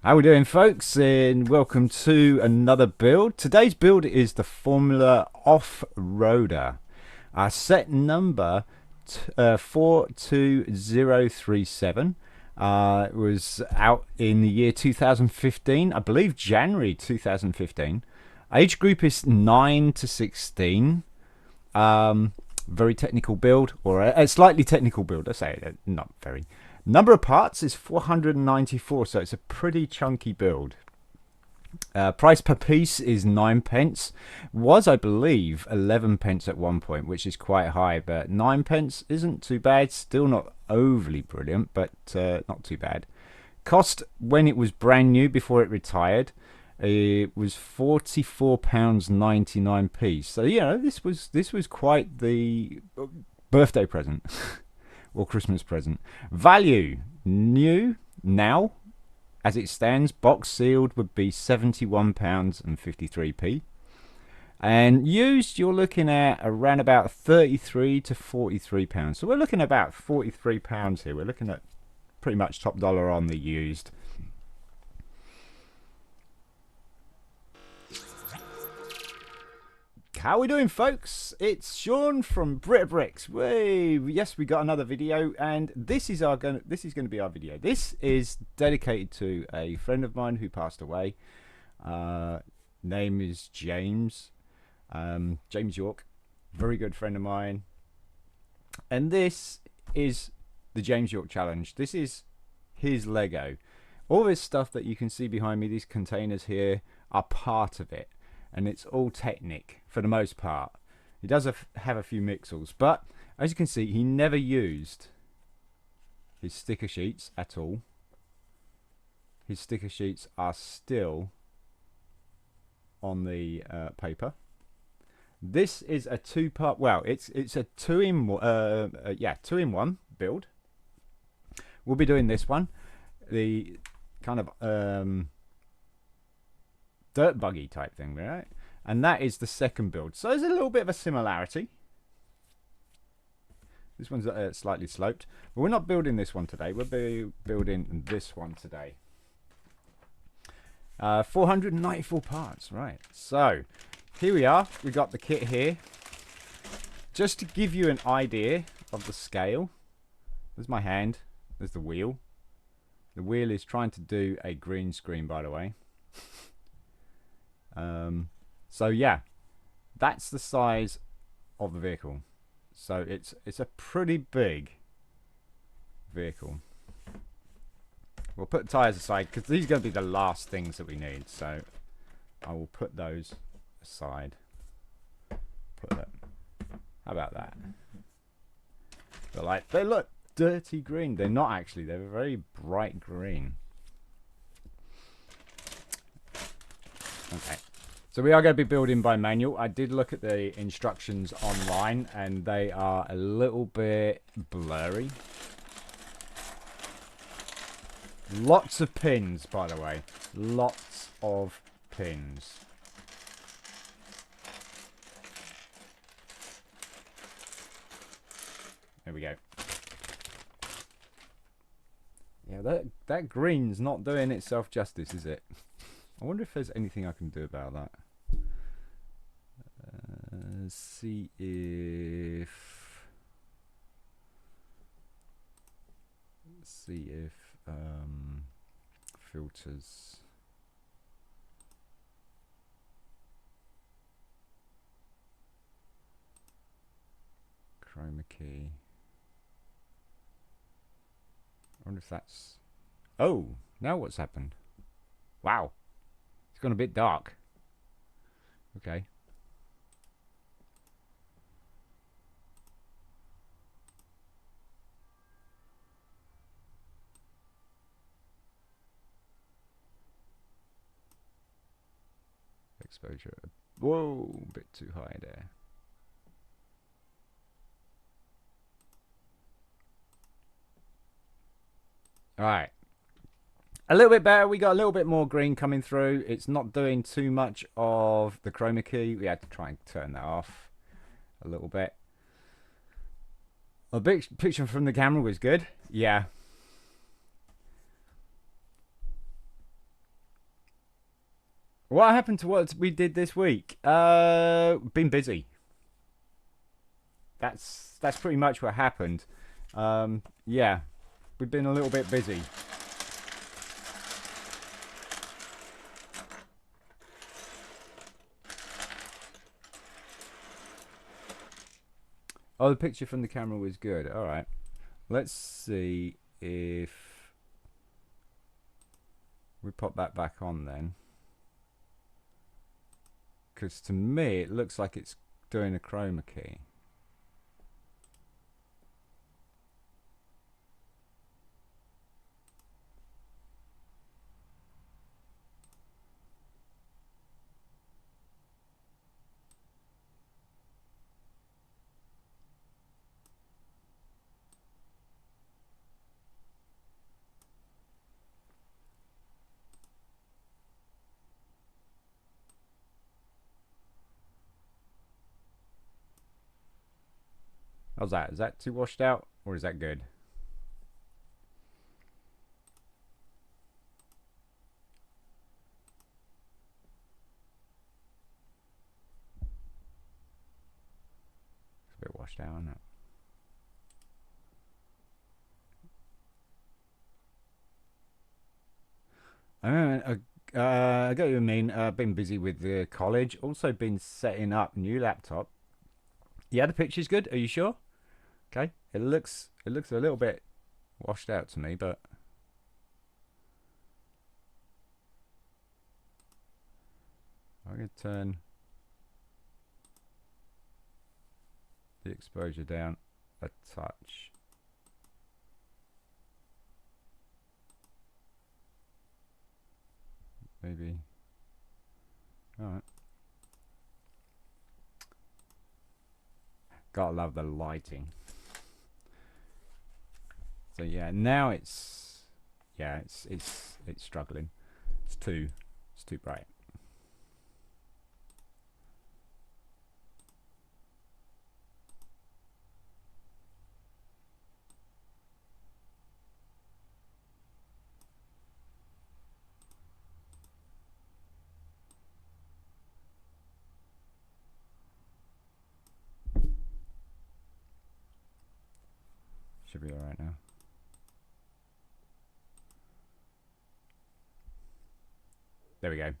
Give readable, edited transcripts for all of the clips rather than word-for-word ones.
How we doing, folks, and welcome to another build. Today's build is the Formula Off-Roader. Set number 42037. It was out in the year 2015, I believe January 2015. Age group is 9 to 16. Very technical build, or a slightly technical build. I say not very. Number of parts is 494, so it's a pretty chunky build. Price per piece is 9 pence. Was, I believe, 11 pence at one point, which is quite high, but 9 pence isn't too bad. Still not overly brilliant, but not too bad. Cost when it was brand new before it retired, it was £44.99. So this was quite the birthday present. Or Christmas present. Value new now, as it stands, box sealed, would be £71.53. And used, you're looking at around about £33 to £43. So we're looking at about £43 here. We're looking at pretty much top dollar on the used. How are we doing, folks? It's Sean from BRIT'N. Yes, we got another video, and this is going to be our video. This is dedicated to a friend of mine who passed away. Name is James. James York, very good friend of mine. And this is the James York Challenge. This is his Lego. All this stuff that you can see behind me, these containers here, are part of it. And it's all Technic for the most part. He does have a few mixels, but as you can see, he never used his sticker sheets at all. His sticker sheets are still on the paper. This is a two-part. Well, it's a two-in-one build. We'll be doing this one, the kind of dirt buggy type thing, right? And that is the second build. So there's a little bit of a similarity. This one's slightly sloped, but we're not building this one today. We'll be building this one today. 494 parts, right? So here we are. We got the kit here. Just to give you an idea of the scale, there's my hand. There's the wheel. The wheel is trying to do a green screen, by the way. So yeah, that's the size of the vehicle. So it's a pretty big vehicle. We'll put the tires aside because these are going to be the last things that we need. So I will put those aside. Put that. How about that? They look dirty green. They're not actually. They're very bright green. Okay. So we are going to be building by manual. I did look at the instructions online and they are a little bit blurry. Lots of pins, by the way. Lots of pins. There we go. Yeah, that green's not doing itself justice, is it? I wonder if there's anything I can do about that. See if filters. Chroma key. I wonder if that's. Oh, now what's happened? Wow, it's gone a bit dark. Okay. Exposure. Whoa, a bit too high there. All right. A little bit better. We got a little bit more green coming through. It's not doing too much of the chroma key. We had to try and turn that off a little bit. A big picture from the camera was good. Yeah. What happened to what we did this week? Been busy. That's pretty much what happened. Yeah, we've been a little bit busy. Oh, the picture from the camera was good. All right, let's see if we pop that back on then. Because to me, it looks like it's doing a chroma key. How's that? Is that too washed out, or is that good? It's a bit washed out, isn't it? I get what you mean. Been busy with the college. Also been setting up new laptop. Yeah, the picture's good. Are you sure? Okay. It looks a little bit washed out to me, but I'm gonna turn the exposure down a touch. Maybe. All right. Gotta love the lighting. So yeah, now it's struggling. It's too bright. Should be all right now. There we go.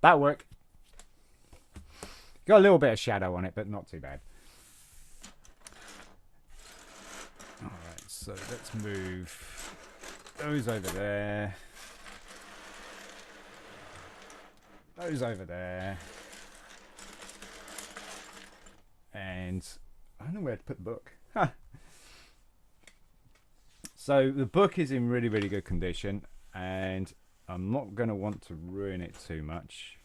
That'll work. Got a little bit of shadow on it, but not too bad. Alright, so let's move those over there. Those over there. And I don't know where to put the book. Huh. So the book is in really, really good condition, and I'm not going to want to ruin it too much.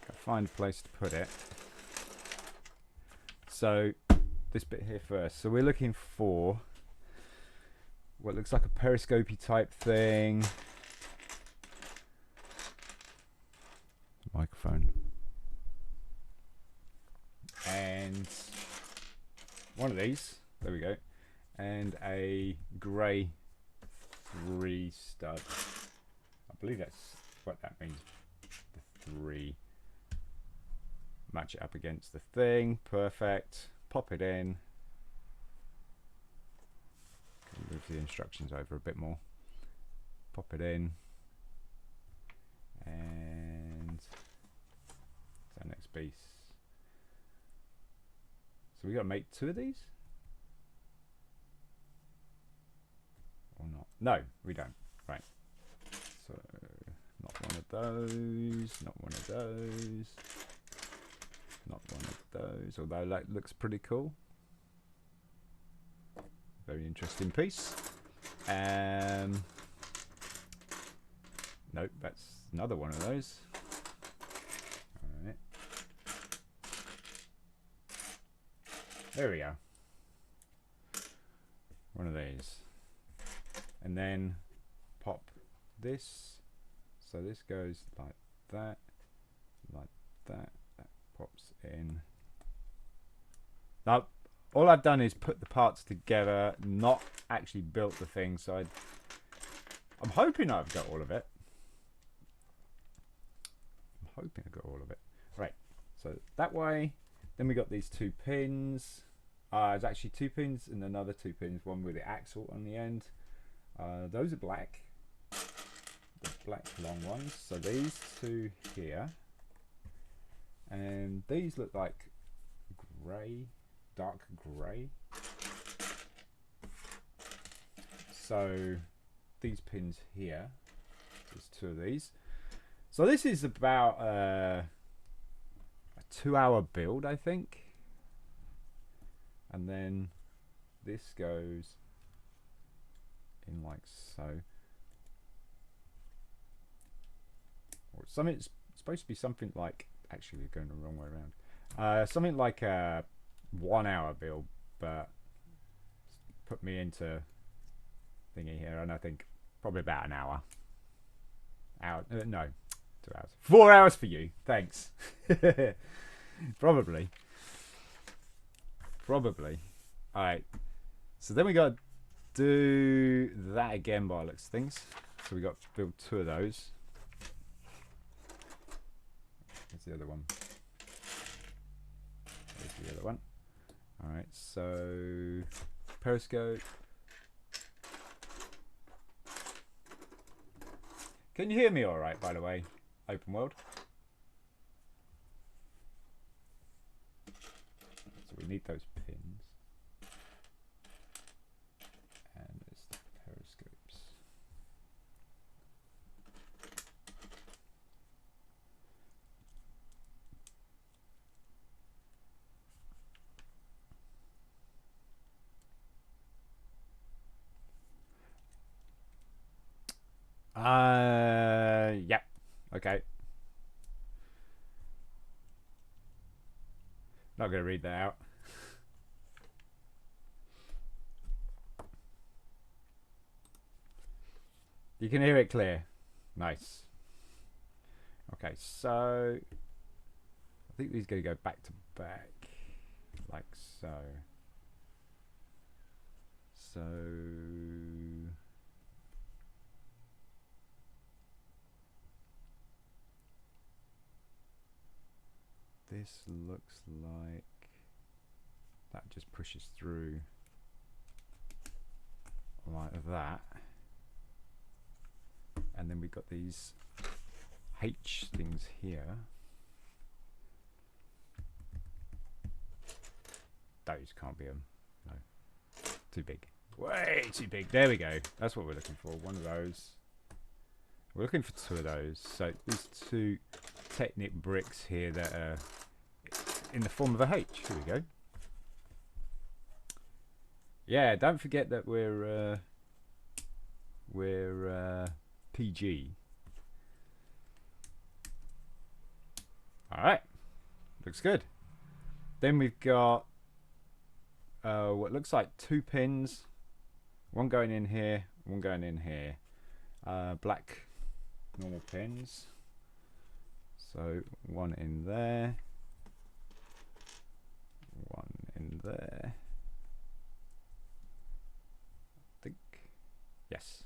Gotta find a place to put it. So this bit here first. So we're looking for what looks like a periscopy type thing. Microphone. And one of these. There we go. And a grey 3 stud. I believe that's what that means. The 3. Match it up against the thing. Perfect. Pop it in. Move the instructions over a bit more. Pop it in. And it's our next piece. So we got to make 2 of these? Or not? No, we don't. Right. So not one of those. Not one of those. Not one of those. Although that looks pretty cool. Very interesting piece. Nope, that's another one of those. Alright. There we go. One of these. And then pop this. So this goes like that. Like that. That pops in. Now, all I've done is put the parts together, not actually built the thing. So I'm hoping I've got all of it. hoping I got all of it. Right, so that way. Then we got these 2 pins. There's actually 2 pins and another 2 pins, one with the axle on the end. Those are black. The black long ones. So these 2 here. And these look like grey, dark grey. So these pins here, there's 2 of these. So this is about a 2-hour build, I think. And then this goes in like so. Or something, it's supposed to be something like, actually we're going the wrong way around. Something like a 1-hour build, but put me into thingy here, and I think probably about an hour. No, 2 hours. 4 hours for you, thanks. Probably. Alright, so then we got to do that again by the looks of things. So we got to build 2 of those. Where's the other one? There's the other one. Alright, so periscope. Can you hear me alright, by the way? Open world. So we need those pins. And there's the periscopes. Yeah. Okay. Not going to read that out. You can hear it clear. Nice. Okay, so I think these are going to go back to back, like so. So this looks like that just pushes through like that. And then we've got these H things here. Those can't be them. No. Too big. Way too big. There we go. That's what we're looking for. One of those. We're looking for 2 of those. So these 2 Technic bricks here that are in the form of a H. Here we go. Yeah, don't forget that we're PG. Alright. Looks good. Then we've got what looks like 2 pins. One going in here, one going in here. Black normal pins. So one in there. One in there. I think. Yes.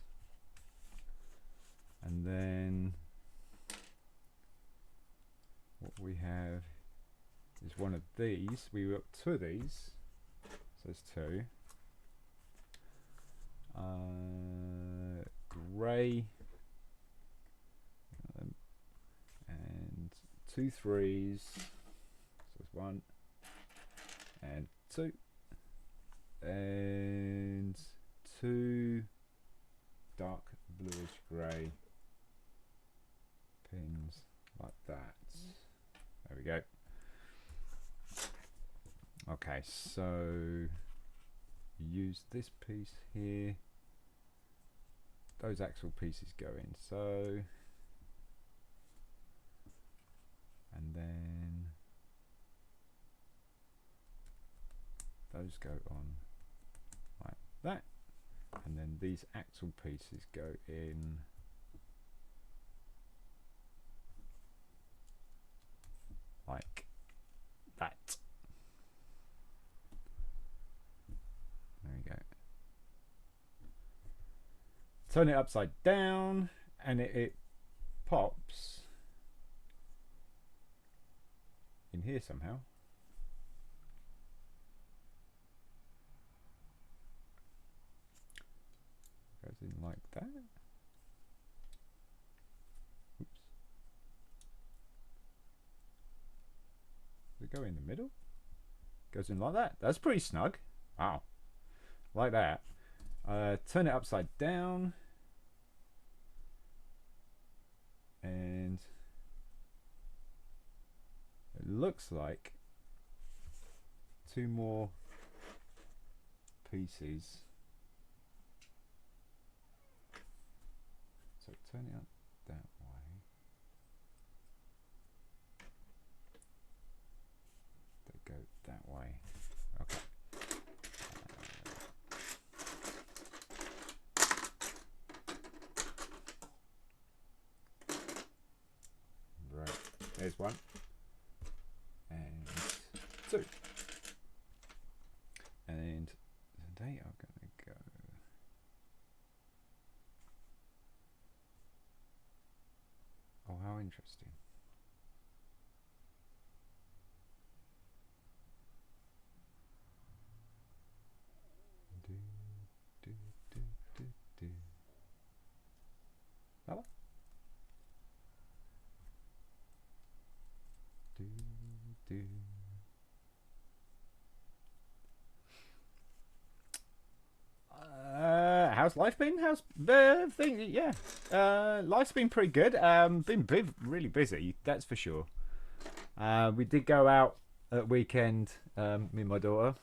And then what we have is one of these. We got 2 of these. So there's 2. Grey. And 2 3s. So there's 1 and 2. And 2 dark bluish grey pins like that. There we go. Okay, so use this piece here. Those axle pieces go in so. And then those go on like that. And then these axle pieces go in like that. There we go. Turn it upside down and it pops in here somehow. Goes in like that. Oops. Does it go in the middle? Goes in like that. That's pretty snug. Wow. Like that. Turn it upside down. And it looks like 2 more pieces. So turn it up that way. They go that way. Okay. Right. There's 1. And 2. And they are going to go. Oh, how interesting. Do, do, do, do, do. That one? Do, do. How's life been? How's the thing? Yeah, life's been pretty good. Been really busy, that's for sure. We did go out at weekend, me and my daughter,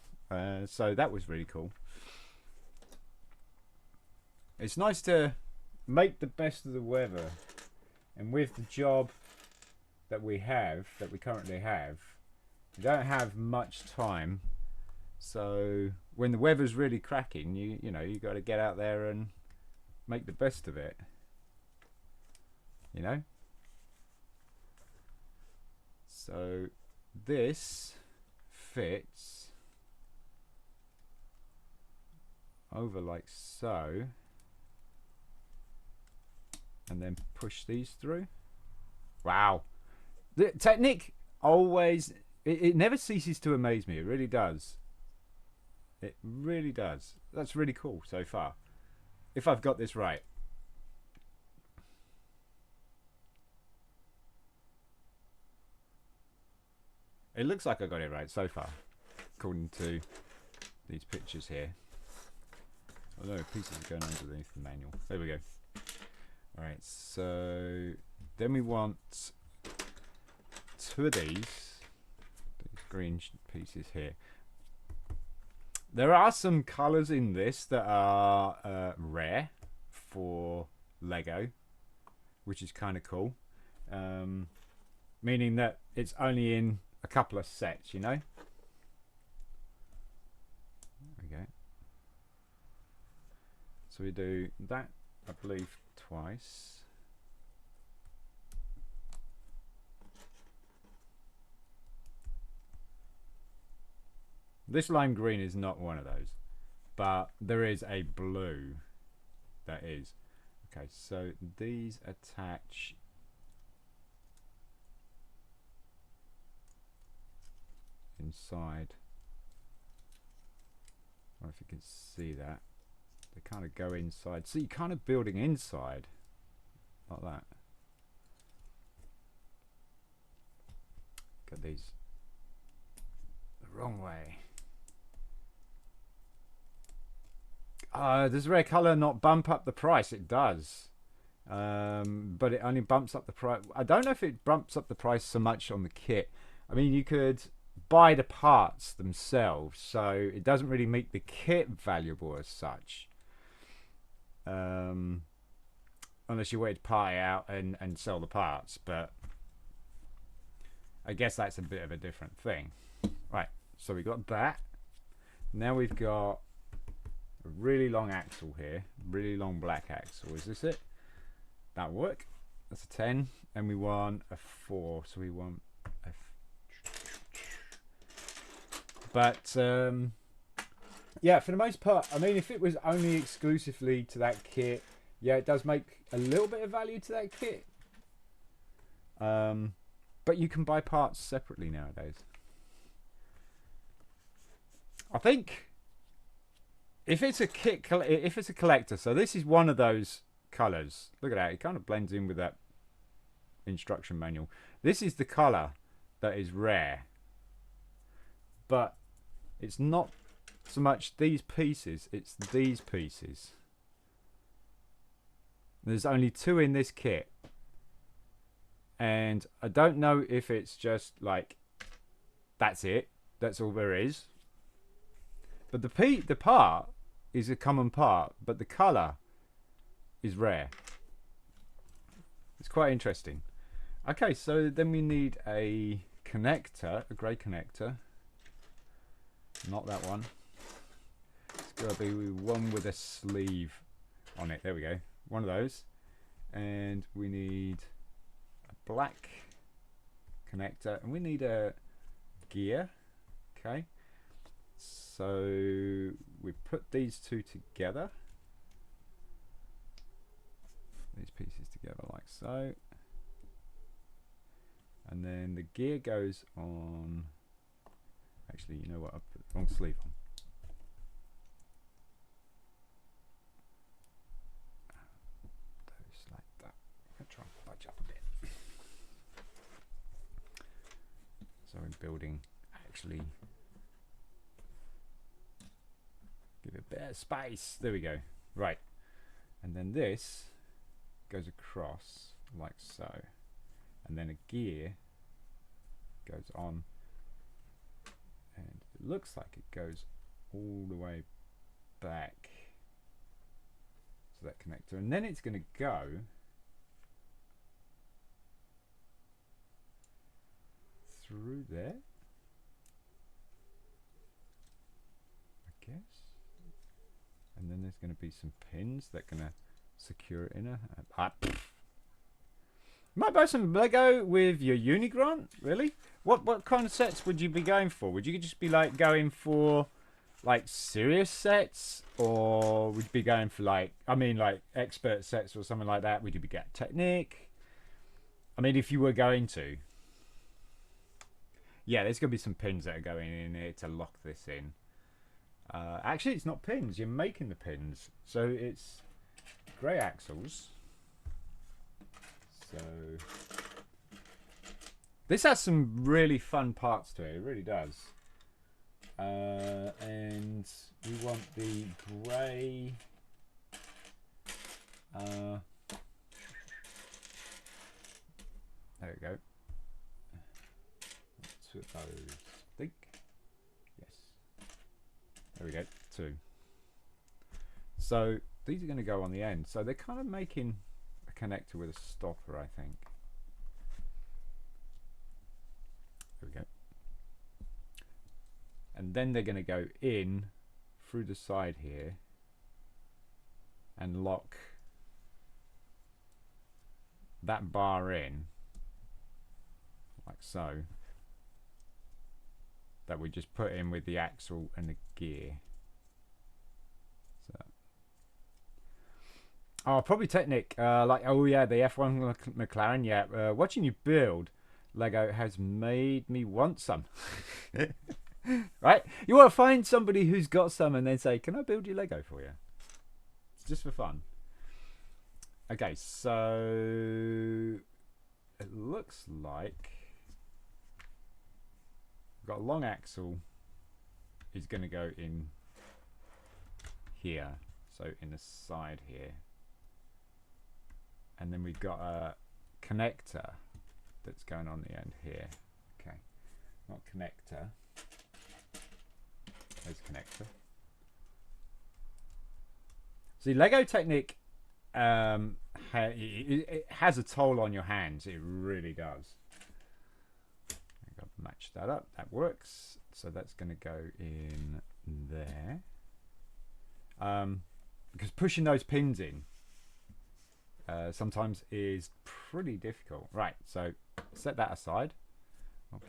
so that was really cool. It's nice to make the best of the weather, and with the job that we currently have, we don't have much time. So when the weather's really cracking, you know you got to get out there and make the best of it. You know. So this fits over like so, and then push these through. Wow, the technique always it never ceases to amaze me. It really does. It really does. That's really cool so far. If I've got this right. It looks like I got it right so far, according to these pictures here. Although pieces are going underneath the manual. There we go. Alright, so then we want 2 of these green pieces here. There are some colours in this that are rare for Lego, which is kind of cool. Meaning that it's only in a couple of sets, you know? There we go. So we do that, I believe, twice. This lime green is not one of those, but there is a blue that is. Okay, so these attach inside. I don't know if you can see that. They kind of go inside. So you're kind of building inside like that. Got these the wrong way. Does rare color not bump up the price? It does, but it only bumps up the price. I don't know if it bumps up the price so much on the kit. I mean, you could buy the parts themselves, so it doesn't really make the kit valuable as such, unless you wait to party out and sell the parts. But I guess that's a bit of a different thing. Right, so we got that. Now we've got a really long axle here, really long black axle. Is this it? That'll work. That's a 10, and we want a 4, so we want a but yeah, for the most part, I mean, if it was only exclusively to that kit, yeah, it does make a little bit of value to that kit. But you can buy parts separately nowadays. I think if it's a kit, if it's a collector, so this is one of those colors. Look at that; it kind of blends in with that instruction manual. This is the color that is rare, but it's not so much these pieces; it's these pieces. There's only 2 in this kit, and I don't know if it's just like that's it, that's all there is. But the part is a common part, but the color is rare. It's quite interesting. Okay, so then we need a connector, a grey connector. Not that one. It's got to be one with a sleeve on it. There we go. One of those. And we need a black connector. And we need a gear. Okay. So we put these 2 together. These pieces together like so. And then the gear goes on. Actually, you know what? I put the wrong sleeve on. Those like that. I'm going to try and budge up a bit. So in building, actually give it a bit of space. There we go. Right. And then this goes across like so. And then a gear goes on. And it looks like it goes all the way back to that connector. And then it's going to go through there, I guess. And then there's going to be some pins that are going to secure it in a... You might buy some Lego with your uni grant, really? What kind of sets would you be going for? Would you just be like going for like serious sets, or would you be going for like, I mean, like expert sets or something like that? Would you be getting Technic? I mean, if you were going to, yeah, there's gonna be some pins that are going in here to lock this in. Actually, it's not pins. You're making the pins, so it's grey axles. So this has some really fun parts to it. It really does. And we want the grey. There we go. 2 of those. I think. Yes. There we go. 2. So these are going to go on the end. So they're kind of making connector with a stopper, I think. There we go. And then they're going to go in through the side here and lock that bar in like so, that we just put in with the axle and the gear. So oh, probably Technic, like, oh yeah, the F1 McLaren, yeah. Watching you build Lego has made me want some. Right? You want to find somebody who's got some and then say, can I build you Lego for you? It's just for fun. Okay, so it looks like we've got a long axle is going to go in here, so in the side here. And then we've got a connector that's going on the end here. Okay, not connector. There's connector. See, Lego Technic, it has a toll on your hands. It really does. I've got to match that up. That works. So that's going to go in there. Because pushing those pins in sometimes is pretty difficult. Right, so set that aside. I'll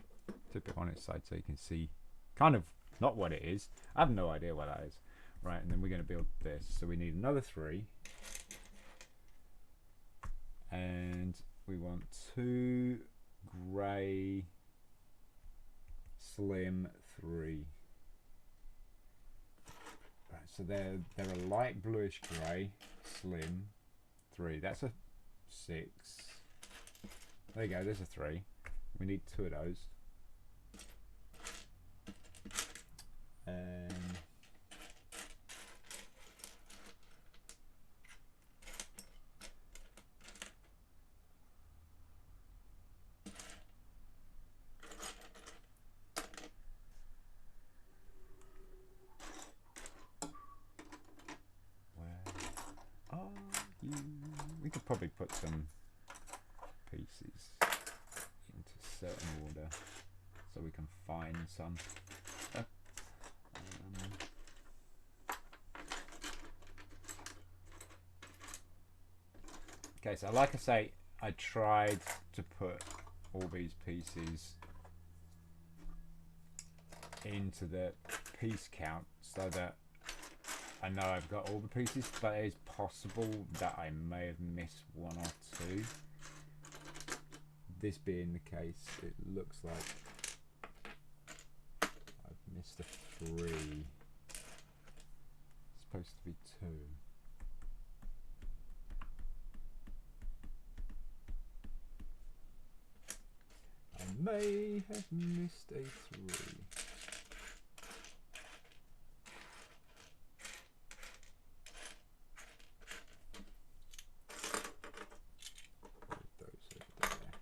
tip it on its side so you can see kind of not what it is. I have no idea what that is. Right, and then we're going to build this. So we need another 3. And we want 2 grey slim 3. Right, so they're a light bluish grey slim 3. That's a 6. There you go, there's a 3. We need 2 of those. Where are you? We could probably put some pieces into certain order so we can find some. Okay, so like I say, I tried to put all these pieces into the piece count so that I know I've got all the pieces, but it's possible that I may have missed 1 or 2. This being the case, it looks like I've missed a 3. It's supposed to be 2. I may have missed a 3. Put those over there.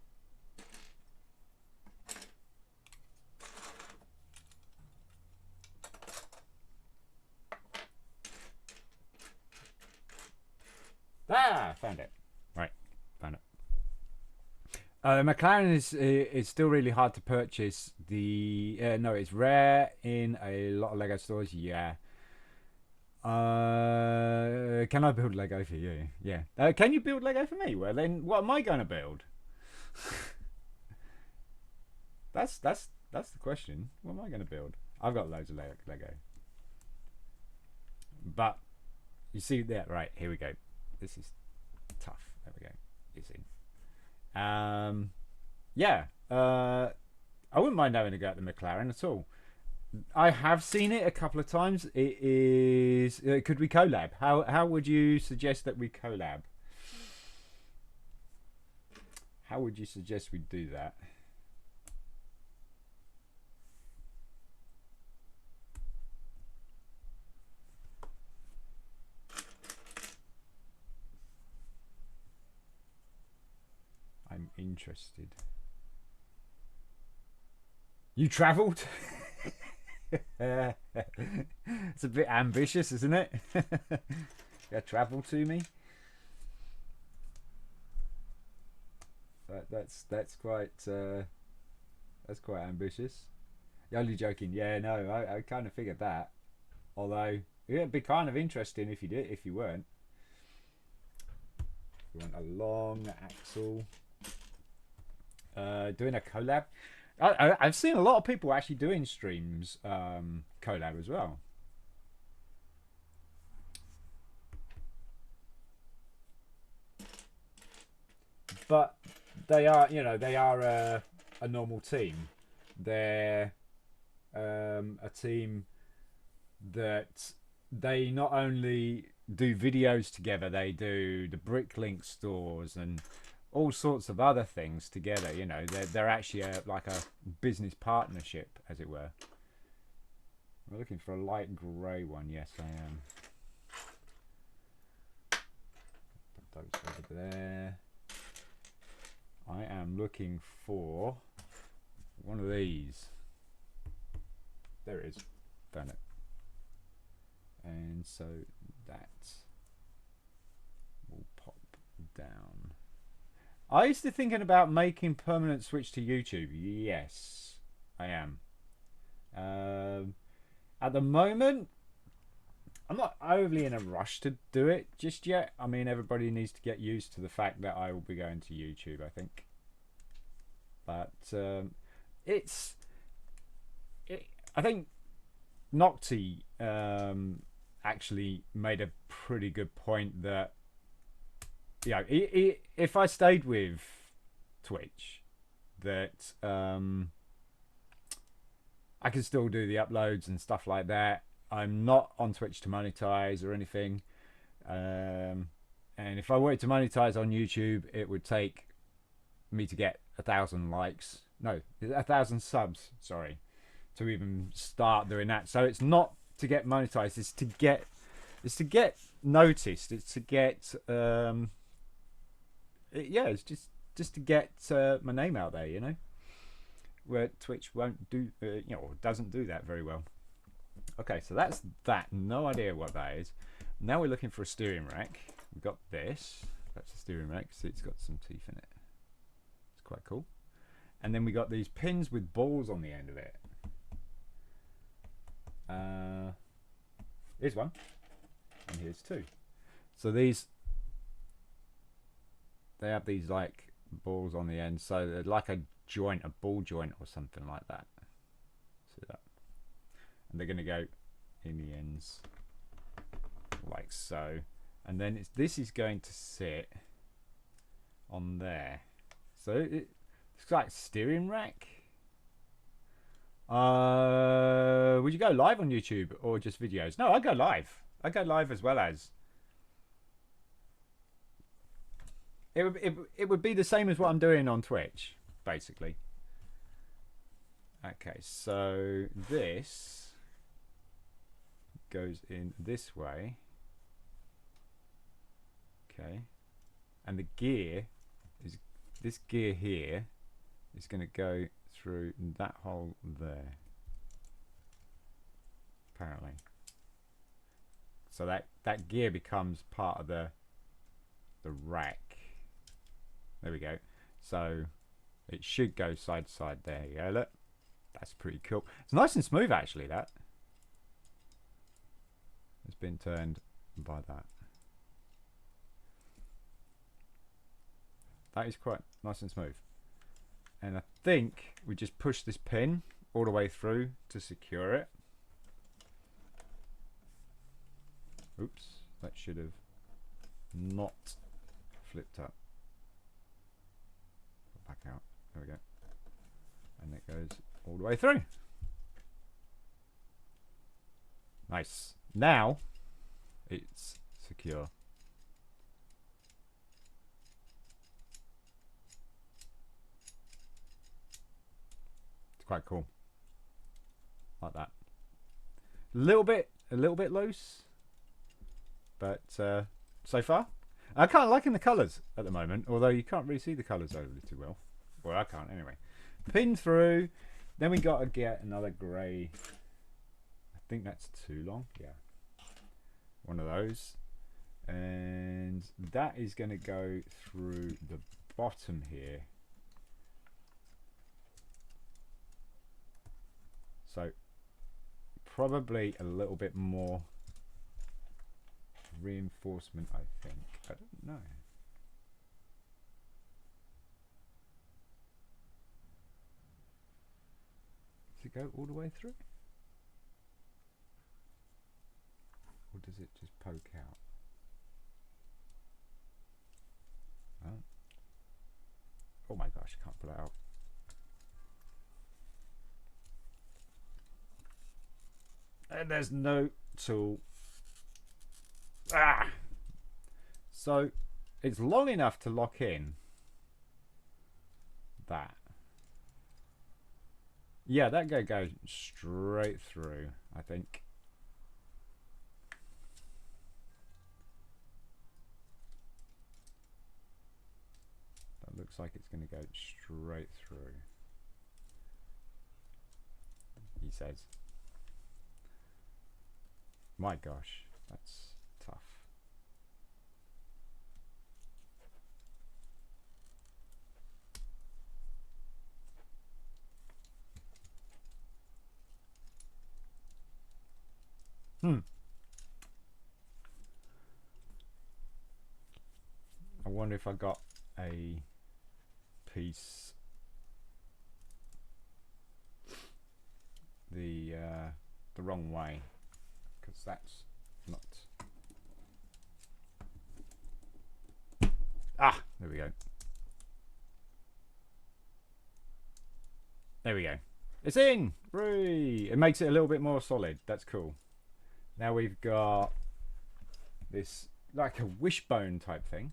Ah, found it. Right, found it. McLaren is still really hard to purchase. No, it's rare in a lot of Lego stores. Yeah. Can I build Lego for you? Yeah. Can you build Lego for me? Well, then, what am I going to build? that's the question. What am I going to build? I've got loads of Lego. But you see that, right? Here we go. This is tough. There we go. It's in. Yeah. I wouldn't mind having a go at the McLaren at all. I have seen it a couple of times. It is. Could we collab? How would you suggest that we collab? How would you suggest we do that? I'm interested. You travelled? It's a bit ambitious, isn't it? Yeah, travel to me. That's quite ambitious. You're only joking. Yeah, no, I kind of figured that. Although it'd be kind of interesting if you weren't. If you want a long axle. Doing a collab. I've seen a lot of people actually doing streams collab as well. But they are a normal team. They're a team that they not only do videos together, they do the Bricklink stores and all sorts of other things together. They're actually like a business partnership, as it were. We're looking for a light grey one. Yes, I am. Put those over there. I am looking for one of these. There it is. Found it. And so that will pop down. Are you still thinking about making permanent switch to YouTube? Yes, I am. At the moment, I'm not overly in a rush to do it just yet. I mean, everybody needs to get used to the fact that I will be going to YouTube, I think. But I think Nocti actually made a pretty good point that if I stayed with Twitch, that I can still do the uploads and stuff like that. I'm not on Twitch to monetize or anything. And if I wanted to monetize on YouTube, it would take me to get 1,000 likes. No, 1,000 subs, sorry, to even start doing that. So it's not to get monetized, it's to get noticed. It's to get it's just to get my name out there, you know. Where Twitch won't do, or doesn't do that very well. Okay, so that's that. No idea what that is. Now we're looking for a steering rack. We've got this. That's a steering rack. See, it's got some teeth in it. It's quite cool. And then we got these pins with balls on the end of it. Here's one, and here's two. So these, they have these like balls on the end, so they're like a joint, a ball joint or something like that. See that? And they're going to go in the ends like so, and then this is going to sit on there. So it's like steering rack. Would you go live on YouTube or just videos? No, I go live. I go live as well as. It would be the same as what I'm doing on Twitch, basically. Okay, so this goes in this way. Okay, and the gear is, this gear here is going to go through that hole there, apparently. So that gear becomes part of the rack. There we go. So it should go side to side. There you go. Look, that's pretty cool. It's nice and smooth, actually. That it's been turned by that. That is quite nice and smooth. And I think we just push this pin all the way through to secure it. Oops, that should have not flipped up. Back out. There we go. And it goes all the way through. Nice. Now it's secure. It's quite cool. Like that. A little bit loose, but so far I kind of liking the colours at the moment, although you can't really see the colours overly too well. Well, I can't anyway. Pin through. Then we got to get another grey. I think that's too long. Yeah, one of those, and that is going to go through the bottom here. So probably a little bit more reinforcement, I think. I don't know. Does it go all the way through? Or does it just poke out? Oh, oh my gosh, I can't pull it out. And there's no tool. Ah! So it's long enough to lock in that. Yeah, that goes straight through, I think. That looks like it's going to go straight through, he says. My gosh, that's tough. I wonder if I got a piece the wrong way, because that's not. Ah, there we go. There we go. It's in! Hooray! It makes it a little bit more solid. That's cool. Now we've got this like a wishbone type thing.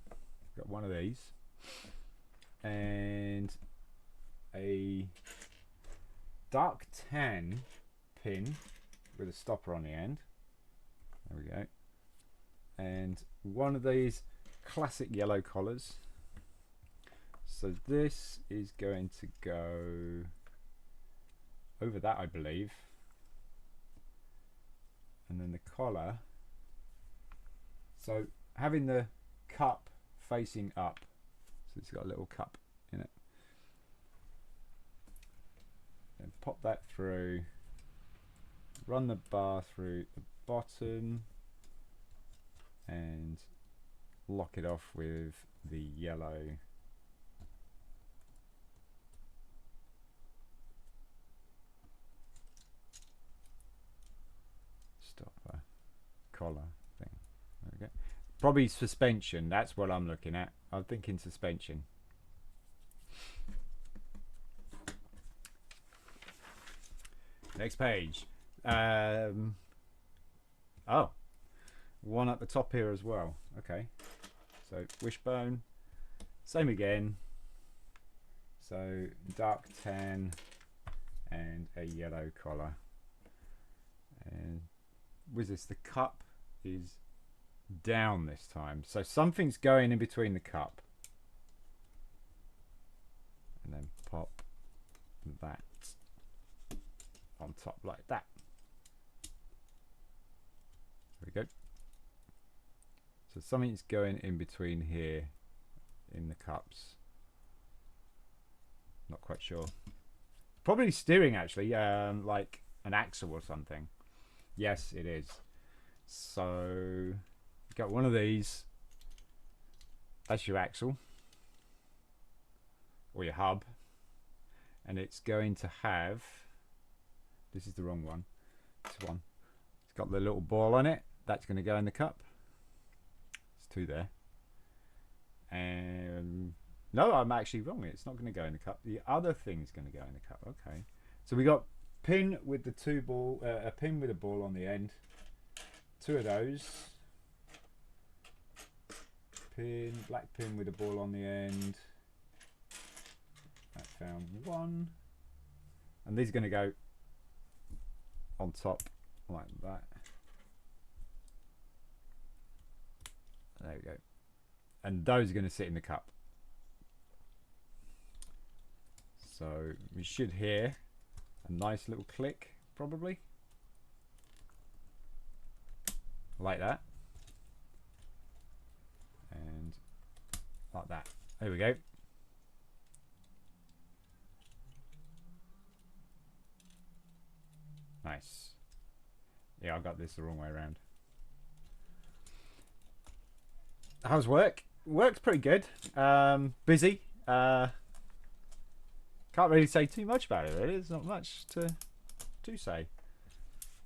Got one of these. And a dark tan pin with a stopper on the end. There we go. And one of these classic yellow collars. So this is going to go over that, I believe. And then the collar. So having the cup facing up. So it's got a little cup in it. And pop that through. Run the bar through the bottom. And lock it off with the yellow stopper collar thing. There we go. Probably suspension, that's what I'm looking at. I'm thinking suspension. Next page. Oh, one at the top here as well. Okay, so wishbone, same again. So dark tan and a yellow collar. And with this, the cup is down this time, so something's going in between the cup. And then pop that on top like that. There we go. So something's going in between here in the cups. Not quite sure. Probably steering actually, like an axle or something. Yes, it is. So you've got one of these. That's your axle or your hub, and it's going to have. This is the wrong one. This one. It's got the little ball on it. That's going to go in the cup. It's two there. And no, I'm actually wrong. It's not going to go in the cup. The other thing's going to go in the cup. Okay. So we got pin with the two ball, a pin with a ball on the end. Two of those. Pin, black pin with a ball on the end. I found one. And these are going to go on top like that. There we go. And those are going to sit in the cup. So we should hear a nice little click, probably. Like that. And like that. There we go. Nice. Yeah, I got this the wrong way around. How's work? Work's pretty good. Busy. Can't really say too much about it, really. There's not much to say.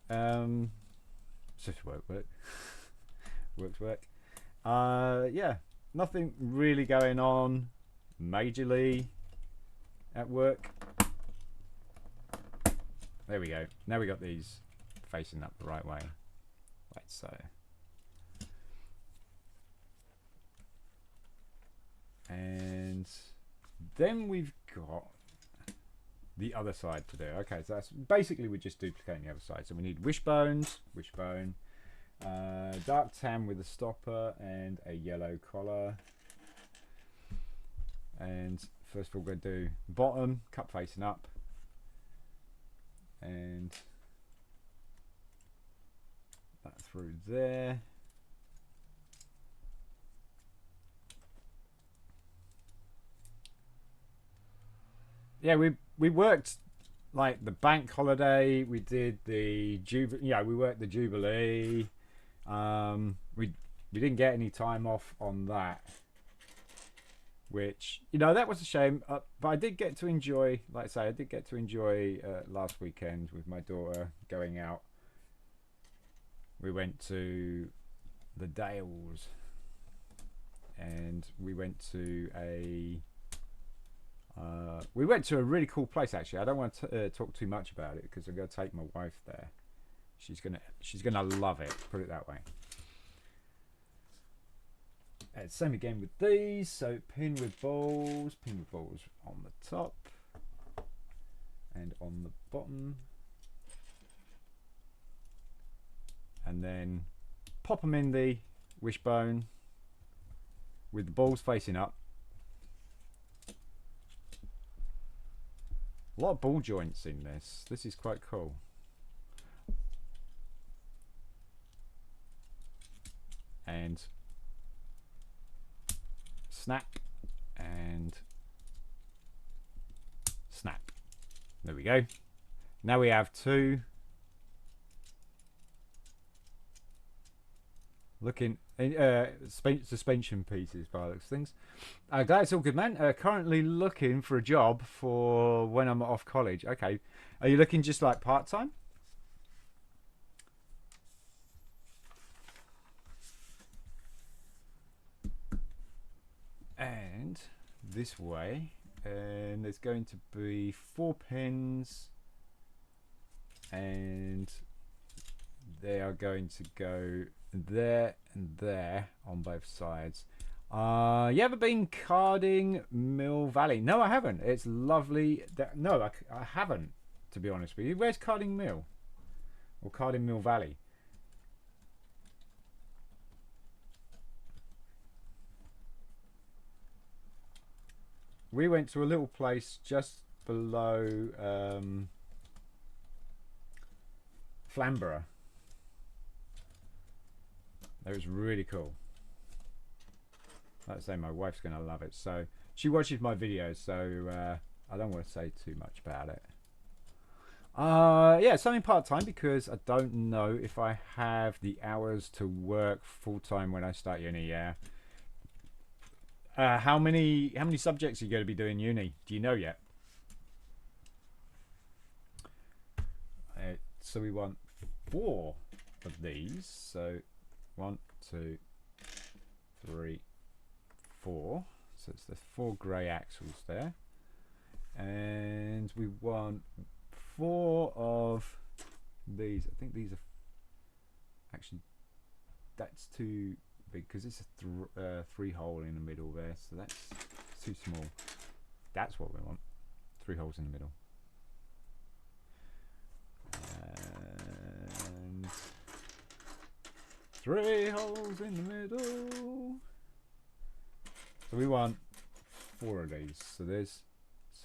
It's just work. Work. Yeah, nothing really going on majorly at work. There we go. Now we got these facing up the right way, like so. And then we've got the other side to do. Okay, so that's basically we're just duplicating the other side. So we need wishbones, dark tan with a stopper and a yellow collar. And first of all, we're going to do bottom, cup facing up, and that through there. Yeah, we worked like the bank holiday. We did the we worked the Jubilee. We didn't get any time off on that, which that was a shame. But I did get to enjoy, like I say, last weekend with my daughter going out. We went to the Dales, and we went to a We went to a really cool place actually. I don't want to talk too much about it because I'm going to take my wife there. She's gonna love it. Put it that way. Same again with these. So pin with balls on the top and on the bottom, and then pop them in the wishbone with the balls facing up. A lot of ball joints in this. This is quite cool. And snap and snap. There we go. Now we have two looking suspension pieces by those things. Glad it's all good, man. Currently looking for a job for when I'm off college. Okay, are you looking just like part-time? And this way, and there's going to be 4 pins, and they are going to go there and there on both sides. You ever been carding Mill Valley? No, I haven't. It's lovely. No, I haven't, to be honest with you. Where's Carding Mill? Or Carding Mill Valley? We went to a little place just below Flamborough. That was really cool. Like I say, my wife's going to love it. So she watches my videos, so I don't want to say too much about it. Yeah, something part-time because I don't know if I have the hours to work full-time when I start uni. Yeah. How many subjects are you going to be doing uni? Do you know yet? So we want 4 of these. So 1, 2, 3, 4. So it's the 4 grey axles there, and we want 4 of these. I think these are actually, that's too big because it's a 3 hole in the middle there, so that's too small. That's what we want. 3 holes in the middle. And 3 holes in the middle. So we want 4 of these. So there's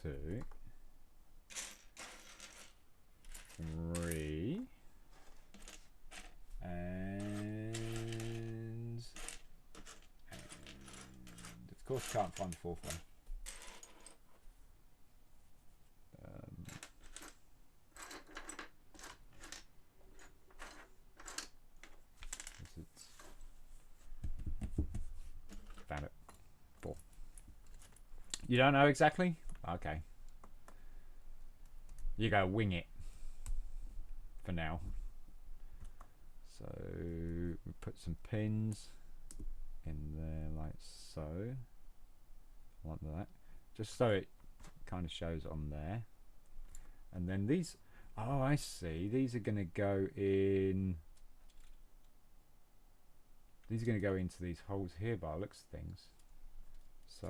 2, 3, and of course can't find the 4th one. Found it. 4. You don't know exactly? Okay. You go wing it for now. So we put some pins in there like so. I want that. Just so it kind of shows on there. And then these, oh I see, these are going to go in, these are going to go into these holes here by the looks of things. So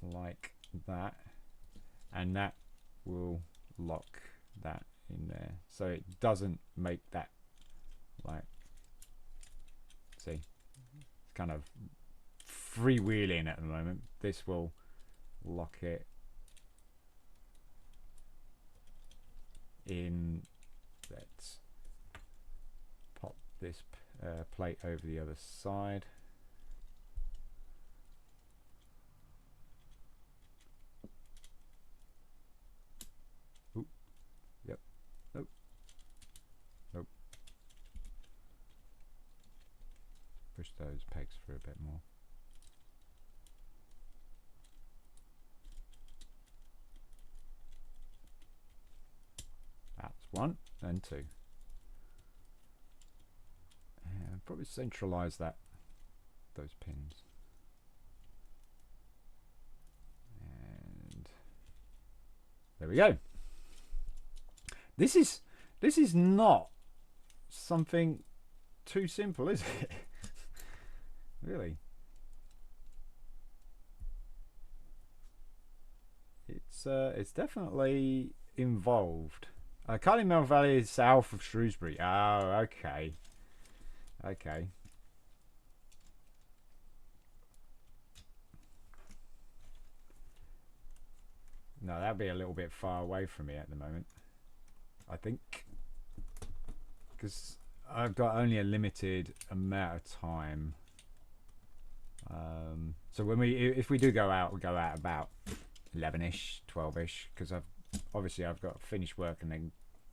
like that, and that will lock that in there so it doesn't make that, like, see, it's kind of freewheeling at the moment. This will lock it in. Let's pop this plate over the other side. Oop. Yep. Nope. Nope. Push those pegs through a bit more. That's 1 and 2. And probably centralize those pins. And we go. This is not something too simple, is it? Really. It's definitely involved. Carling Mill Valley is south of Shrewsbury. Oh, okay. Okay. No, that'd be a little bit far away from me at the moment, I think, because I've got only a limited amount of time. So when if we do go out, we'll go out about 11ish, 12ish, because I've got to finish work and then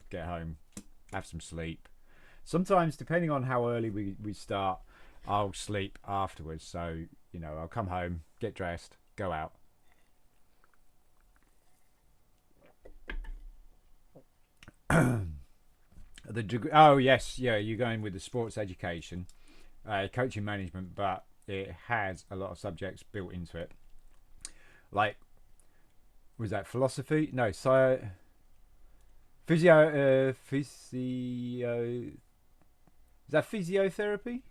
get home, have some sleep. Sometimes, depending on how early we start, I'll sleep afterwards. So, you know, I'll come home, get dressed, go out. The degree, oh yes, yeah, you're going with the sports education, coaching management, but it has a lot of subjects built into it. Like, was that philosophy? No, physio. Is that physiotherapy?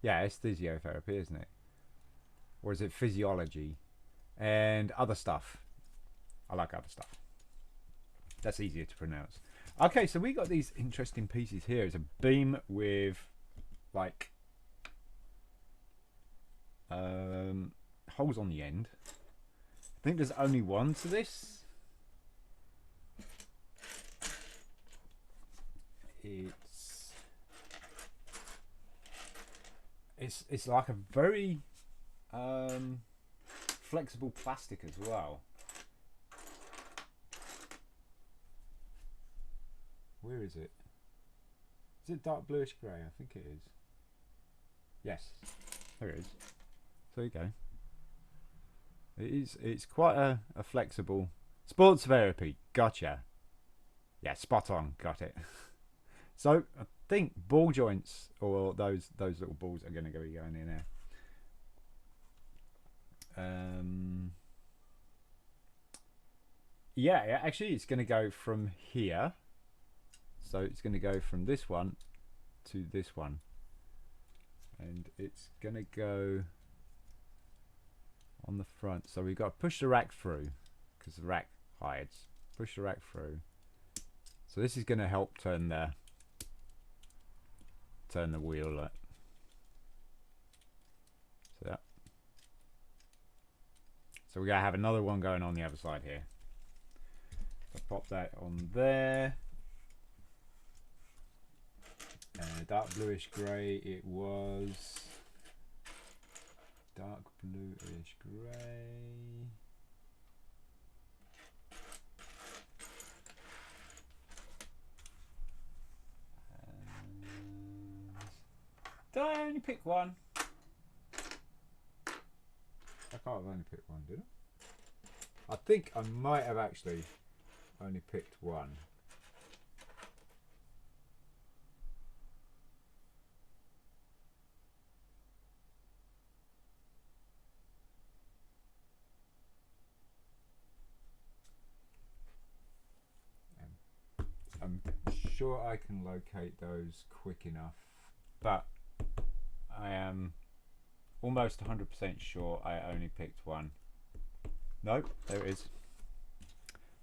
Yeah, it's physiotherapy, isn't it? Or is it physiology and other stuff? I like other stuff. That's easier to pronounce. Okay, so we got these interesting pieces here. It's a beam with like holes on the end. I think there's only one to this. It's like a very flexible plastic as well. Where is it? Is it dark bluish grey? I think it is. Yes, there it is. So there you go. It's quite a flexible sports therapy. Gotcha. Yeah, spot on. Got it. So I think ball joints, or those little balls, are going to be going in there. Yeah, actually, it's going to go from here. So it's going to go from this one to this one, and it's going to go on the front. So we've got to push the rack through because the rack hides. Push the rack through. So this is going to help turn the wheel up. So that. So we're going to have another one going on the other side here. So pop that on there. Dark bluish grey it was. Dark bluish grey. Did I only pick one? I can't have only picked one, did I? I think I might have actually only picked one. I'm sure I can locate those quick enough, but I am almost 100% sure I only picked one. Nope, there it is.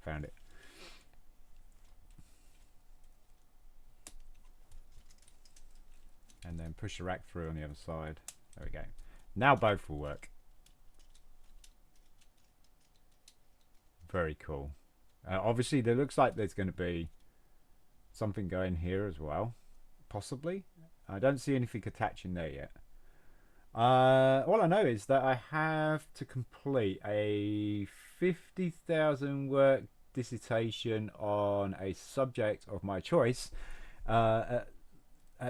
Found it. And then push the rack through on the other side. There we go. Now both will work. Very cool. Obviously, there looks like there's going to be something going here as well, possibly. I don't see anything attaching there yet. All I know is that I have to complete a 50,000 word dissertation on a subject of my choice, at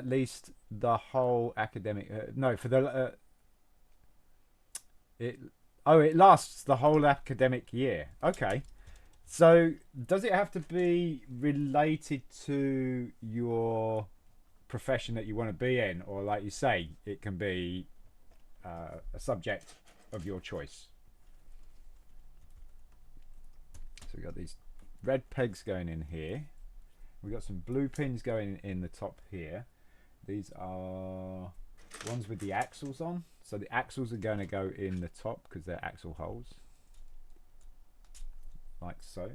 least the whole academic no for the it lasts the whole academic year. Okay, so does it have to be related to your profession that you want to be in, or like you say, it can be a subject of your choice? So So we got these red pegs going in here. We got some blue pins going in the top here. These are ones with the axles on. So the axles are going to go in the top because they're axle holes. Like so.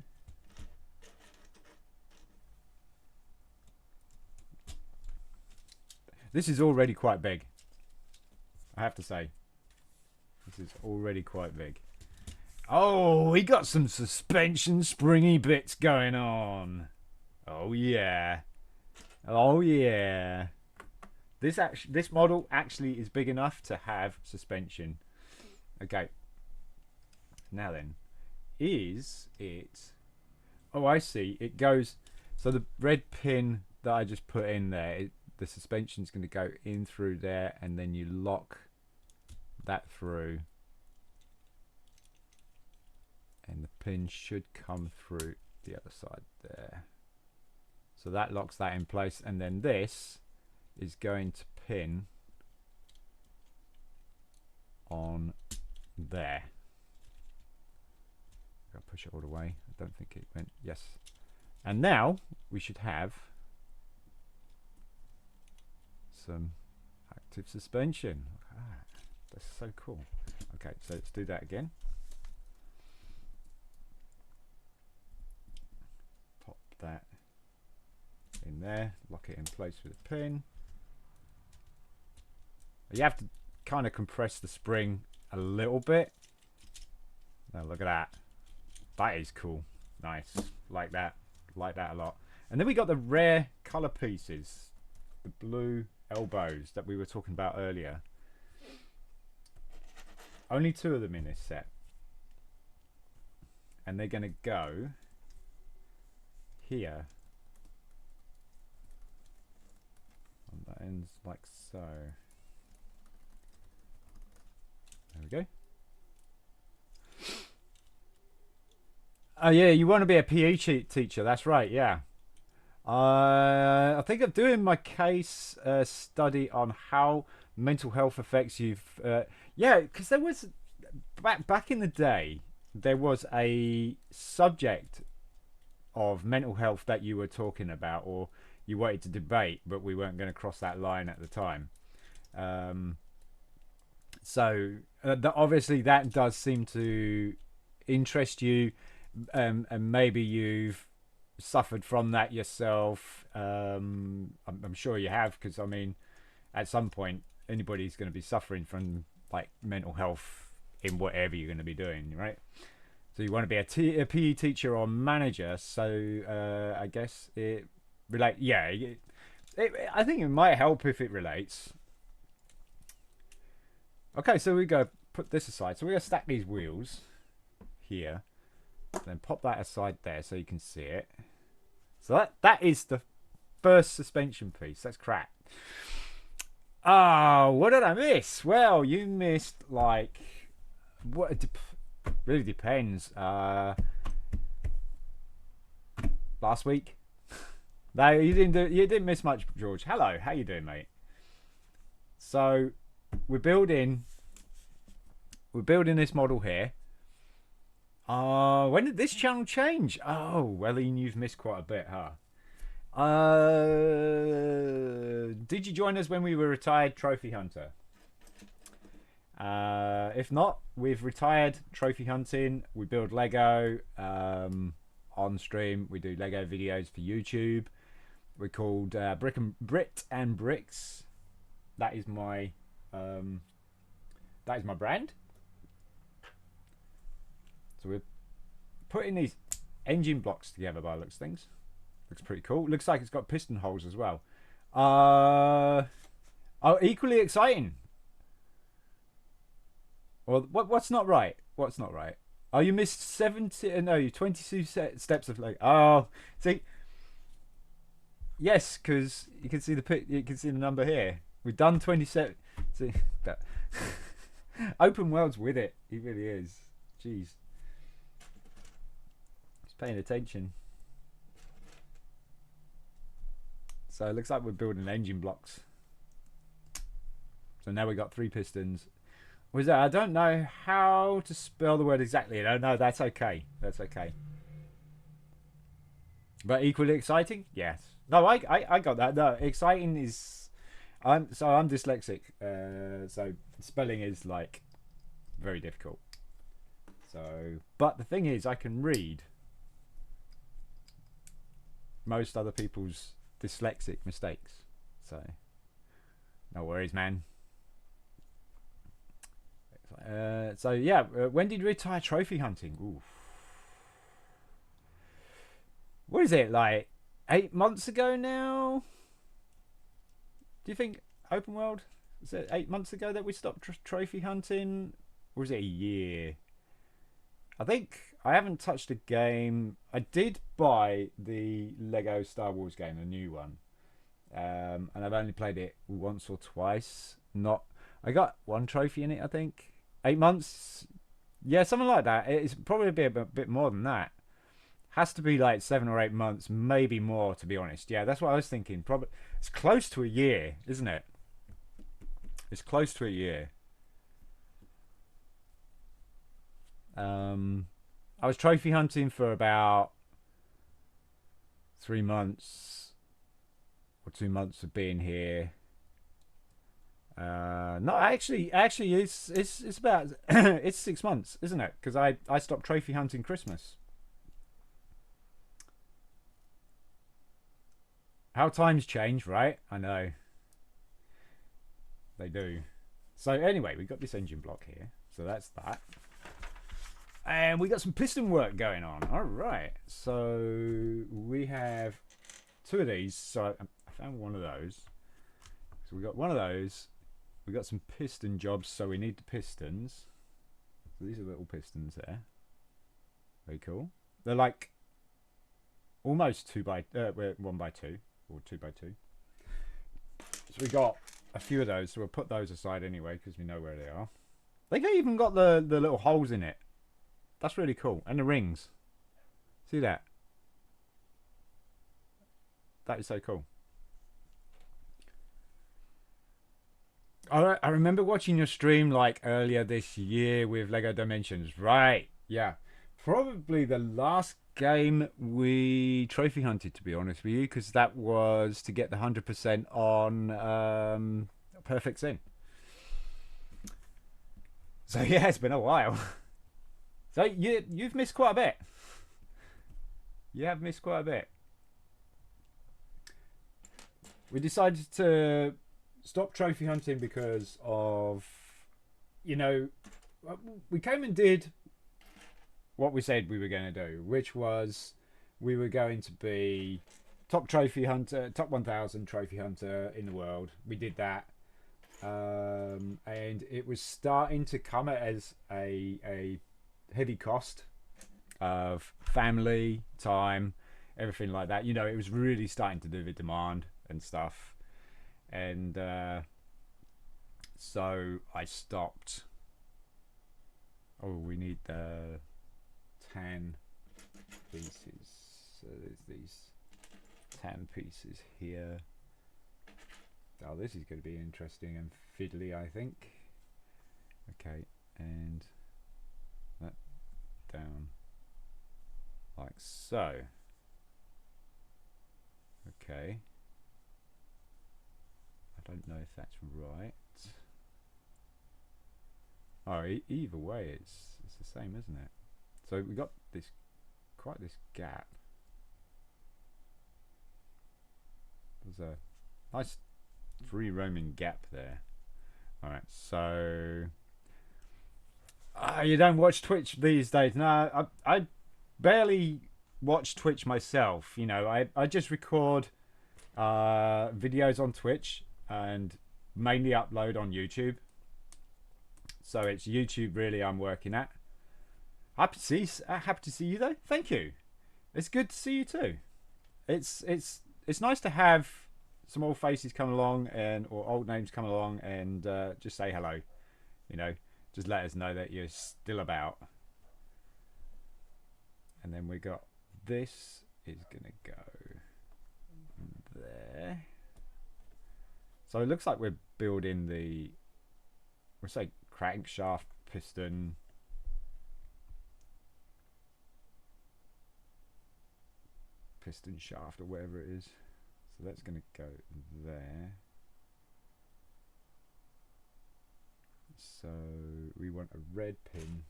This is already quite big, I have to say. This is already quite big. Oh, we got some suspension springy bits going on. Oh yeah. Oh yeah. This model actually is big enough to have suspension. Okay. Now then, is it... Oh, I see. It goes... So the red pin that I just put in there, the suspension's going to go in through there, and then you lock that through. And the pin should come through the other side there. So that locks that in place, and then this is going to pin on there. I'll push it all the way. I don't think it went. Yes. And now we should have some active suspension. Ah, that's so cool. Okay, so let's do that again. Pop that in there, lock it in place with a pin. You have to kind of compress the spring a little bit. Now look at that. That is cool. Nice. Like that. Like that a lot. And then we got the rare color pieces. The blue elbows that we were talking about earlier. Only 2 of them in this set. And they're going to go here. And that ends like so. There we go. Oh yeah, you want to be a PE teacher. That's right. Yeah. I think I'm doing my case study on how mental health affects you. Yeah, because there was back in the day, there was a subject of mental health that you were talking about, or you wanted to debate, but we weren't going to cross that line at the time. So obviously that does seem to interest you. And maybe you've suffered from that yourself. I'm sure you have, because I mean, at some point, anybody's going to be suffering from like mental health in whatever you're going to be doing, right? So you want to be a PE teacher or manager. So I guess it relate. Yeah, I think it might help if it relates. Okay, so we go put this aside. So we're going to stack these wheels here. Then pop that aside there so you can see it. So that is the first suspension piece. That's crap. Oh, what did I miss? Well, you missed like what? It really depends. Last week. No, you didn't miss much, George. Hello, how you doing, mate? So we're building this model here. When did this channel change? Oh, well, you've missed quite a bit, huh? Did you join us when we were retired trophy hunter? If not, we've retired trophy hunting. We build Lego on stream. We do Lego videos for YouTube. We're called BRIT'N Bricks. That is my brand. So we're putting these engine blocks together by the looks of things. Looks pretty cool. Looks like it's got piston holes as well. Oh, equally exciting. Well, what's not right? What's not right? Oh, you missed 70. No, 22 steps of like. Oh, see. Yes, because you can see you can see the number here. We've done 27. See that. Open world's with it. He really is. Jeez. Paying attention. So it looks like we're building engine blocks. So now we got 3 pistons. I don't know how to spell the word exactly. No, that's okay. That's okay. But equally exciting, yes. No, I got that. No, exciting is. I'm dyslexic, so spelling is like very difficult. So, but the thing is, I can read most other people's dyslexic mistakes. So, no worries, man. So yeah, when did you retire trophy hunting? Ooh. What is it, like 8 months ago now? Do you think open world? Is it 8 months ago that we stopped trophy hunting, or is it a year? I think I haven't touched a game. I did buy the Lego Star Wars game, the new one, and I've only played it once or twice. Not, I got one trophy in it. I think 8 months. Yeah, something like that. It's probably a bit more than that. Has to be like 7 or 8 months, maybe more, to be honest. Yeah, that's what I was thinking. Probably it's close to a year, isn't it? It's close to a year. I was trophy hunting for about 3 months or 2 months of being here. No, actually, it's about it's 6 months, isn't it? Because I stopped trophy hunting Christmas. How times change, right? I know they do. So anyway, we got this engine block here, so that's that. And we got some piston work going on. All right. So we have two of these. So I found one of those. So we got one of those. We got some piston jobs. So we need the pistons. So these are little pistons there. Very cool. They're like almost 1x2 or 2x2. So we got a few of those. So we'll put those aside anyway because we know where they are. They've even got the little holes in it. That's really cool. And the rings. See that? That is so cool. I remember watching your stream like earlier this year with Lego Dimensions. Right. Yeah. Probably the last game we trophy hunted, to be honest with you, because that was to get the 100% on Perfect Sin. So yeah, it's been a while. So you've missed quite a bit. You have missed quite a bit. We decided to stop trophy hunting because of, you know, we came and did what we said we were going to do, which was we were going to be top trophy hunter, top 1,000 trophy hunter in the world. We did that. And it was starting to come as a heavy cost of family time, everything like that. You know, it was really starting to do with demand and stuff, and so I stopped. Oh, we need the 10 pieces. So there's these 10 pieces here. Oh, this is going to be interesting and fiddly, I think. Okay, and that down like so. Okay. I don't know if that's right. Oh, either way, it's the same, isn't it? So we got this quite this gap. There's a nice free roaming gap there. All right, so you don't watch Twitch these days? No, I barely watch Twitch myself. You know, I just record videos on Twitch and mainly upload on YouTube. So it's YouTube really I'm working at. Happy to see you though. Thank you. It's good to see you too. It's nice to have some old faces come along or old names come along and just say hello. You know, just let us know that you're still about. And then we got this is gonna go there. So it looks like we're building we'll say crankshaft piston. piston shaft or whatever it is. So that's going to go there. So we want a red pin.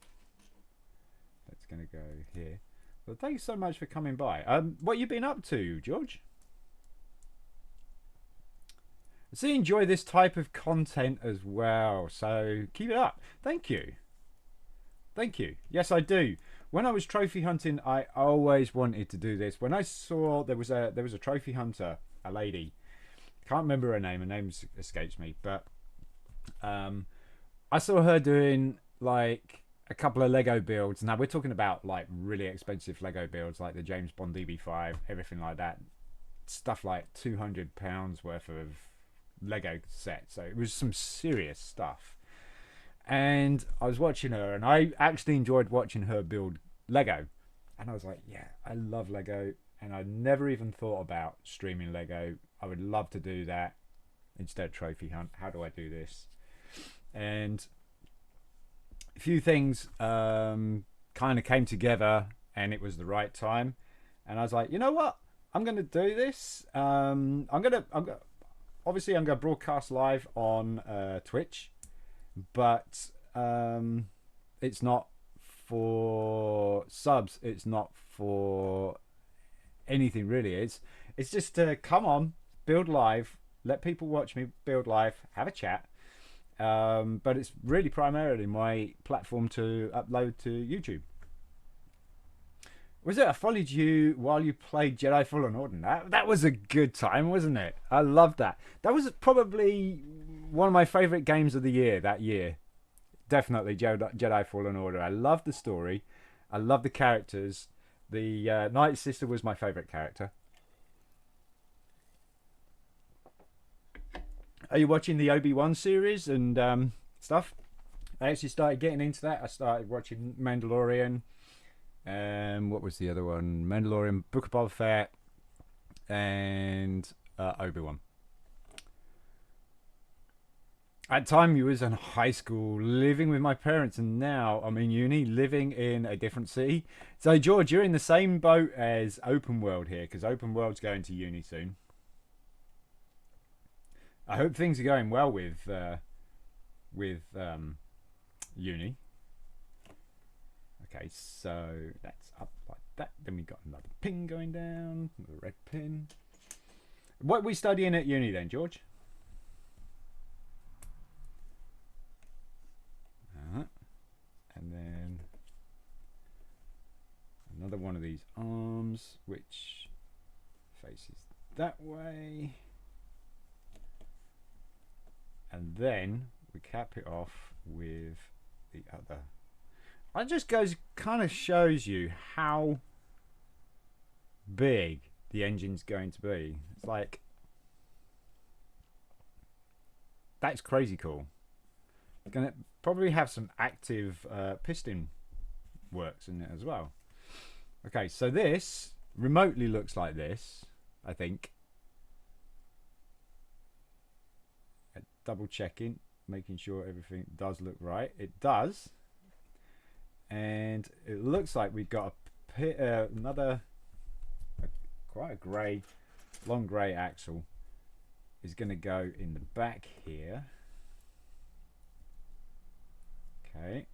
That's going to go here. Well, thanks so much for coming by. What you been up to, George? So you enjoy this type of content as well. So keep it up. Thank you. Thank you. Yes, I do. When I was trophy hunting, I always wanted to do this. When I saw there was a trophy hunter, a lady, can't remember her name. Her name escapes me, but I saw her doing like a couple of Lego builds. Now we're talking about like really expensive Lego builds, like the James Bond DB5, everything like that. Stuff like £200 worth of Lego set. So it was some serious stuff. And I was watching her, and I actually enjoyed watching her build Lego. And I was like, yeah, I love Lego. And I never even thought about streaming Lego. I would love to do that instead of trophy hunt. How do I do this? And a few things kind of came together, and it was the right time. And I was like, you know what? I'm going to do this. Obviously, I'm going to broadcast live on Twitch. But it's not for subs. It's not for anything really. It's just to come on, build live, let people watch me build live, have a chat. But it's really primarily my platform to upload to YouTube. Was it? I followed you while you played Jedi Fallen Order. That was a good time, wasn't it? I loved that. That was probably one of my favourite games of the year that year. Definitely Jedi Fallen Order. I loved the story. I loved the characters. The Night Sister was my favourite character. Are you watching the Obi-Wan series and stuff? I actually started getting into that. I started watching Mandalorian. What was the other one? Mandalorian, Book of Boba Fett, and Obi-Wan. At the time, you was in high school, living with my parents, and now I'm in uni, living in a different city. So, George, you're in the same boat as Open World here, because Open World's going to uni soon. I hope things are going well with uni. Okay, so that's up like that. Then we got another pin going down, another red pin. What are we studying at uni then, George? And then another one of these arms, which faces that way. And then we cap it off with the other. It just kind of shows you how big the engine's going to be. It's like, that's crazy cool. It's going to probably have some active piston works in it as well. Okay, so this remotely looks like this, I think. Double checking, making sure everything does look right. It does. And it looks like we've got quite a grey, long grey axle is going to go in the back here. Okay,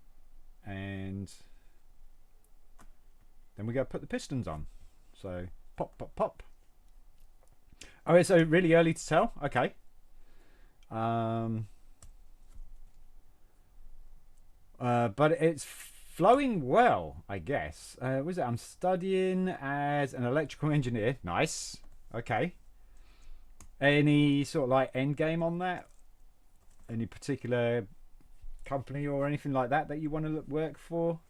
and then we go put the pistons on. So pop, pop, pop. Oh, so really early to tell. Okay. But it's flowing well, I guess. Was it? I'm studying as an electrical engineer. Nice. Okay. Any sort of like end game on that? Any particular company or anything like that that you want to work for?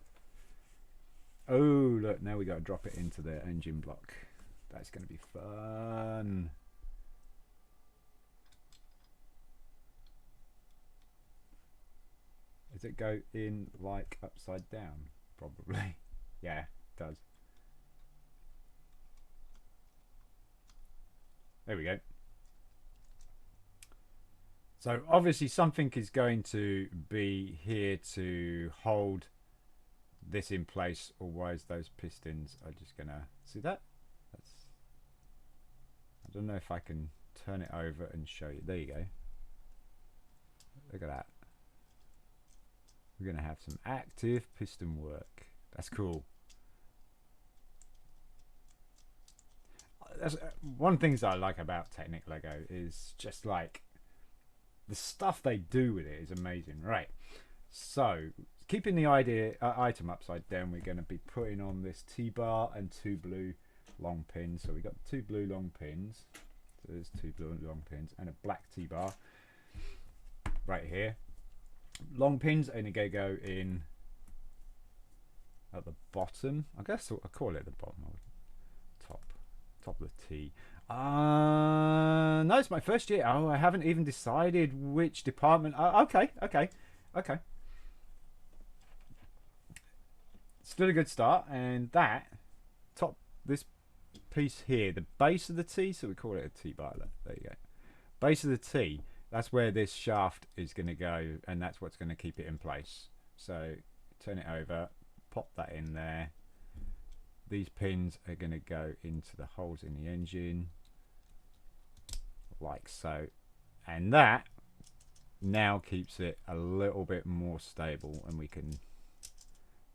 Oh, look, now we got to drop it into the engine block. That's going to be fun. Does it go in like upside down? Probably. Yeah, it does. There we go. So obviously something is going to be here to hold this in place, otherwise those pistons are just gonna see that. I don't know if I can turn it over and show you. There you go. Look at that. We're going to have some active piston work. That's cool. That's one of the things I like about Technic Lego is just like the stuff they do with it is amazing. Right. So keeping the item upside down, we're going to be putting on this T-bar and 2 blue long pins. So we got 2 blue long pins. So there's 2 blue long pins and a black T-bar right here. Long pins are going to go in at the bottom. I guess I'll call it the bottom or top of the T. No, it's my first year. Oh, I haven't even decided which department. Okay. Still a good start. And that this piece here, the base of the T, so we call it a T-bar. There you go. Base of the T. That's where this shaft is going to go, and that's what's going to keep it in place. So turn it over, pop that in there. These pins are going to go into the holes in the engine, like so. And that now keeps it a little bit more stable, and we can,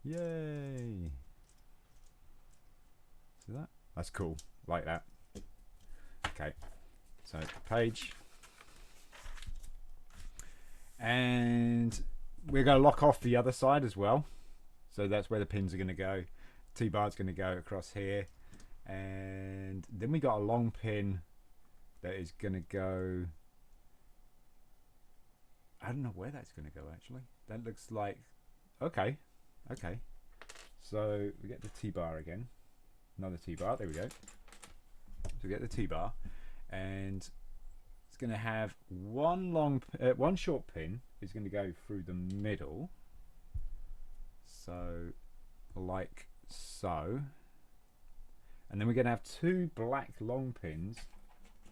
yay! See that? That's cool, like that. Okay, so page. And we're going to lock off the other side as well. So that's where the pins are going to go. T-bar's going to go across here. And then we got a long pin that is going to go... I don't know where that's going to go actually. That looks like... Okay. So we get the T-bar again. Another T-bar. There we go. So we get the T-bar. And... it's going to have one short pin is going to go through the middle, so like so, and then we're going to have 2 black long pins.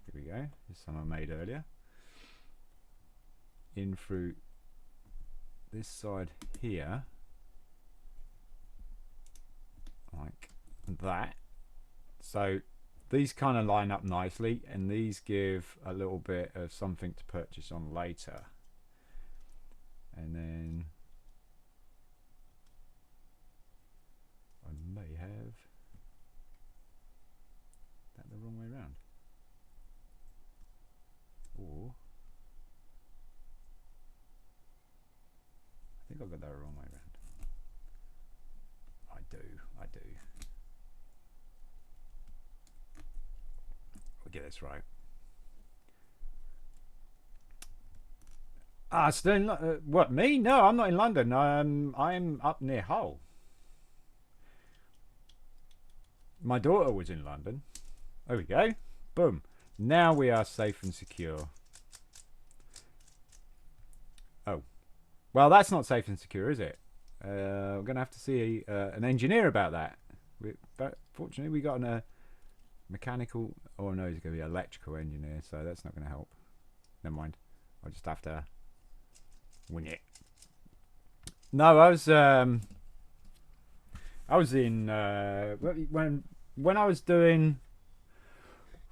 Here we go. This is some I made earlier. In through this side here, like that. So these kind of line up nicely, and these give a little bit of something to purchase on later. And then I may have that the wrong way around. Or I think I've got that the wrong way around. I do. Get this right. Still in what, me? No, I'm not in London. I'm up near Hull. My daughter was in London. There we go. Boom. Now we are safe and secure. Oh, well, that's not safe and secure, is it? We're gonna have to see an engineer about that. But fortunately, we got a mechanical, oh no, he's going to be an electrical engineer, so that's not going to help. Never mind. I'll just have to wing it. No, I was in when I was doing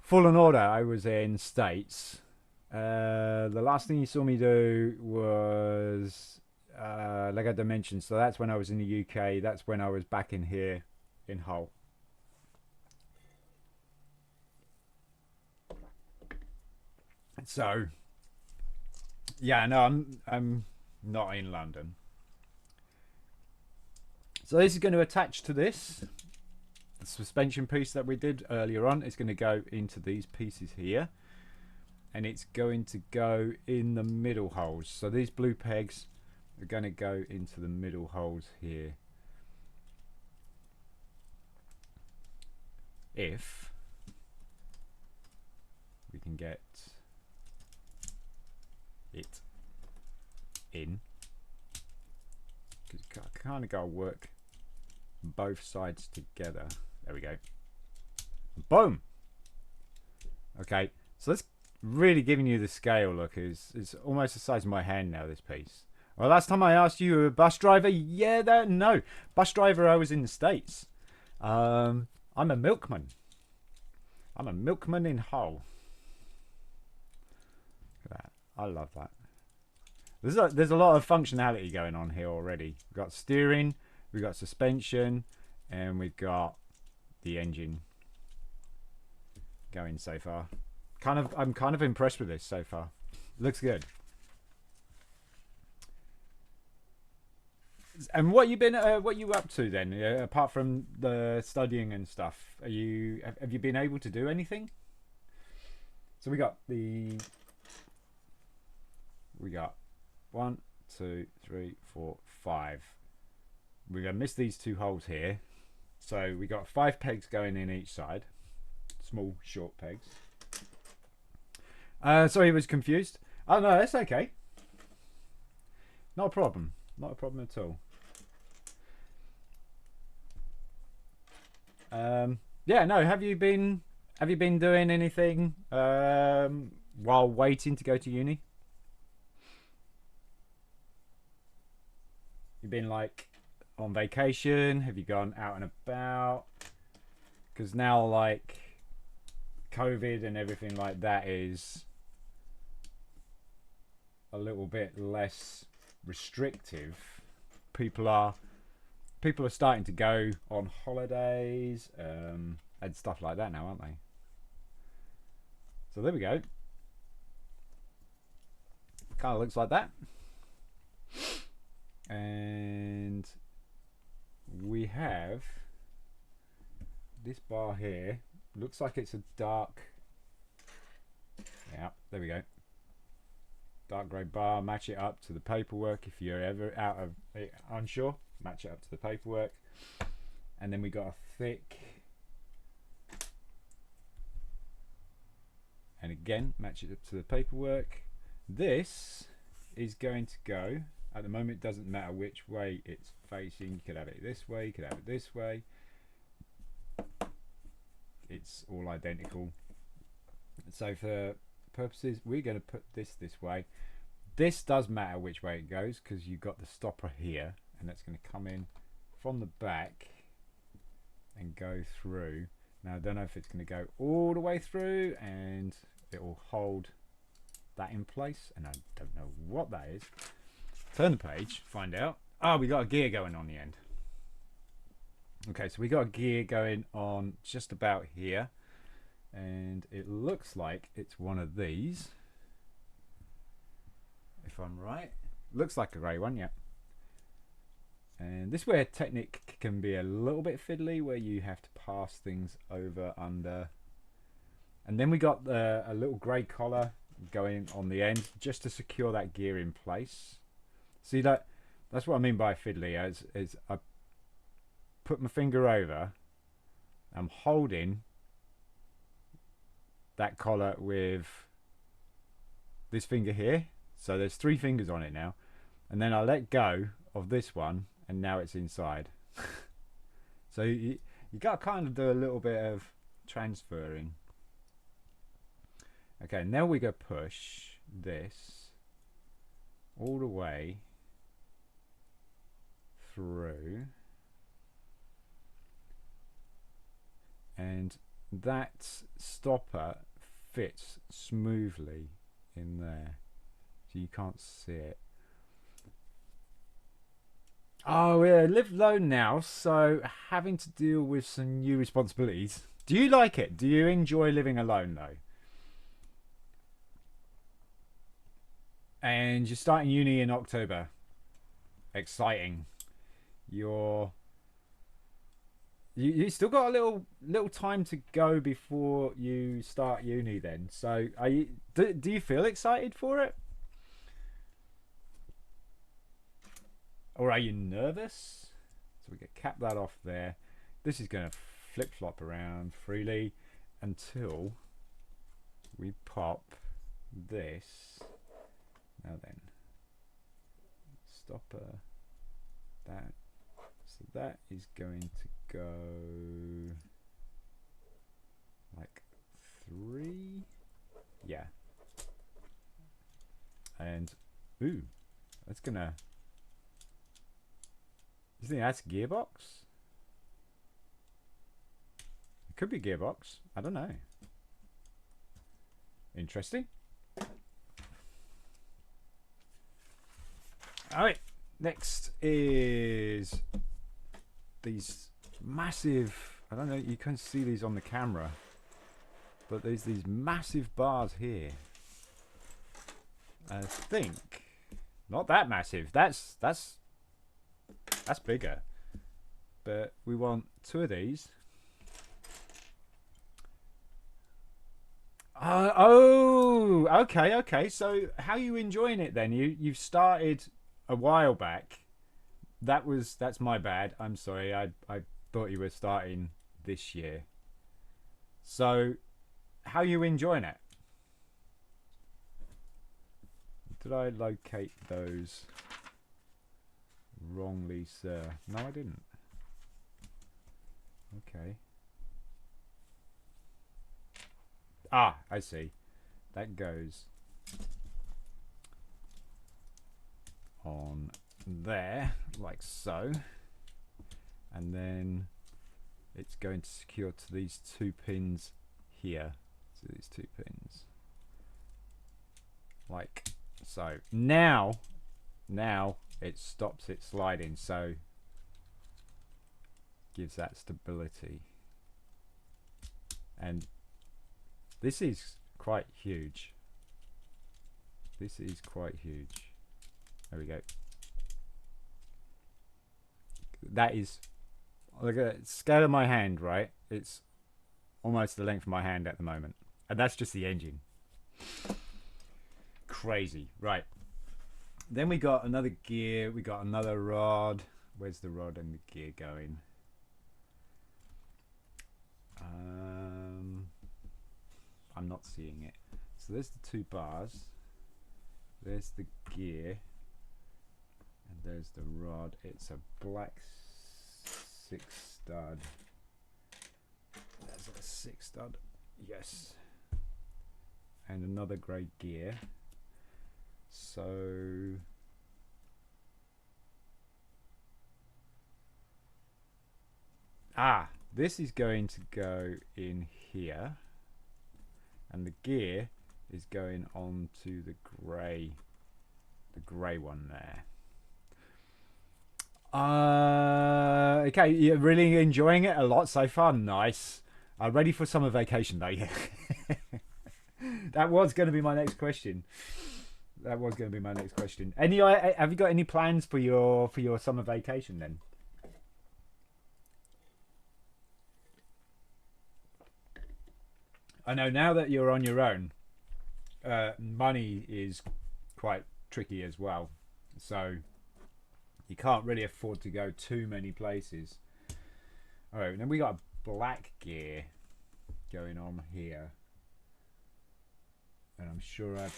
Fallen Order, I was in States. The last thing you saw me do was Lego Dimensions, so that's when I was in the UK. That's when I was back in here in Hull. So, yeah, no, I'm not in London. So this is going to attach to this. The suspension piece that we did earlier on is going to go into these pieces here. And it's going to go in the middle holes. So these blue pegs are going to go into the middle holes here. If we can get it in, because you kind of got to work both sides together. There we go. Boom. Okay, so that's really giving you the scale. Look, it's almost the size of my hand now, this piece. Well, last time I asked you, a bus driver? Yeah, no, bus driver. I was in the States. I'm a milkman. I'm a milkman in Hull. Look at that. I love that. There's a lot of functionality going on here already. We've got steering, we've got suspension, and we've got the engine going so far. I'm kind of impressed with this so far. Looks good. And what you up to then? Apart from the studying and stuff, have you been able to do anything? So we got 1, 2, 3, 4, 5. We're gonna miss these 2 holes here. So we got 5 pegs going in each side. Small, short pegs. Sorry, I was confused. Oh no, that's okay. Not a problem. Not a problem at all. Yeah, no. Have you been doing anything while waiting to go to uni? You've been like on vacation? Have you gone out and about? Because now like COVID and everything like that is a little bit less restrictive. People are starting to go on holidays and stuff like that now, aren't they? So there we go. Kind of looks like that. And we have this bar here. Looks like it's a dark. Yeah, there we go. Dark grey bar. Match it up to the paperwork if you're ever unsure. Match it up to the paperwork. And then we got a thick. And again, match it up to the paperwork. This is going to go. At the moment, it doesn't matter which way it's facing. You could have it this way. You could have it this way. It's all identical. So for purposes, we're going to put this way. This does matter which way it goes because you've got the stopper here, and that's going to come in from the back and go through. Now I don't know if it's going to go all the way through and it will hold that in place, and I don't know what that is. Turn the page, find out. Oh, we got a gear going on the end. Okay, so we got a gear going on just about here, and it looks like it's one of these, if I'm right. Looks like a grey one, yeah. And this where Technic can be a little bit fiddly, where you have to pass things over, under. And then we got a little grey collar going on the end just to secure that gear in place. See, that's what I mean by fiddly, is I put my finger over, I'm holding that collar with this finger here, so there's 3 fingers on it now, and then I let go of this one and now it's inside. So you got to kind of do a little bit of transferring. Okay, now we go push this all the way through, and that stopper fits smoothly in there, so you can't see it. Oh yeah, live alone now, so having to deal with some new responsibilities. Do you like it? Do you enjoy living alone though? And you're starting uni in October. Exciting. You still got a little time to go before you start uni then. So do you feel excited for it? Or are you nervous? So we can cap that off there. This is going to flip-flop around freely until we pop this. Now then, stopper, that. So that is going to go like 3. Yeah. And, ooh, that's going to... You think that's gearbox? It could be gearbox. I don't know. Interesting. All right, next is these massive, I don't know, you can see these on the camera, but there's these massive bars here. I think not that massive. That's bigger. But we want 2 of these. Oh, okay. So how are you enjoying it then? You've started a while back. That's my bad. I'm sorry. I thought you were starting this year. So how are you enjoying it? Did I locate those wrongly, sir? No, I didn't. Okay. Ah, I see. That goes on there, like so. And then it's going to secure to these 2 pins here. So these 2 pins. Like so. Now it stops it sliding, so gives that stability. And this is quite huge. This is quite huge. There we go. That is, look at the scale of my hand, right? It's almost the length of my hand at the moment. And that's just the engine. Crazy. Right. Then we got another gear. We got another rod. Where's the rod and the gear going? I'm not seeing it. So there's the 2 bars. There's the gear. And there's the rod. It's a black 6 stud. There's a 6 stud. Yes. And another grey gear. So this is going to go in here, and the gear is going on to the grey one there. Okay, you're really enjoying it a lot so far. Nice. Ready for summer vacation though. Yeah. That was going to be my next question. Have you got any plans for your summer vacation then? I know now that you're on your own, money is quite tricky as well. So you can't really afford to go too many places. All right, then we got a black gear going on here. And I'm sure I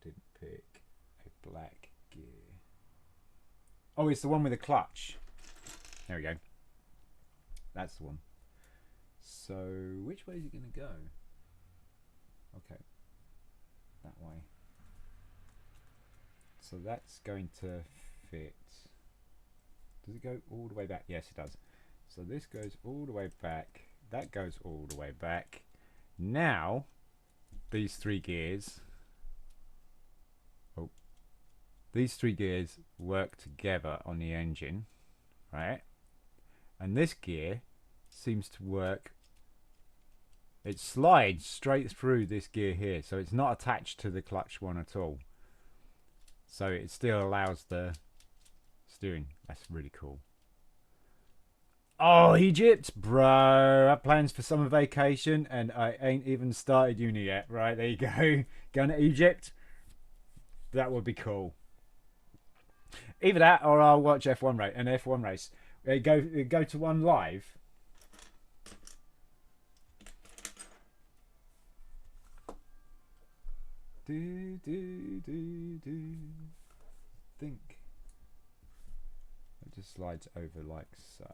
didn't pick a black gear. Oh, it's the one with the clutch. There we go. That's the one. So which way is it going to go? Okay, that way. So that's going to fit. Does it go all the way back? Yes, it does. So this goes all the way back. That goes all the way back. Now these 3 gears, these 3 gears work together on the engine, right? And this gear seems to work, it slides straight through this gear here, so it's not attached to the clutch one at all, so it still allows the steering. That's really cool. Oh, Egypt, bro! I have plans for summer vacation, and I ain't even started uni yet. Right, there you go. Going to Egypt. That would be cool. Either that, or I'll watch an F1 race. Go to one live. Think it just slides over like so.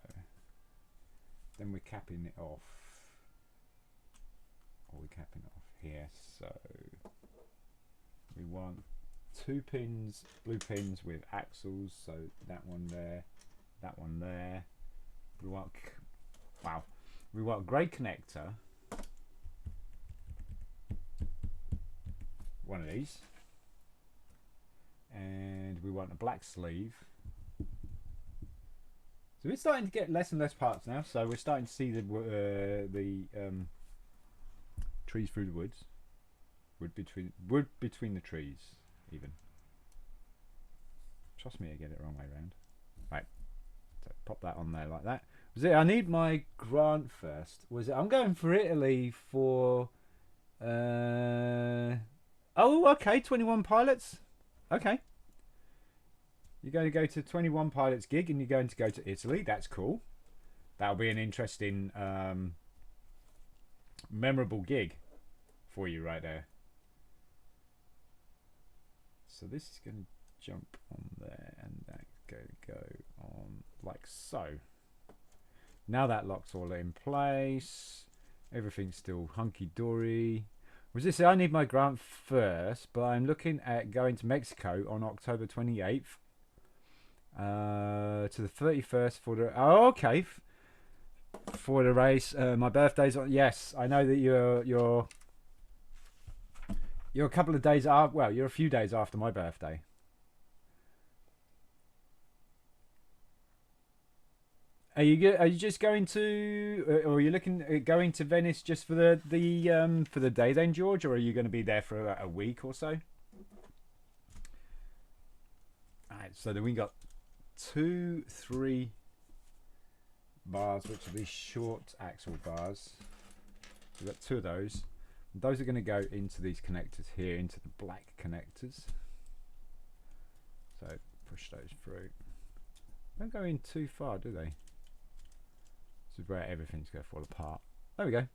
Then we're capping it off, or we're capping it off here. So we want 2 pins, blue pins with axles. So that one there, that one there. We want, wow, we want a grey connector. one of these. And we want a black sleeve. So we're starting to get less and less parts now. So we're starting to see the trees through the woods. Wood between the trees, even. Trust me, I get it the wrong way around. Right. So pop that on there like that. Was it? I need my grant first. Was it? I'm going for Italy for. Oh, okay. 21 pilots. Okay. You're going to go to 21 pilots gig, and you're going to go to Italy. That's cool. That'll be an interesting, memorable gig for you right there. So this is going to jump on there, and that's going to go on like so. Now that lock's all in place. Everything's still hunky-dory. Was this? I need my grant first, but I'm looking at going to Mexico on October 28th. To the 31st for the... Oh, okay. For the race. My birthday's on... Yes, I know that you're a couple of days after... Well, you're a few days after my birthday. Are you just going to, or are you looking at going to Venice just for the day then, George, or are you going to be there for a week or so? Alright, so then we got 2, 3 bars, which are these short axle bars. We've got 2 of those. Those are going to go into these connectors here, into the black connectors. So push those through. They don't go in too far, do they? This is where everything's going to fall apart. There we go.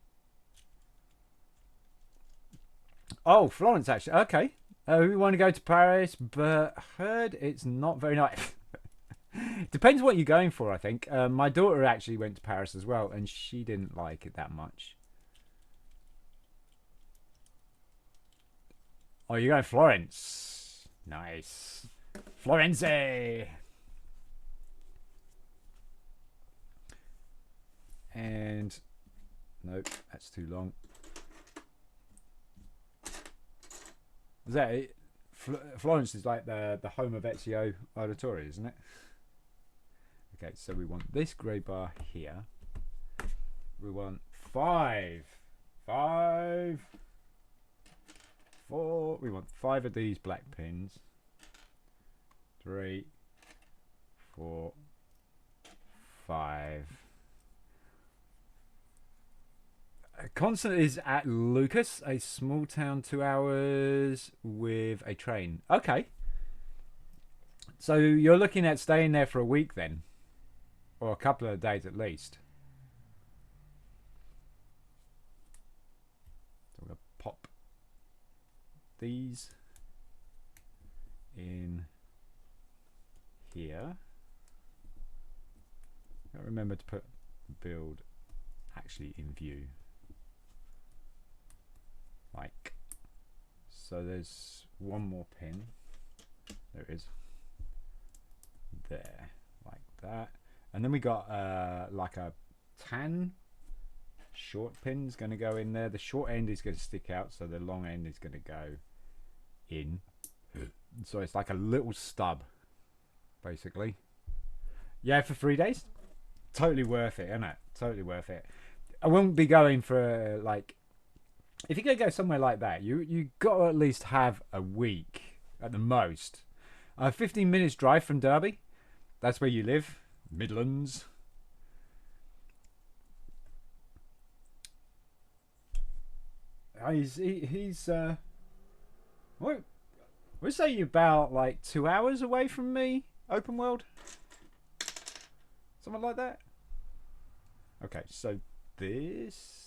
Oh, Florence, actually. Okay. We want to go to Paris, but heard it's not very nice. Depends what you're going for, I think. My daughter actually went to Paris as well, and she didn't like it that much. Oh, you're going to Florence. Nice. Florence! And nope, that's too long. Is that it? Florence is like the home of Ezio Auditore, isn't it? Okay, so we want this grey bar here. We want 5, 4. We want 5 of these black pins. 3, 4, 5. Constant is at Lucas, a small town 2 hours with a train. Okay. So you're looking at staying there for a week then? Or a couple of days at least. So we're going to pop these in here. Gotta remember to put build actually in view. Like so. There's one more pin. There it is. There, like that. And then we got like a tan short pin's going to go in there. The short end is going to stick out, so the long end is going to go in. So it's like a little stub, basically. Yeah, for 3 days, totally worth it, isn't it? Totally worth it. I won't be going for like. If you're going to go somewhere like that, you got to at least have a week at the most. 15 minutes drive from Derby. That's where you live. Midlands. He's what? We'll say about like 2 hours away from me. Open world. Something like that. Okay, so this.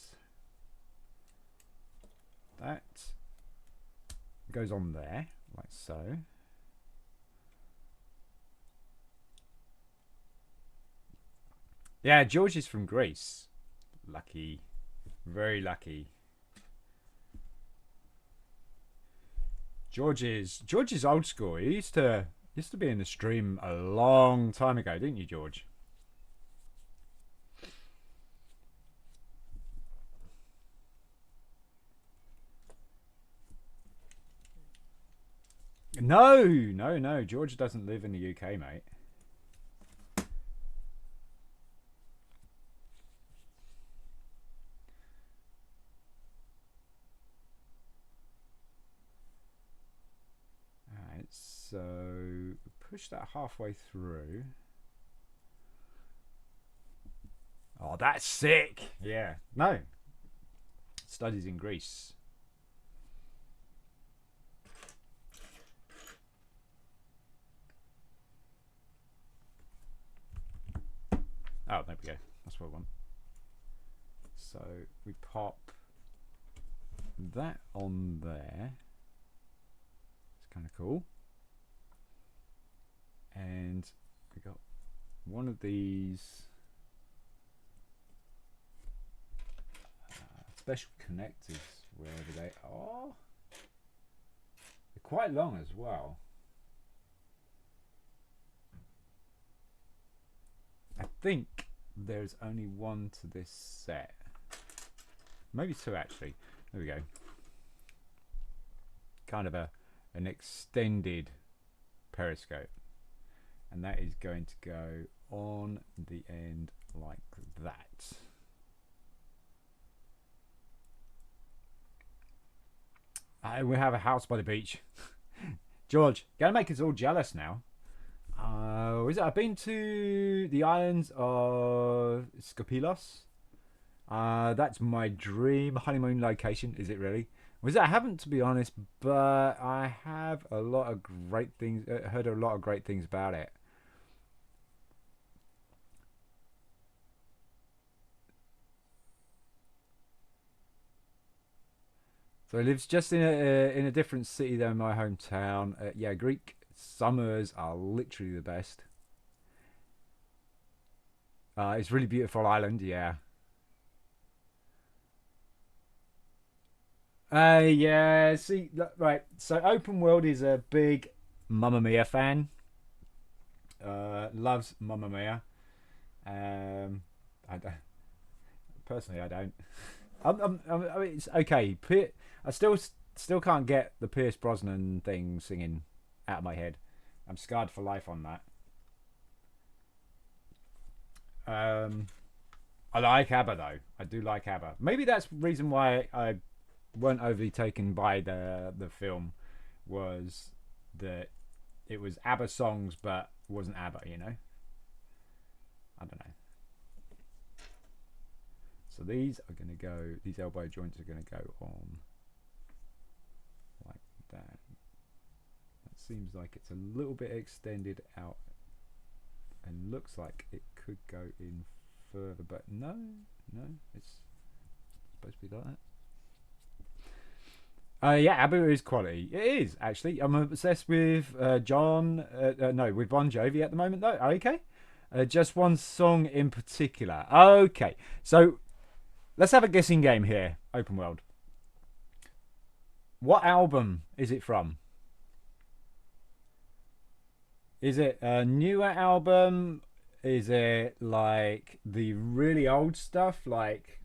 That goes on there, like so. Yeah, George is from Greece. Lucky. Very lucky. George is old school. He used to be in the stream a long time ago, didn't you, George? No, no, no. George doesn't live in the UK, mate. Alright, so push that halfway through. Oh, that's sick. Yeah. No. Studies in Greece. Oh, there we go. That's what I want. So we pop that on there. It's kind of cool. And we got one of these special connectors, wherever they are. They're quite long as well. I think there's only one to this set. Maybe two, actually. There we go. Kind of an extended periscope. And that is going to go on the end like that. We have a house by the beach. George, gonna make us all jealous now. Is it? I've been to the islands of Skopilos. That's my dream honeymoon location. Is it really? Was it? I haven't, to be honest, but I have a lot of great things. Heard a lot of great things about it. So he lives just in a different city than my hometown. Yeah, Greek summers are literally the best. It's a really beautiful island. Yeah. Yeah. See, right. So Open World is a big Mamma Mia fan. Loves Mamma Mia. I don't, personally, I don't. I mean, it's okay. I still can't get the Pierce Brosnan thing singing out of my head. I'm scarred for life on that. Um, I like ABBA though. I do like ABBA. Maybe that's the reason why I weren't overly taken by the film, was that it was ABBA songs but wasn't ABBA. You know. I don't know. So these are going to go. These elbow joints are going to go on like that. That seems like it's a little bit extended out, and looks like it could go in further, but no, it's supposed to be like that. Yeah, ABBA is quality. It is, actually. I'm obsessed with with Bon Jovi at the moment, though. Okay. Just one song in particular. Okay. So let's have a guessing game here. Open World. What album is it from? Is it a newer album? Is it like the really old stuff? Like,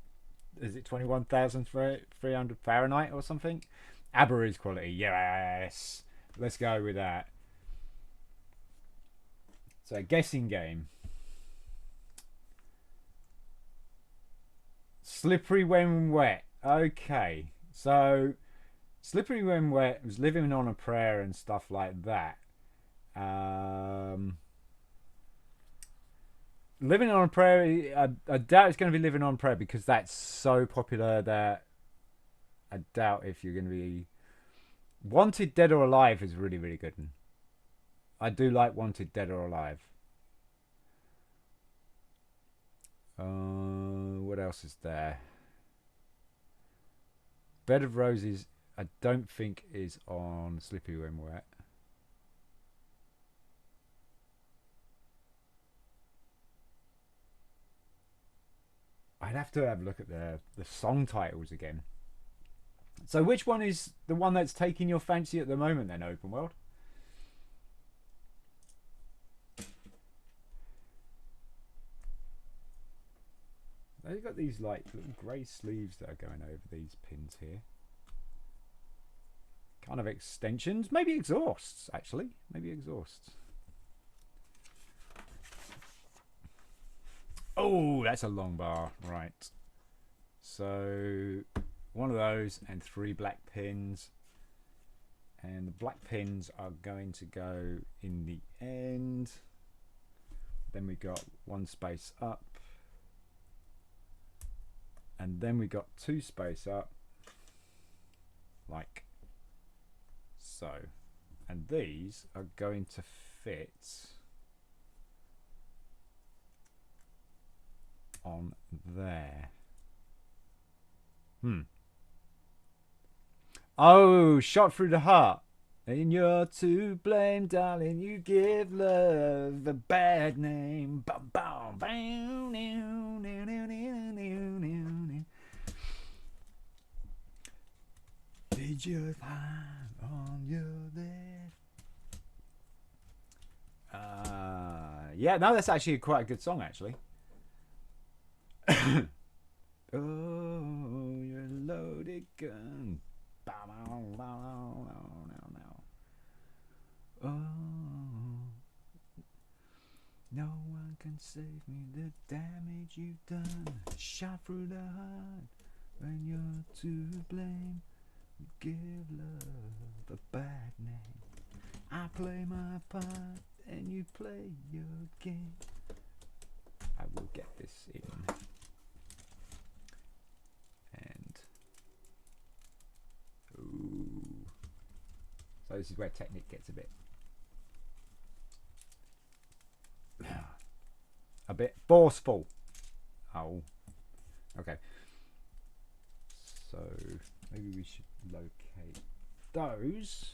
is it 21,300 Fahrenheit or something? ABBA is quality. Yes. Let's go with that. So, guessing game. Slippery When Wet. Okay. So, Slippery When Wet was Living on a Prayer and stuff like that. Living on a Prayer, I doubt it's going to be Living on a Prayer because that's so popular that I doubt if you're going to be. Wanted Dead or Alive is really, really good. I do like Wanted Dead or Alive. What else is there? Bed of Roses, I don't think is on Slippery When Wet. I'd have to have a look at the song titles again. So which one is the one that's taking your fancy at the moment then, Open World? They've got these like little grey sleeves that are going over these pins here. kind of extensions. Maybe exhausts, actually. Maybe exhausts. Oh, that's a long bar. Right. So one of those and 3 black pins. And the black pins are going to go in the end. Then we got 1 space up. And then we got 2 space up. Like so. And these are going to fit on there. Oh, shot through the heart. And you're to blame, darling. You give love a bad name. Bum, bum, bam, new, new, new, new, new, new. Did you find on your bed? Yeah, no, that's actually quite a good song, actually. Oh, your loaded gun. Oh, no one can save me. The damage you've done, shot through the heart. When you're to blame, you give love a bad name. I play my part and you play your game. I will get this in. And ooh. So this is where technique gets a bit forceful. Oh, okay. So maybe we should locate those,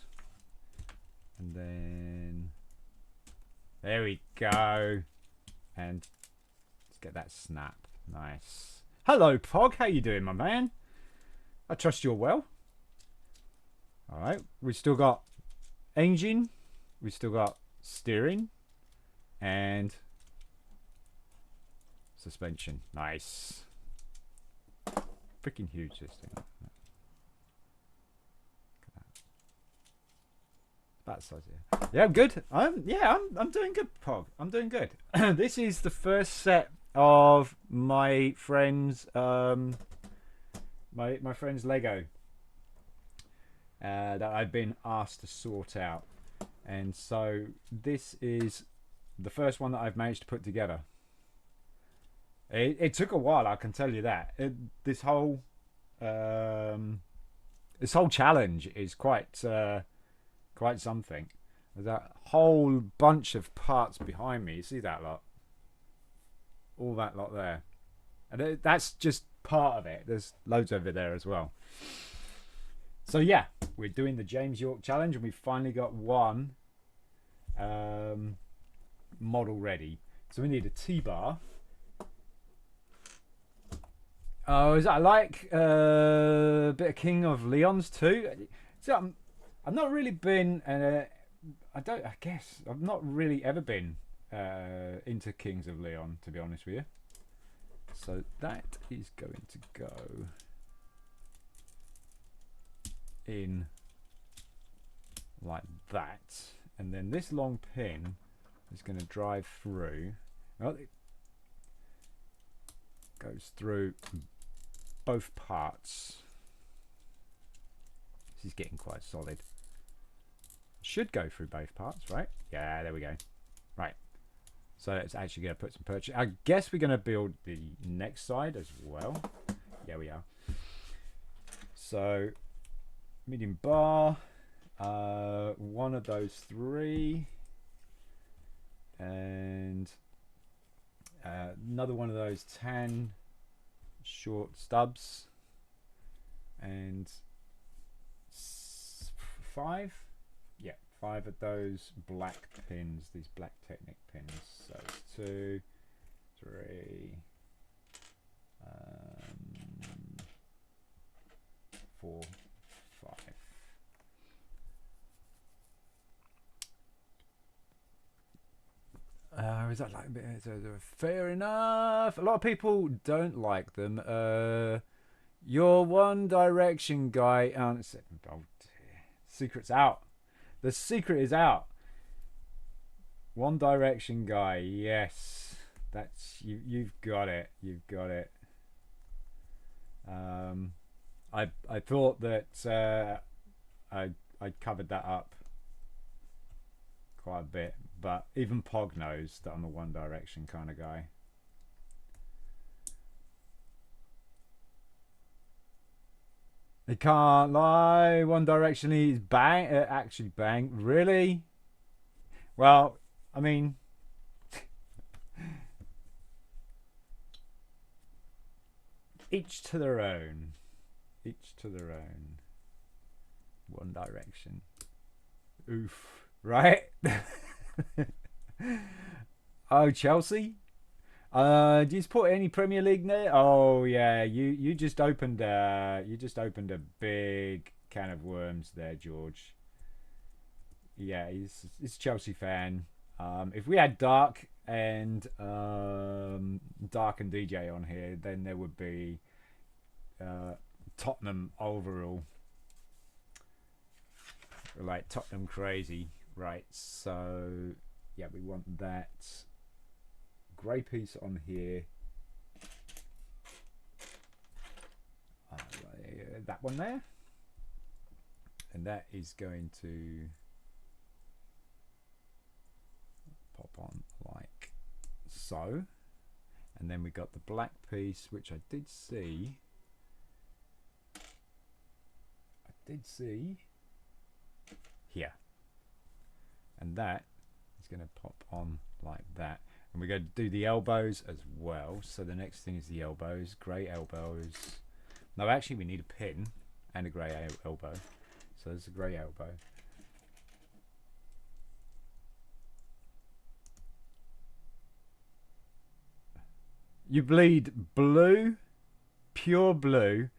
and then there we go. And let's get that snap. Nice. Hello, Pog. How you doing, my man? I trust you're well. All right. We've still got engine. We've still got steering. And suspension. Nice. Freaking huge, this thing. Look at that. About the size here. Yeah, I'm good. I'm doing good, Pog. I'm doing good. This is the first set of my friend's my friend's Lego that I've been asked to sort out, and so this is the first one that I've managed to put together. It took a while, I can tell you that. This whole challenge is quite something. There's a whole bunch of parts behind me. You see that lot? All that lot there, and that's just part of it. There's loads over there as well. So yeah, we're doing the James York challenge, and we've finally got one model ready. So we need a T-bar. Oh, is that like a bit of King of Leon's too? So I've not really been. I guess I've not really ever been into Kings of Leon, to be honest with you. So that is going to go in like that, and then this long pin is going to drive through. Well, it goes through both parts. This is getting quite solid. Should go through both parts, right? Yeah, there we go. Right. So it's actually going to put some purchase. I guess we're going to build the next side as well. Yeah, we are. So medium bar, one of those 3, and another one of those 10 short stubs, and 5. Yeah, 5 of those black pins, these black Technic pins. So 2, 3, 4, 5. Is that like fair enough? A lot of people don't like them. Your One Direction guy answered. Oh dear. secret's out. The secret is out. One Direction guy. Yes, that's you. You've got it. You've got it. I thought that I covered that up quite a bit, but even Pog knows that I'm a One Direction kind of guy. He can't lie. One Direction is bang. Actually, bang. Really? Well, I mean, each to their own. Each to their own. One Direction. Oof. Right? Oh, Chelsea? Do you support any Premier League now? Oh yeah, you just opened a big can of worms there, George. Yeah, he's a Chelsea fan. If we had Dark and DJ on here, then there would be Tottenham overall, like Tottenham crazy, right? So yeah, we want that grey piece on here. That one there, and that is going to pop on like so. And then we got the black piece, which I did see here, and that is going to pop on like that. And we're going to do the elbows as well. So the next thing is the elbows, grey elbows. No, actually we need a pin and a grey elbow. So there's a grey elbow. You bleed blue, pure blue,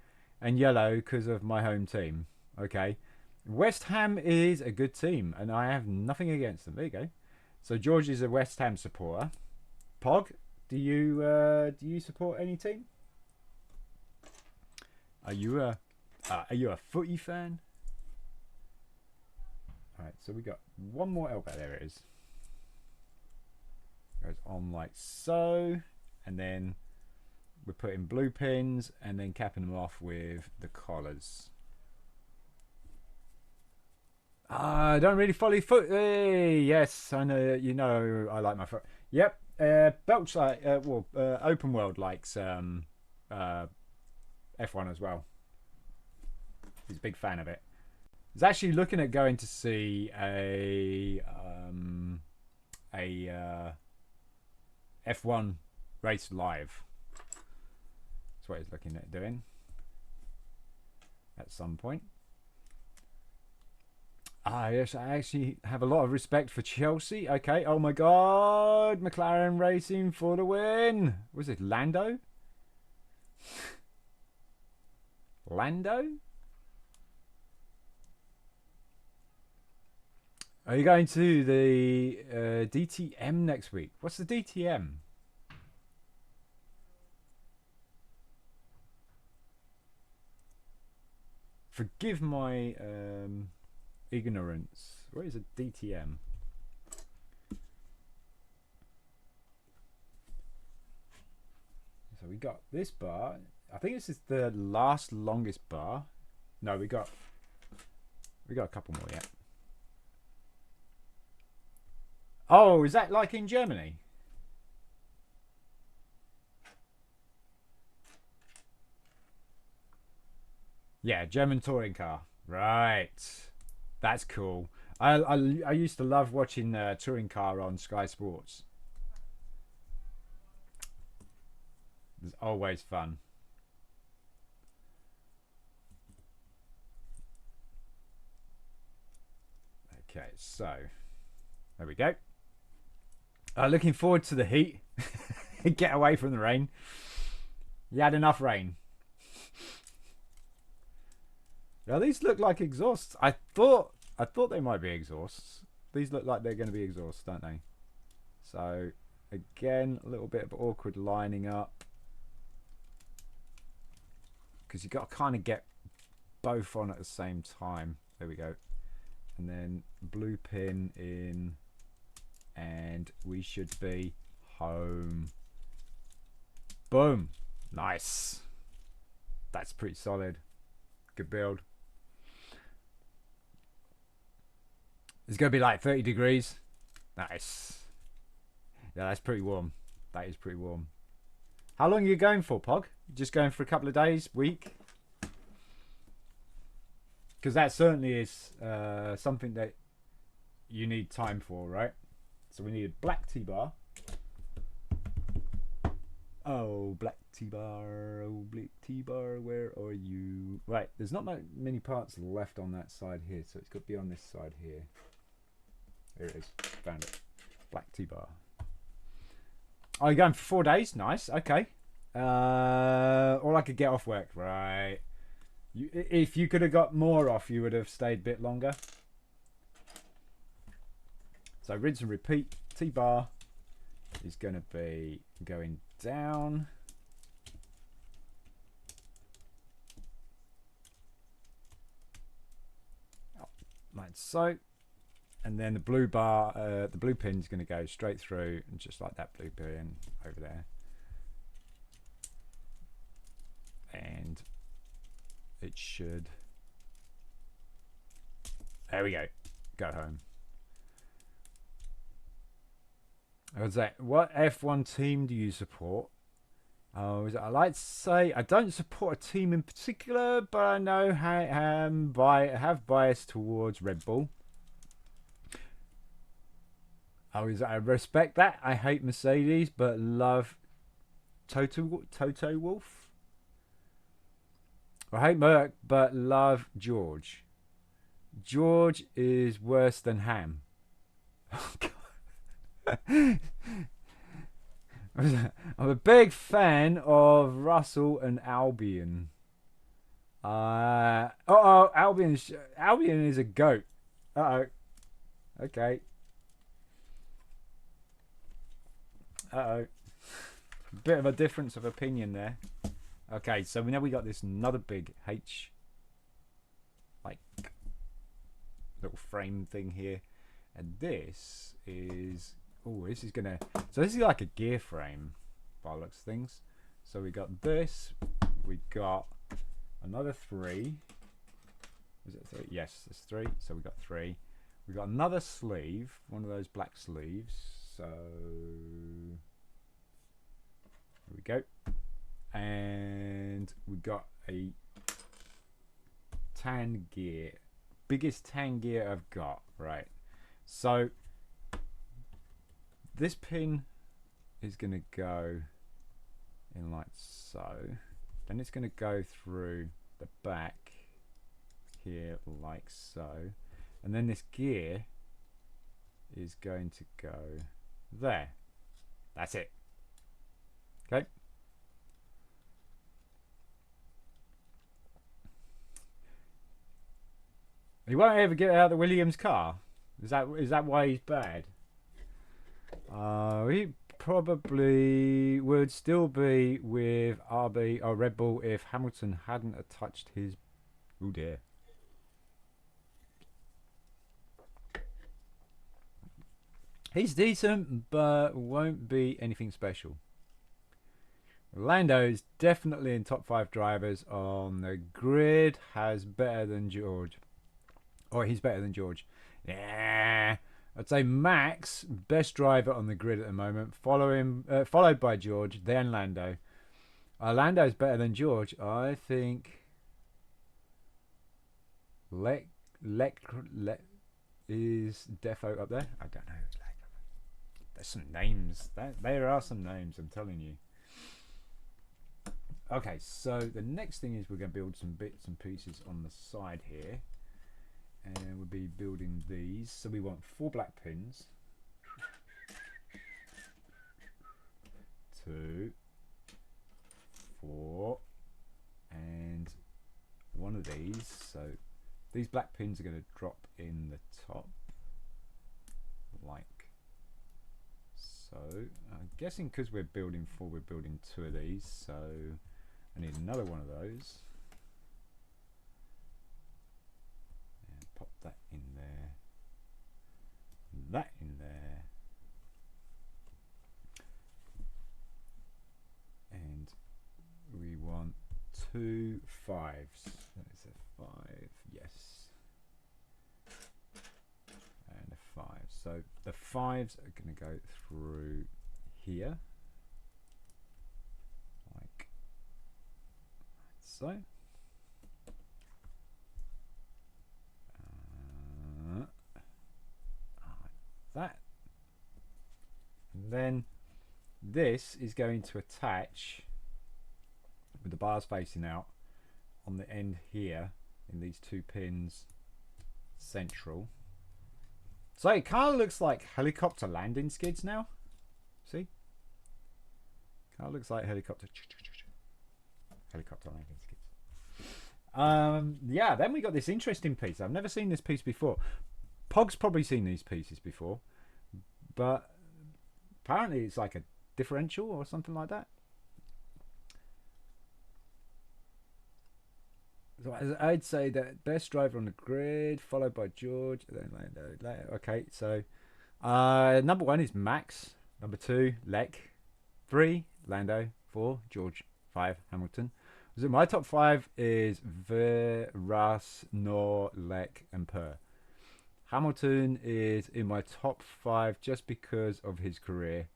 and yellow because of my home team. Okay. West Ham is a good team, and I have nothing against them. There you go. So George is a West Ham supporter. Pog, do you support any team? Are you a footy fan? All right. So we got one more elbow. There it is. Goes on like so, and then we're putting blue pins and then capping them off with the collars. I don't really follow foot. Yes, I know. You know, I like my foot. Yep. Belch like Open World likes F1 as well. He's a big fan of it. He's actually looking at going to see a F1 race live. That's what he's looking at doing at some point. Yes, I actually have a lot of respect for Chelsea. Okay, oh my god, McLaren Racing for the win. Was it Lando? Lando? Are you going to the DTM next week? What's the DTM? Forgive my ignorance. What is a DTM? So we got this bar. I think this is the longest bar. No, we got a couple more yet. Oh, is that like in Germany? Yeah, German touring car. Right. That's cool. I used to love watching touring car on Sky Sports. It's always fun. Okay, so there we go. Looking forward to the heat. Get away from the rain. You had enough rain. Now these look like exhausts. I thought they might be exhausts. These look like they're going to be exhausts, don't they? So again, a little bit of awkward lining up because you got to kind of get both on at the same time. There we go. and then blue pin in, and we should be home. Boom. Nice. That's pretty solid. Good build. It's going to be like 30 degrees. Nice. Yeah, that's pretty warm. That is pretty warm. How long are you going for, Pog? Just going for a couple of days, week? Because that certainly is something that you need time for, right? So we need a black T-bar. Oh, black T-bar, oh, black T-bar, where are you? Right, there's not many parts left on that side here, so it's got to be on this side here. There it is. Found it. Black T-bar. Oh, you're going for 4 days? Nice. Okay. All I could get off work. Right. If you could have got more off, you would have stayed a bit longer. So rinse and repeat. T-bar is going to be going down. Like so. And then the blue bar, the blue pin is going to go straight through, and just like that blue pin over there. And it should. There we go. Go home. I was like, what F1 team do you support? Oh, I like to say I don't support a team in particular, but I know I have bias towards Red Bull. I respect that. I hate Mercedes, but love Toto Wolff. I hate Merck, but love George. George is worse than Ham. I'm a big fan of Russell and Albion. Albion is a goat. Okay. Bit of a difference of opinion there. Okay, so now we got this another big H, like little frame thing here, and this is this is gonna. So this is like a gear frame, by the looks of things. So we got this. We got another 3. Is it 3? Yes, there's 3. So we got 3. We got another sleeve, one of those black sleeves. So here we go. And we got a tan gear. Biggest tan gear I've got, right? So this pin is going to go in like so. Then it's going to go through the back here like so. And then this gear is going to go there. That's it. Okay. He won't ever get out of the Williams car. Is that why he's bad? He probably would still be with RB or Red Bull if Hamilton hadn't touched his. Oh dear. He's decent, but won't be anything special. Lando's definitely in top 5 drivers on the grid. Has better than George. Or he's better than George. Yeah. I'd say Max, best driver on the grid at the moment. Followed by George, then Lando. Lando's better than George. I think is Defo up there? I don't know. There's some names. There are some names, I'm telling you. Okay, so the next thing is we're going to build some bits and pieces on the side here. And we'll be building these. So we want 4 black pins. 2, 4, and 1 of these. So these black pins are going to drop in the top, like so. I'm guessing because we're building 4, we're building 2 of these. So I need another one of those. Pop that in there. 2 5s. That is a 5, yes. And a 5. So the 5s are going to go through here. Like so. Like that. And then this is going to attach with the bars facing out on the end here in these 2 pins central. So it kind of looks like helicopter landing skids now. See? Kind of looks like helicopter landing skids. Yeah, then we got this interesting piece. I've never seen this piece before. Pog's probably seen these pieces before, but apparently it's like a differential or something like that. So I'd say that best driver on the grid, followed by George, then Lando. Okay, so number 1 is Max, number 2 Lek, 3 Lando, 4 George, 5 Hamilton. So my top 5 is Ver, Ras, Nor, Lek, and Per. Hamilton is in my top 5 just because of his career.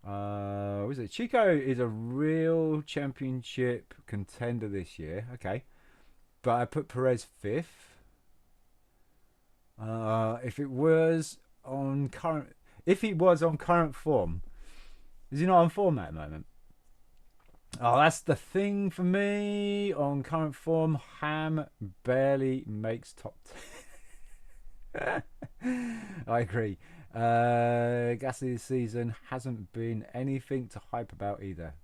What is it? Chico is a real championship contender this year. Okay. But I put Perez 5th. If he was on current form, is he not on form at the moment? Oh, that's the thing for me. On current form, Ham barely makes top 10. I agree. Gasly this season hasn't been anything to hype about either.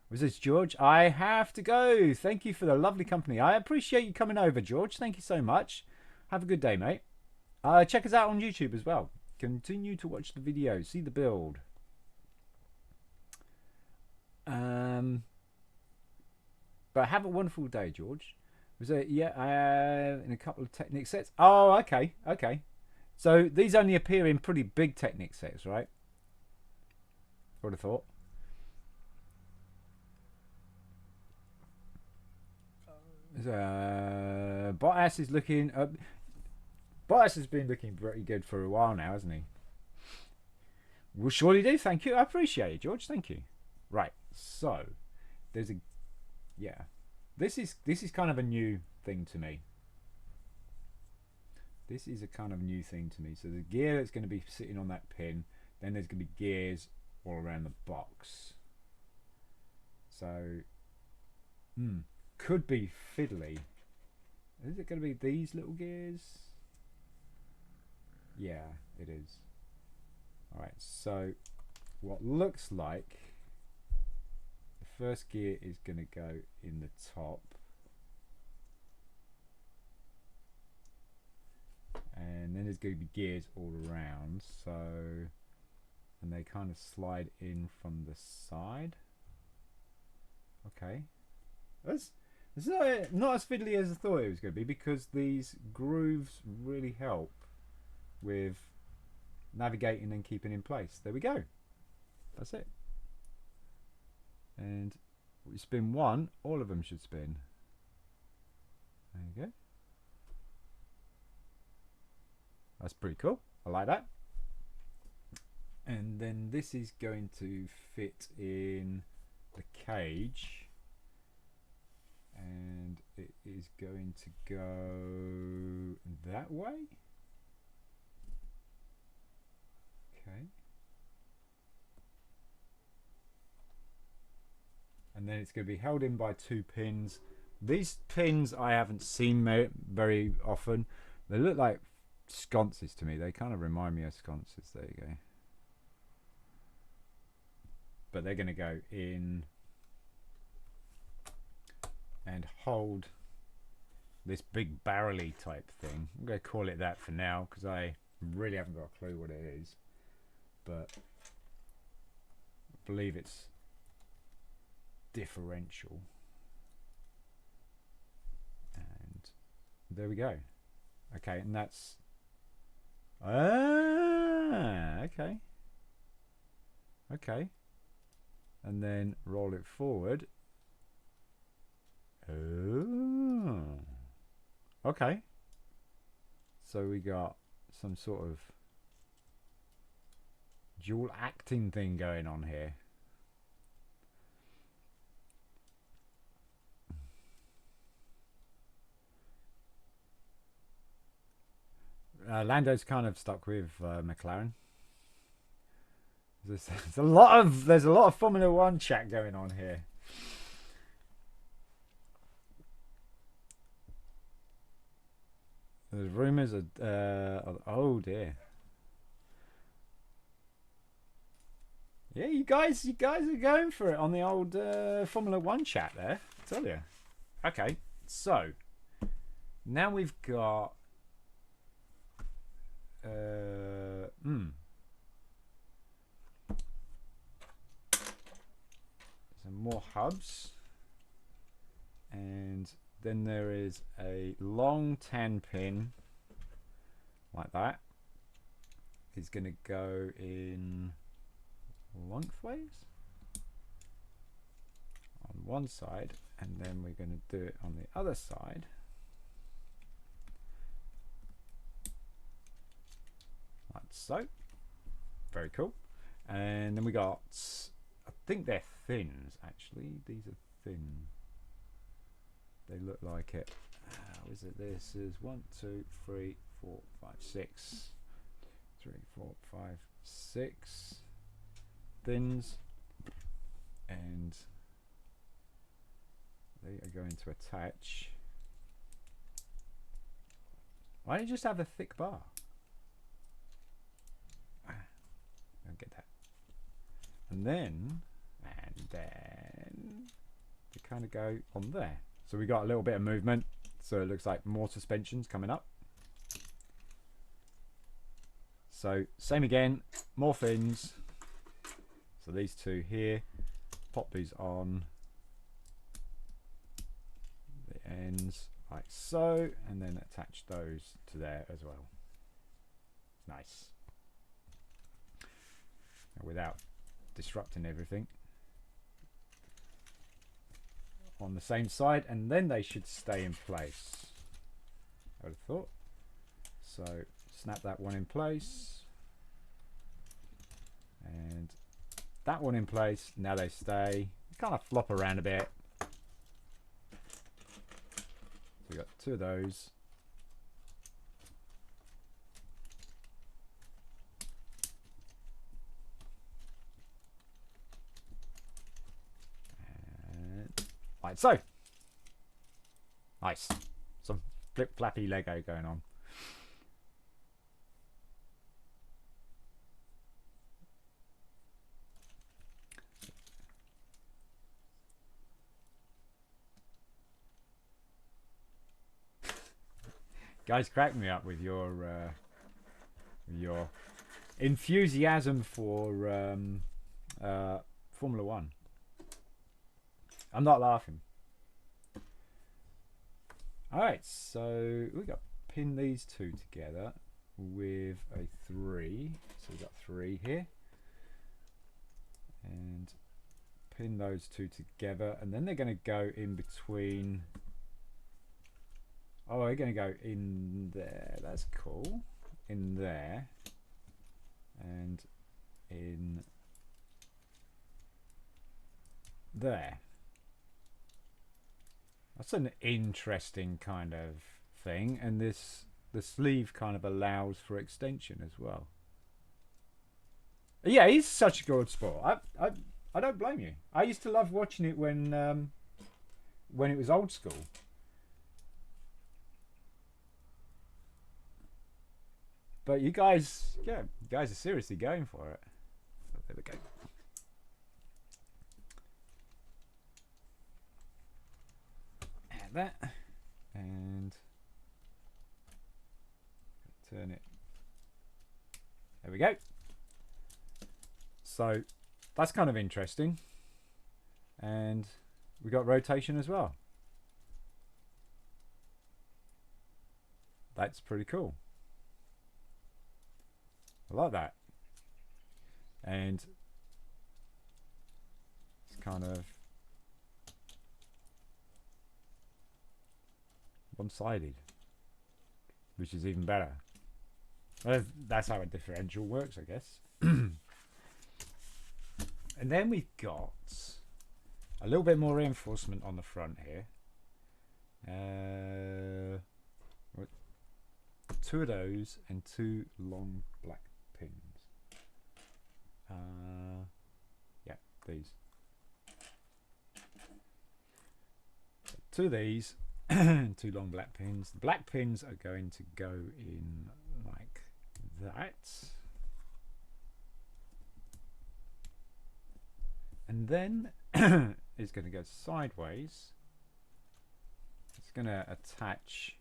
Was this George? I have to go. Thank you for the lovely company. I appreciate you coming over, George. Thank you so much. Have a good day, mate. Check us out on YouTube as well. Continue to watch the videos. See the build. But have a wonderful day, George. Was it? Yeah, in a couple of Technic sets. Oh, okay. Okay. So these only appear in pretty big Technic sets, right? I would have thought. Bottas is looking. Bottas has been looking pretty good for a while now, hasn't he? We'll surely do. Thank you. I appreciate it, George. Thank you. Right. So there's a This is kind of a new thing to me. This is a kind of new thing to me. So the gear that's going to be sitting on that pin. Then there's going to be gears all around the box. So, could be fiddly. Is it going to be these little gears? Yeah, it is. Alright, so what looks like the first gear is going to go in the top. And then there's going to be gears all around. So, and they kind of slide in from the side. Okay. It's not as fiddly as I thought it was going to be, because these grooves really help with navigating and keeping in place. There we go. That's it. And we spin one, all of them should spin. There you go. That's pretty cool. I like that. And then this is going to fit in the cage. And it is going to go that way. Okay. And then it's going to be held in by 2 pins. These pins I haven't seen very often. They look like sconces to me. They kind of remind me of sconces. There you go. But they're going to go in and hold this big barrel-y type thing. I'm going to call it that for now, because I really haven't got a clue what it is. But I believe it's differential. And there we go. Okay, and that's okay. Okay. And then roll it forward. Oh, Okay. So we got some sort of dual acting thing going on here. Lando's kind of stuck with McLaren. There's a lot of Formula One chat going on here. There's rumours of oh dear. Yeah, you guys are going for it on the old Formula One chat there. I tell you. Okay, so now we've got some more hubs, and then there is a long 10 pin like that. Is going to go in lengthways on one side, and then we're going to do it on the other side like so. Very cool. And then we got, I think they're thins actually. These are thin. They look like it. How is it? This is 1, 2, 3, 4, 5, 6. 3, 4, 5, 6 thins, and they are going to attach. Why don't you just have a thick bar? I don't get that. And then they kind of go on there. So we got a little bit of movement. So it looks like more suspensions coming up. So same again, more fins. So these two here, pop these on the ends like so, and then attach those to there as well. Nice. Without disrupting everything. On the same side, and then they should stay in place, I would have thought. So snap that one in place, and that one in place. Now they stay. Kind of flop around a bit. So we got two of those. And like so. Nice. Some flip flappy Lego going on. Guys, crack me up with your enthusiasm for Formula One. I'm not laughing. All right, so we got to pin these two together with a 3. So we've got 3 here, and pin those two together, and then they're going to go in between. Oh, we're going to go in there. That's cool. In there. And in there. That's an interesting kind of thing. And the sleeve kind of allows for extension as well. Yeah, he's such a good sport. I don't blame you. I used to love watching it when it was old school. But you guys, yeah, you guys are seriously going for it. So there we go. Add that, and turn it. There we go. So that's kind of interesting. And we got rotation as well. That's pretty cool. I like that. And it's kind of one-sided. which is even better. Well, that's how a differential works, I guess. And then we've got a little bit more reinforcement on the front here. Two of those and two long black pins. Yeah, these. So two of these and two long black pins. The black pins are going to go in like that. And then it's going to go sideways. It's going to attach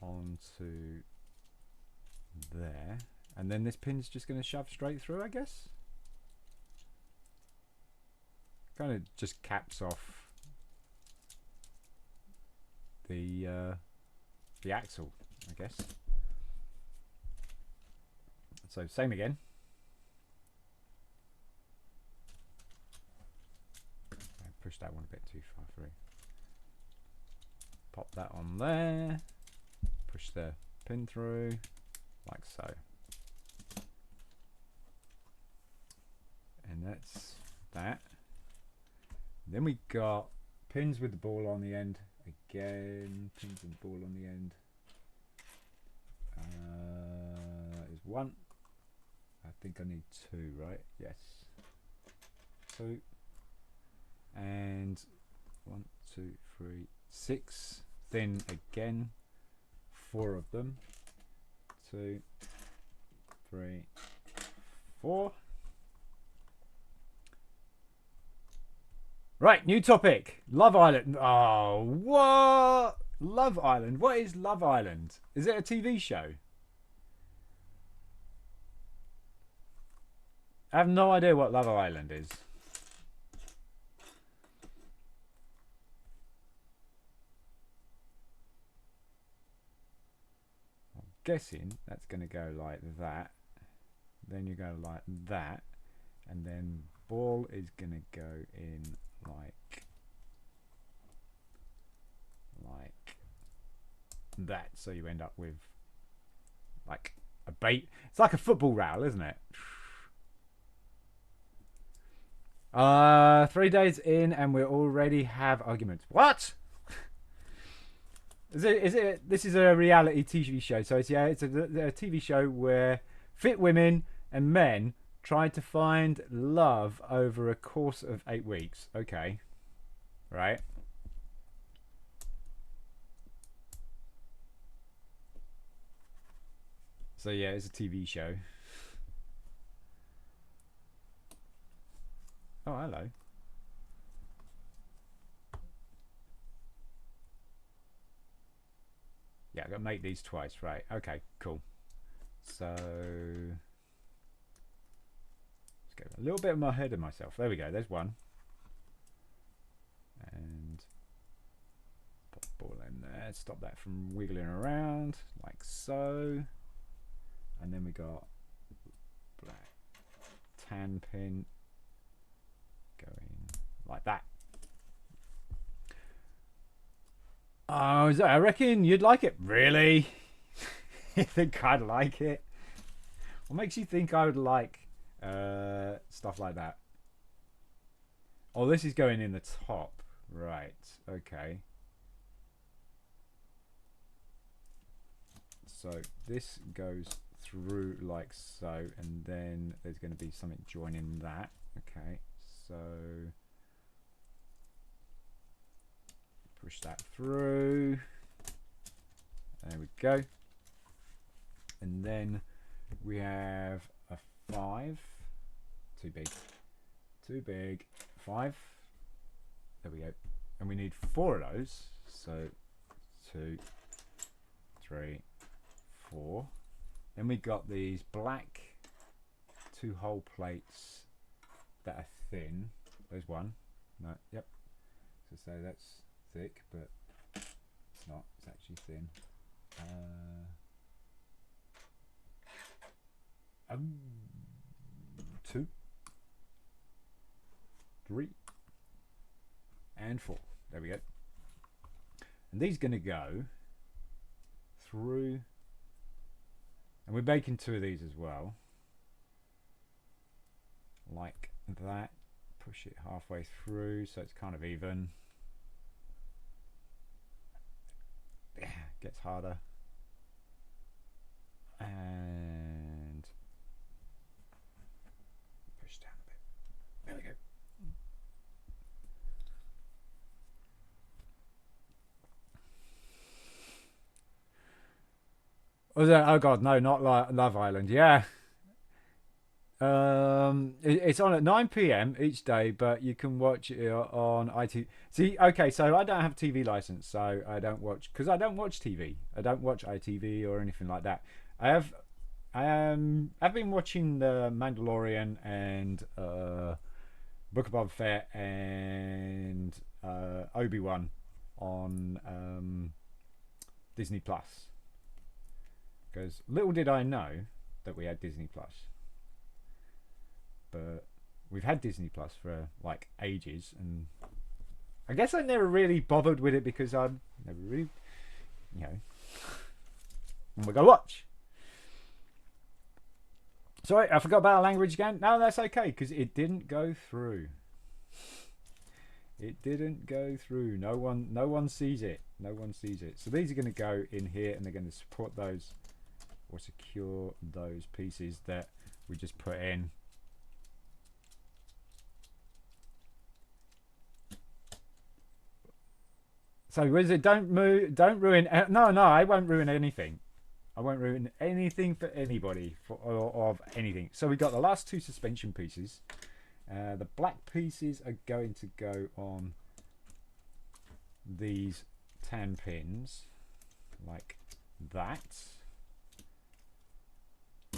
onto there. And then this pin's just going to shove straight through, I guess. Kind of just caps off the axle, I guess. So same again. Push that one a bit too far through. Pop that on there. Push the pin through, like so. And that's that. Then we got pins with the ball on the end. Again, pins and ball on the end. Is one. I think I need two, right? Yes. Two. And 1, 2, 3, 6. Then again, 4 of them. 2, 3, 4. Right, new topic. Love Island. Oh, what? Love Island. What is Love Island? Is it a TV show? I have no idea what Love Island is. Guessing that's going to go like that, then you go like that, and then ball is going to go in like that, so you end up with like a bait. It's like a football row, isn't it? 3 days in and we already have arguments. What? Is it? This is a reality TV show. So it's a TV show where fit women and men try to find love over a course of 8 weeks. Okay, right. So yeah, it's a TV show. Oh, hello. Yeah, I've got to make these twice, right? Okay, cool. So let's go a little bit ahead of myself. There we go. There's one, and pop the ball in there. Stop that from wiggling around like so. And then we got black tan pin going like that. Oh, I reckon you'd like it. Really? You think I'd like it? What makes you think I would like stuff like that? Oh, this is going in the top. Right. Okay. So this goes through like so, and then there's going to be something joining that. Okay. So push that through. There we go. And then we have a 5. Too big. Too big. 5. There we go. And we need 4 of those. So 2, 3, 4. Then we got these black 2-hole plates that are thin. There's one. No. Yep. So that's thick, but it's not. It's actually thin. 2, 3, and 4. There we go. And these are going to go through. And we're making 2 of these as well. Like that. Push it halfway through so it's kind of even. Yeah, gets harder. And push down a bit. There we go. Was that? Oh god, no, not Love Island. Yeah. It's on at 9 p.m. each day, but you can watch it on ITV. See, okay, so I don't have a TV license, so I don't watch because I don't watch TV. I don't watch ITV or anything like that. I've been watching The Mandalorian and Book of Boba Fett and Obi-Wan on Disney Plus. Because little did I know that we had Disney Plus. But we've had Disney Plus for like ages, and I guess I never really bothered with it because I never really, you know, when we go watch. Sorry, I forgot about our language again. No, that's okay because it didn't go through. It didn't go through. No one sees it. No one sees it. So these are going to go in here, and they're going to support those or secure those pieces that we just put in. So was it? Don't move. Don't ruin. No, I won't ruin anything. I won't ruin anything for anybody of anything. So we got the last 2 suspension pieces. The black pieces are going to go on these tan pins, like that,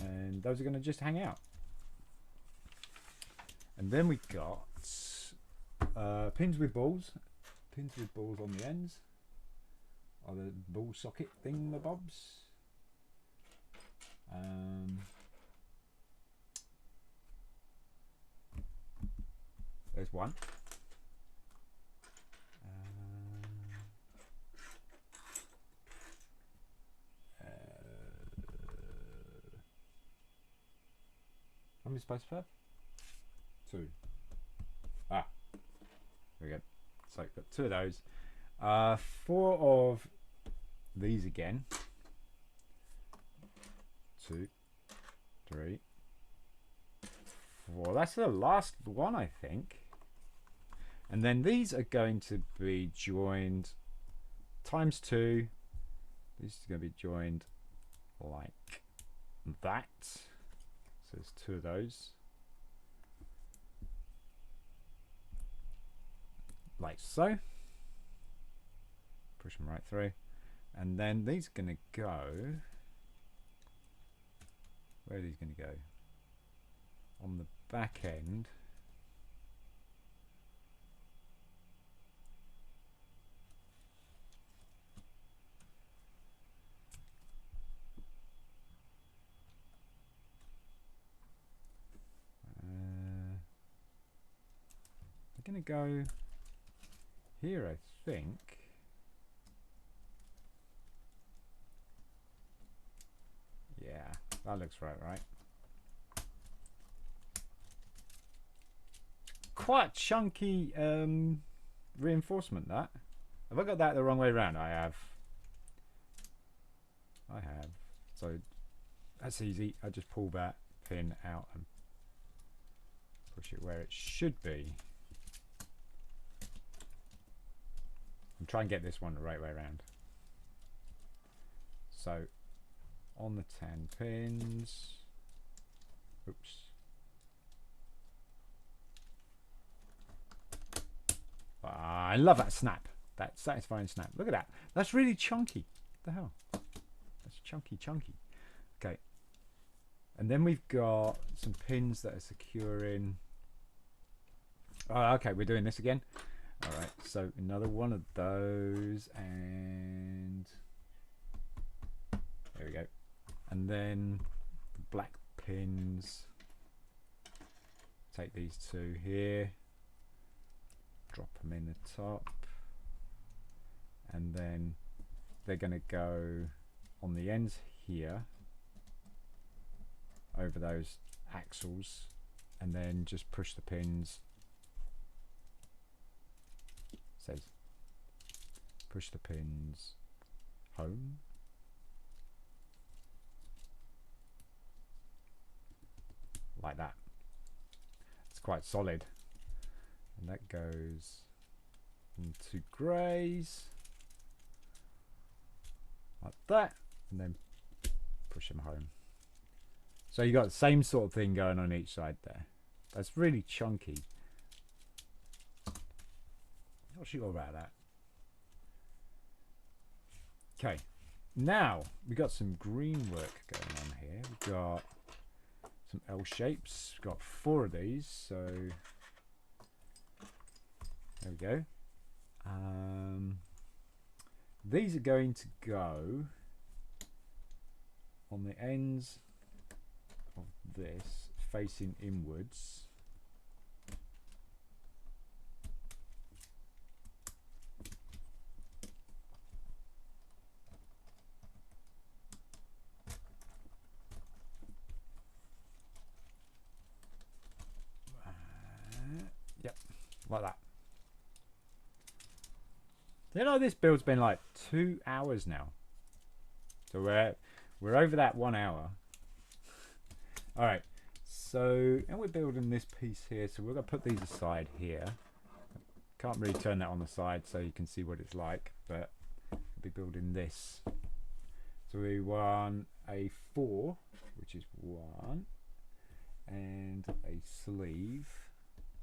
and those are going to just hang out. And then we got pins with balls. Pins with balls on the ends, or the ball socket thingamabobs. There's one. How many supposed to have? 2. Ah, there we go. So got 2 of those. 4 of these again. 2, 3, 4. That's the last one, I think. And then these are going to be joined times 2. This is going to be joined like that. So there's 2 of those. Like so. Push them right through. And then these are going to go. Where are these going to go? On the back end. They're going to go here, I think. Yeah, that looks right? Quite chunky reinforcement, that. Have I got that the wrong way around? I have. So that's easy. I just pull that pin out and push it where it should be. And try and get this one the right way around. So on the 10 pins. Oops. I love that snap. That satisfying snap. Look at that. That's really chunky. What the hell? That's chunky. Okay. And then we've got some pins that are securing. Oh, okay. We're doing this again. All right. So another one of those, and there we go. And then the black pins. Take these 2 here. Drop them in the top, and then they're going to go on the ends here over those axles, and then just push the pins. It says push the pins home. Like that. It's quite solid. And that goes into greys. Like that. And then push them home. So you got the same sort of thing going on each side there. That's really chunky. Not sure about that. Okay. Now, we got some green work going on here. We've got some L shapes. We've got 4 of these, so there we go. These are going to go on the ends of this, facing inwards. Yep, like that. You know, this build's been like 2 hours now, so we're over that 1 hour. All right, so and we're building this piece here, so we're gonna put these aside here. Can't really turn that on the side so you can see what it's like, but we'll be building this. So we want a 4, which is 1, and a sleeve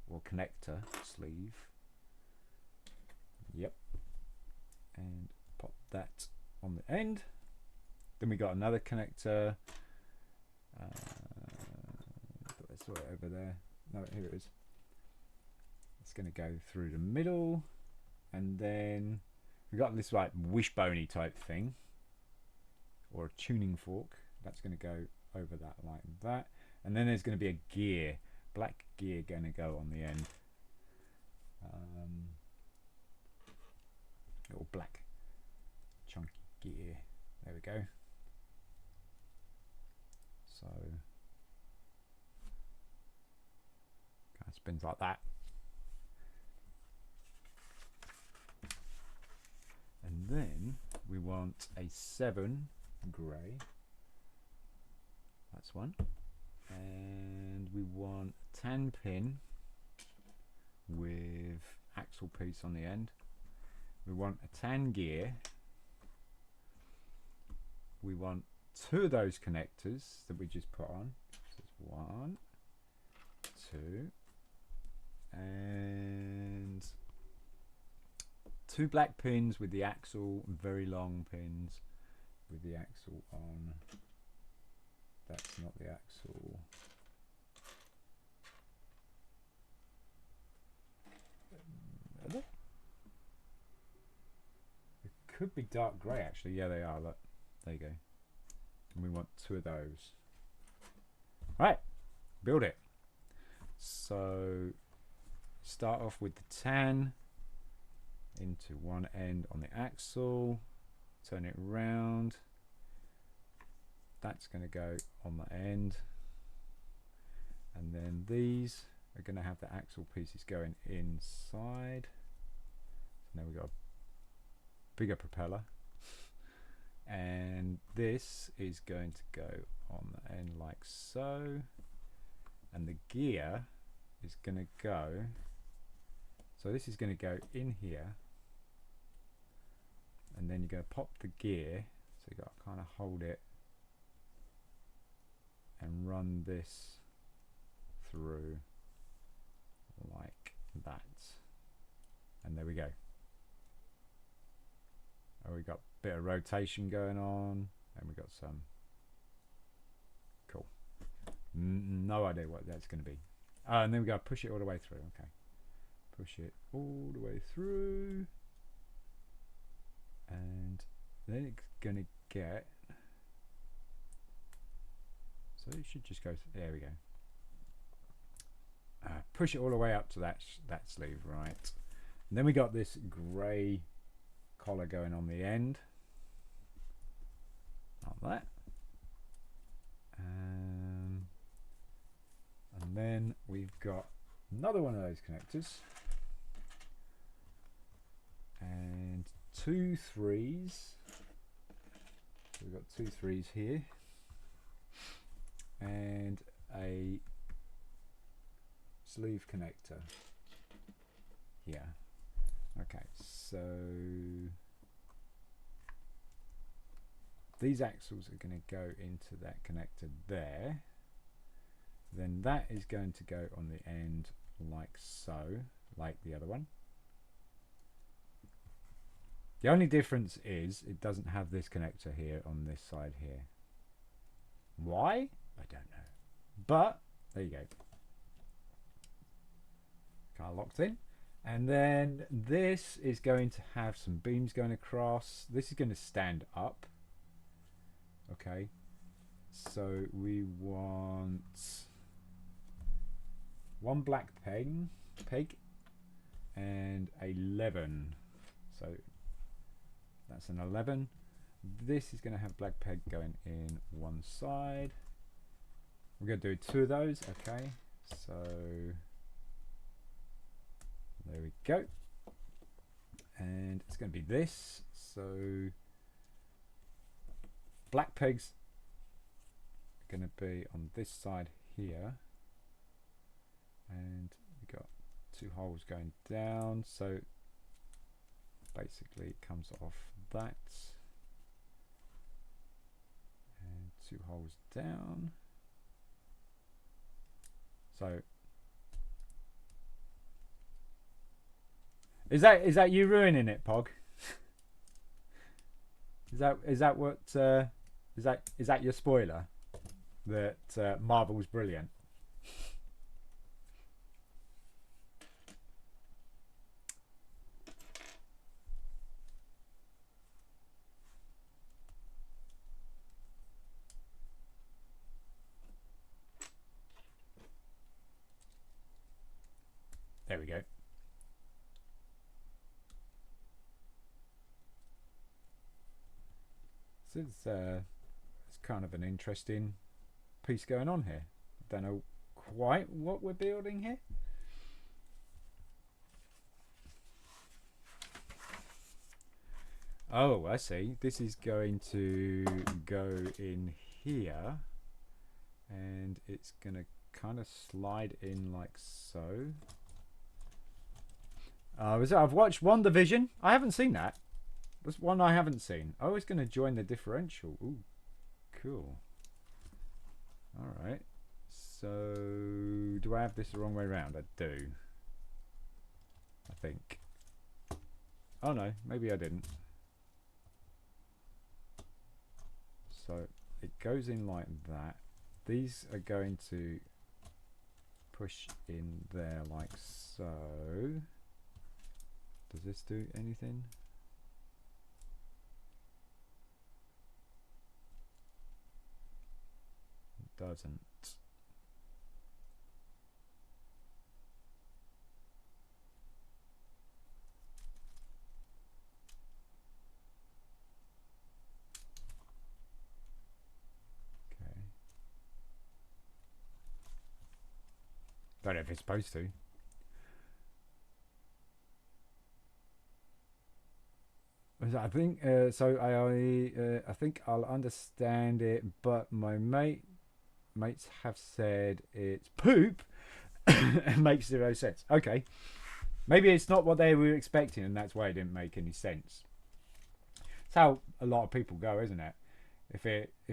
or connector sleeve. Yep. And pop that on the end. Then we got another connector. I saw it over there. No, here it is. It's going to go through the middle, and then we got this like wishbone-y type thing, or a tuning fork. That's going to go over that like that, and then there's going to be a gear, black gear, going to go on the end. Little black chunky gear. There we go. So kind of spins like that. And then we want a 7 grey. That's one. And we want a tan pin with axle piece on the end. We want a tan gear. We want 2 of those connectors that we just put on. So it's 1, 2, and 2 black pins with the axle, very long pins with the axle on. That's not the axle. Are they? It could be dark grey actually. Yeah, they are. Look, there you go. And we want 2 of those. Right, build it. So start off with the tan into one end on the axle, turn it around. That's going to go on the end, and then these are going to have the axle pieces going inside. So now we've got a bigger propeller, and this is going to go on the end like so, and the gear is going to go, so this is going to go in here, and then you're going to pop the gear, so you've got to kind of hold it and run this through like that, and there we go. And we got a bit of rotation going on, and we got some cool, no idea what that's going to be. And then we got to push it all the way through. Okay, push it all the way through, and then it's going to get, so it should just go, there we go. Push it all the way up to that sleeve, right? And then we got this grey collar going on the end. that. And then we've got another one of those connectors. And 2 3s. So we've got 2 3s here. And a sleeve connector here. Okay, so these axles are going to go into that connector there. Then that is going to go on the end like so, like the other one. The only difference is it doesn't have this connector here on this side here. Why? I don't know. But there you go. Kind of locked in. And then this is going to have some beams going across. This is going to stand up. Okay. So we want one black peg and 11. So that's an 11. This is going to have black peg going in one side. We're going to do 2 of those. Okay, so there we go. And it's going to be this. So black pegs are going to be on this side here. And we've got 2 holes going down. So basically it comes off that. And 2 holes down. So is that you ruining it, Pog? Is that what is that your spoiler that Marvel's brilliant? There we go. So it's kind of an interesting piece going on here. Don't know quite what we're building here. Oh, I see. This is going to go in here, and it's going to kind of slide in like so. I've watched WandaVision. I haven't seen that. That's one I haven't seen. Oh, it's going to join the differential. Ooh, cool. All right. So, do I have this the wrong way around? I do. I think. Oh no, maybe I didn't. So, it goes in like that. These are going to push in there like so. Does this do anything? It doesn't. Okay. Don't know if it's supposed to. I think so. I think I'll understand it, but my mates have said it's poop and makes 0 sense. Okay, maybe it's not what they were expecting, and that's why it didn't make any sense. It's how a lot of people go, isn't it? If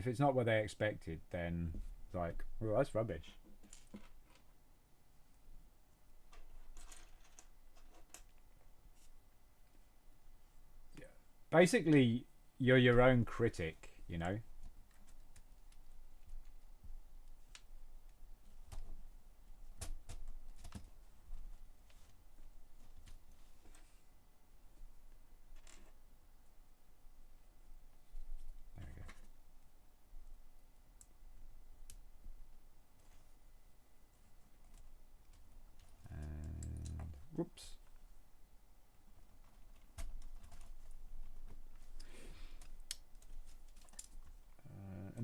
it's not what they expected, then it's like, well, that's rubbish. Basically, you're your own critic, you know. There we go. And whoops.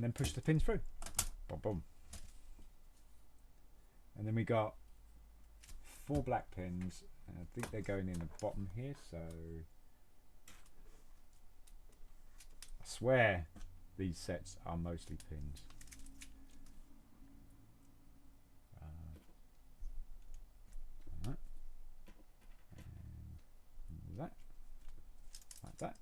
and then push the pins through. Boom, boom. And then we got 4 black pins, and I think they're going in the bottom here, so I swear these sets are mostly pins. That. And that. Like that.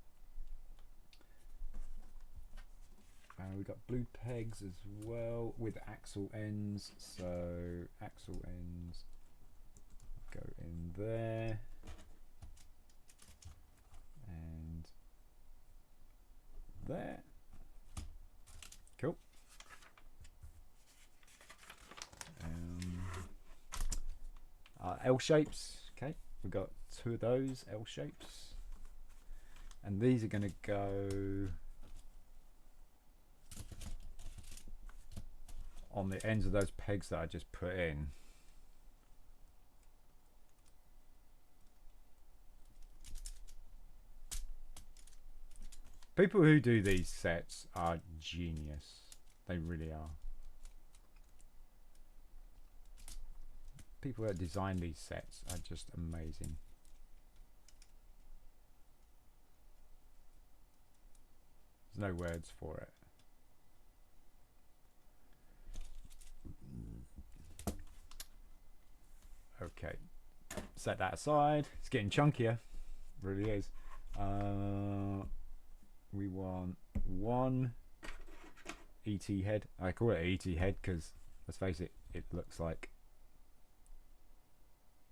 And we got blue pegs as well with axle ends, so axle ends go in there and there. Cool. L shapes. Okay, we've got 2 of those L shapes, and these are going to go on the ends of those pegs that I just put in. People who do these sets are genius. They really are. People that design these sets are just amazing. There's no words for it. Okay, set that aside. It's getting chunkier, it really is. We want 1 ET head. I call it ET head because, let's face it, it looks like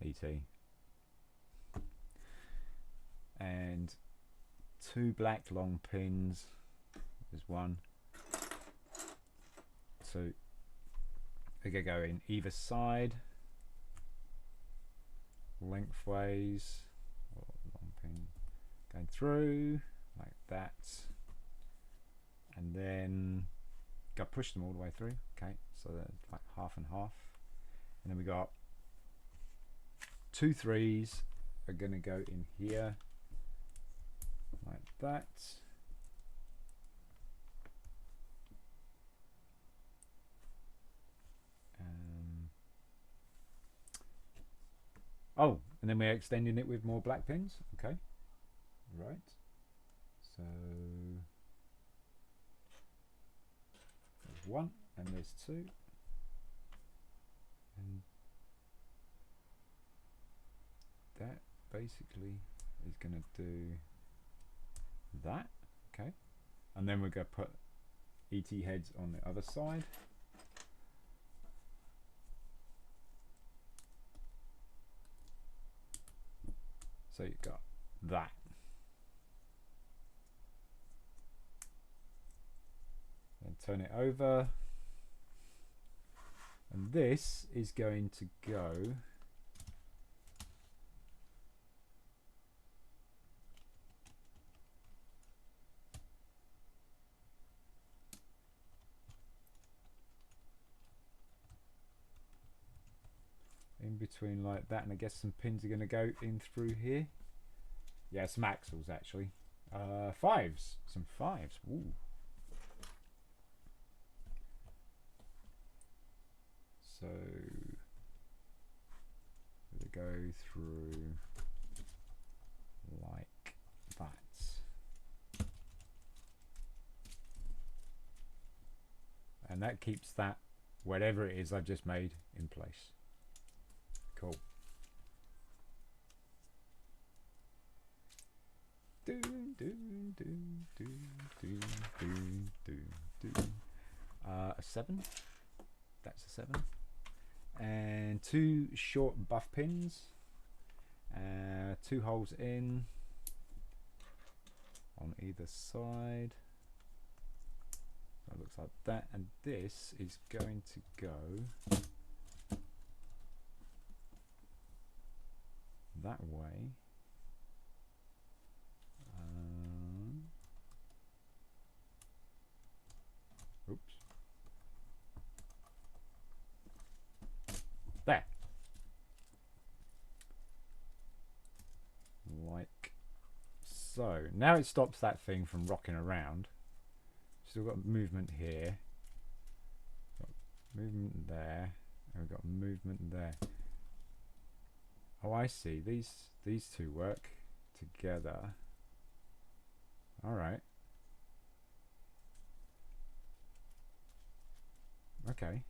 ET. And 2 black long pins. There's 1. 2. They're going to go in either side, lengthways, or long pin going through like that, and then got to push them all the way through. Okay, so that's like half and half, and then we got 2 3s are going to go in here like that. Oh, and then we're extending it with more black pins. Okay, right. So there's 1 and there's 2, and that basically is going to do that. Okay, and then we're going to put ET heads on the other side. So you've got that. Then turn it over, and this is going to go in between like that, and I guess some pins are going to go in through here. Yeah, some axles actually. 5s, some 5s. Ooh. So they go through like that, and that keeps that whatever it is I've just made in place. Cool. A 7. That's a 7. And 2 short buff pins. 2 holes in on either side. So it looks like that, and this is going to go that way. Oops. There. Like so. Now it stops that thing from rocking around. Still got movement here. movement there, and we've got movement there. Oh, I see. These two work together. All right. Okay.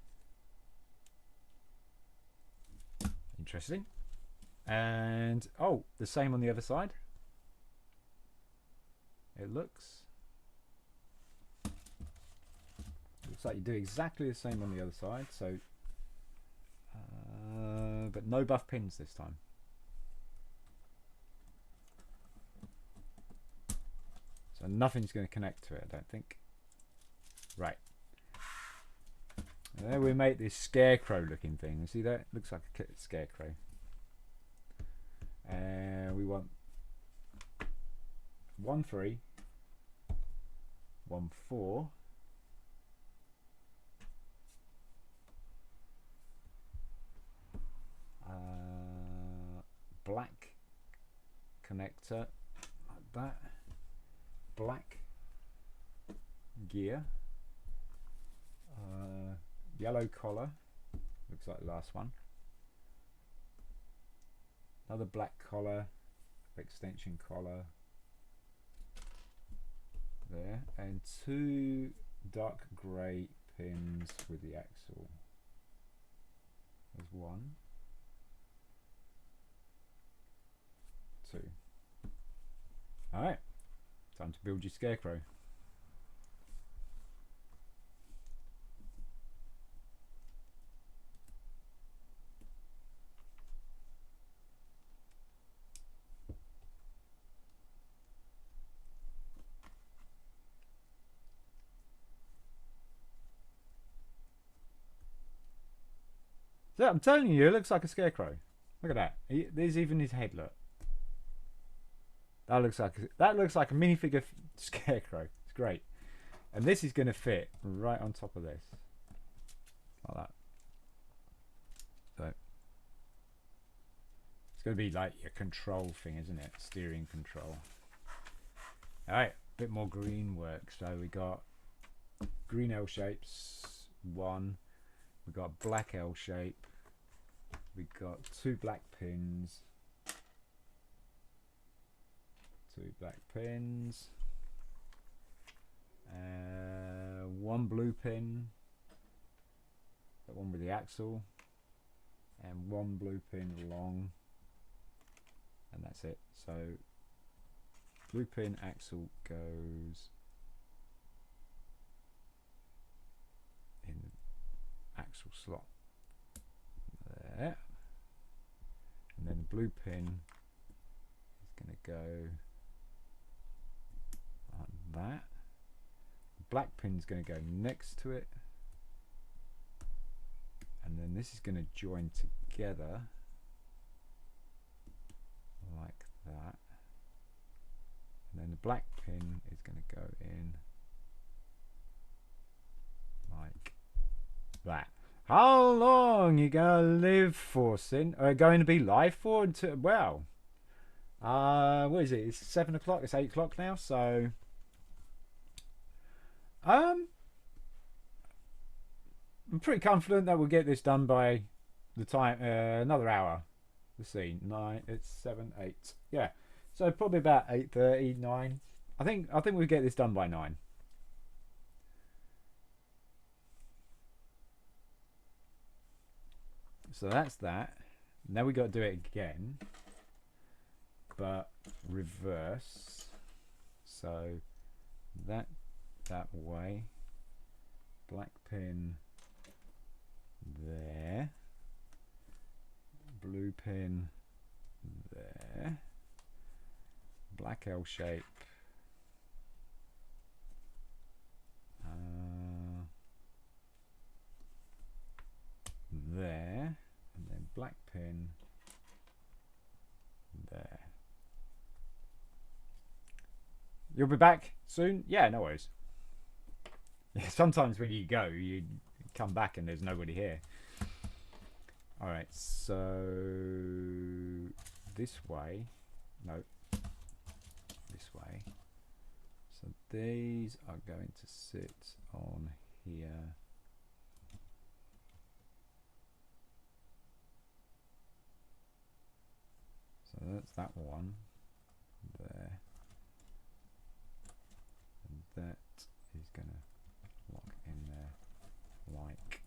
Interesting. And oh, the same on the other side. It looks like you do exactly the same on the other side. So, but no buff pins this time. So nothing's going to connect to it, I don't think. Right. And then we make this scarecrow looking thing. See that? Looks like a scarecrow. And we want 1 3, 1 4. Black connector like that. Black gear. Yellow collar. Looks like the last one. Another black collar. Extension collar. There. And 2 dark grey pins with the axle. There's 1. 2. Alright. Time to build your scarecrow. So I'm telling you, it looks like a scarecrow. Look at that. There's even his head. Look. That looks like a minifigure scarecrow. It's great. And this is going to fit right on top of this, like that. So it's going to be like your control thing, isn't it? Steering control. All right, a bit more green work. So we got green L shapes. 1. We got black L shape. We got 2 black pins. 2 black pins. 1 blue pin. That one with the axle. And 1 blue pin along. And that's it. So blue pin axle goes in the axle slot there, and then the blue pin is going to go like that. The black pin is going to go next to it, and then this is going to join together like that, and then the black pin is going to go in like that. How long you gonna live for, Sin? Are going to be live for? Well, what is it? It's 7 o'clock. It's 8 o'clock now. So, I'm pretty confident that we'll get this done by the time another hour. Let's see, 9. It's 7, 8. Yeah, so probably about 8:30, 9. I think we'll get this done by 9. So that's that. Now we got to do it again, but reverse. So that way. Black pin there. Blue pin there. Black L shape. There, and then black pin there. You'll be back soon? Yeah, no worries. Yeah, sometimes when you go, you come back and there's nobody here. Alright, so this way. No, this way. So these are going to sit on here. that's that one there, and that is going to lock in there like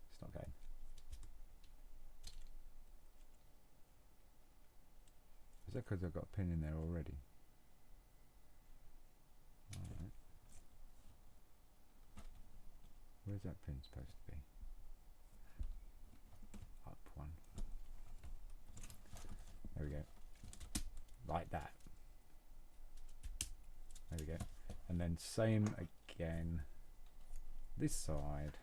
it's not going. Is that because I've got a pin in there already? Alright. Where's that pin supposed to be? Up one. There we go. Like that. There we go. And then same again. This side.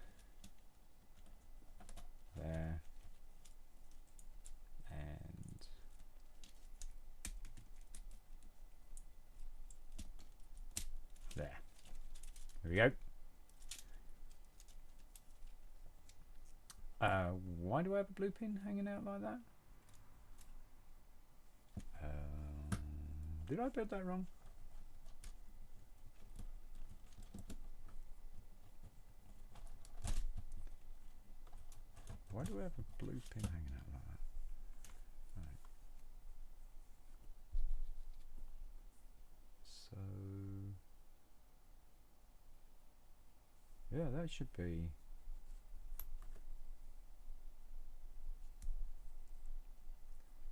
There. And there. There we go. Why do I have a blue pin hanging out like that? Did I build that wrong? Why do we have a blue pin hanging out like that? Right. So yeah, that should be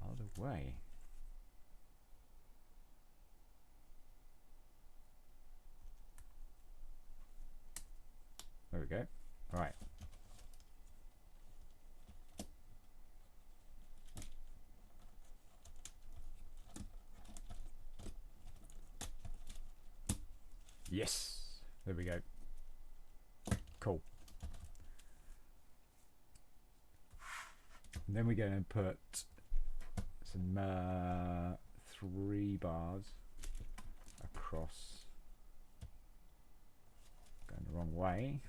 other way. There we go. Right. Yes. There we go. Cool. And then we're going to put some 3 bars across. Going the wrong way.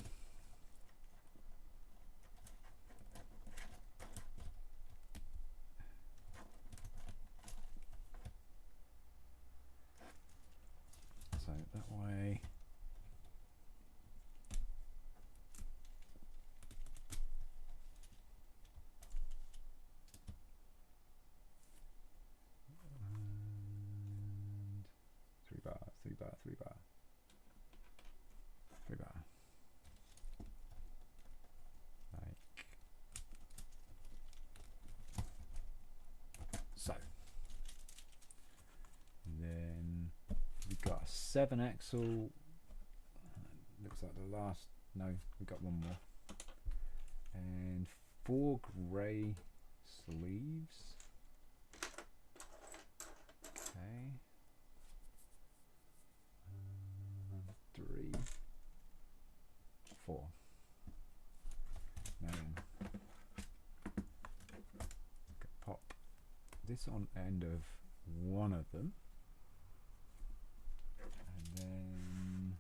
So that way. And 3 bar, 3 bar, 3 bar. 3 bar. Like so. And then we've got a 7 axle. Looks like the last. No, we've got one more. And 4 grey sleeves. Okay. 3, 4. Now then, pop this on end of one of them, and then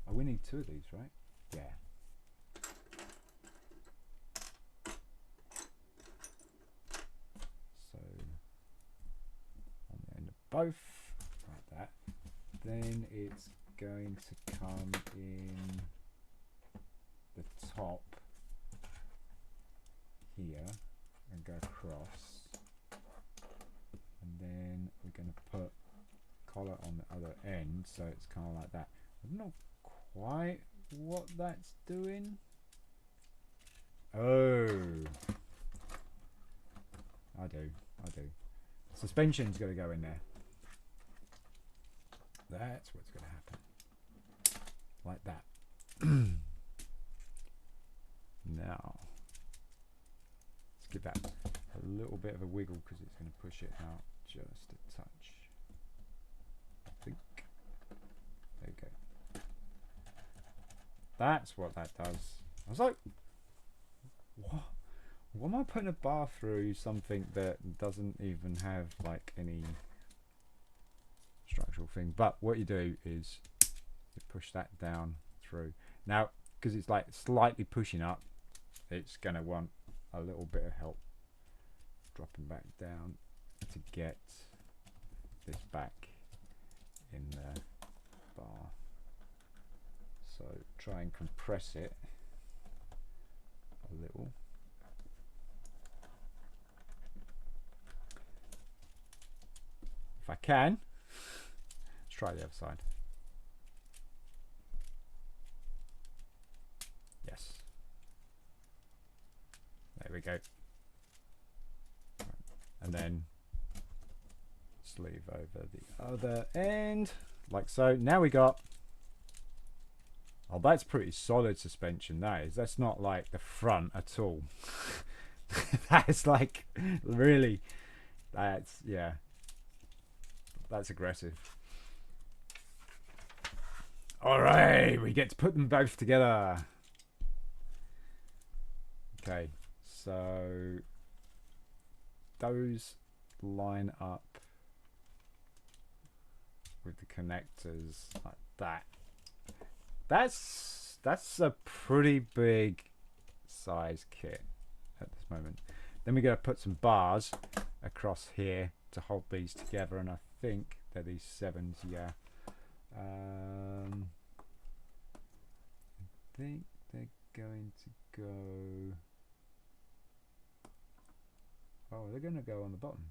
we need 2 of these, right? Yeah. So on the end of both, like that. Then it's going to come in the top here and go across, and then we're going to put collar on the other end, so it's kind of like that. I don't know quite what that's doing. Oh, I do. Suspension's got to go in there. That's what's going to happen. Like that. Now, let's give that a little bit of a wiggle because it's going to push it out just a touch. I think. There you go. That's what that does. I was like, what? Why am I putting a bar through something that doesn't even have like any structural thing? But what you do is you push that down through. Now, because it's like slightly pushing up, it's going to want a little bit of help dropping back down to get this back in the bar. So try and compress it a little. If I can, let's try the other side. Yes. There we go. And then sleeve over the other end, like so. Now we got, oh, that's pretty solid suspension, that is. That's not like the front at all. That's like, really, that's, yeah. That's aggressive. Alright, we get to put them both together. Okay, so those line up with the connectors like that. That's a pretty big size kit at this moment. Then we're going to put some bars across here to hold these together, and I think they're these 7s, yeah. I think they're going to go, oh, they're going to go on the bottom,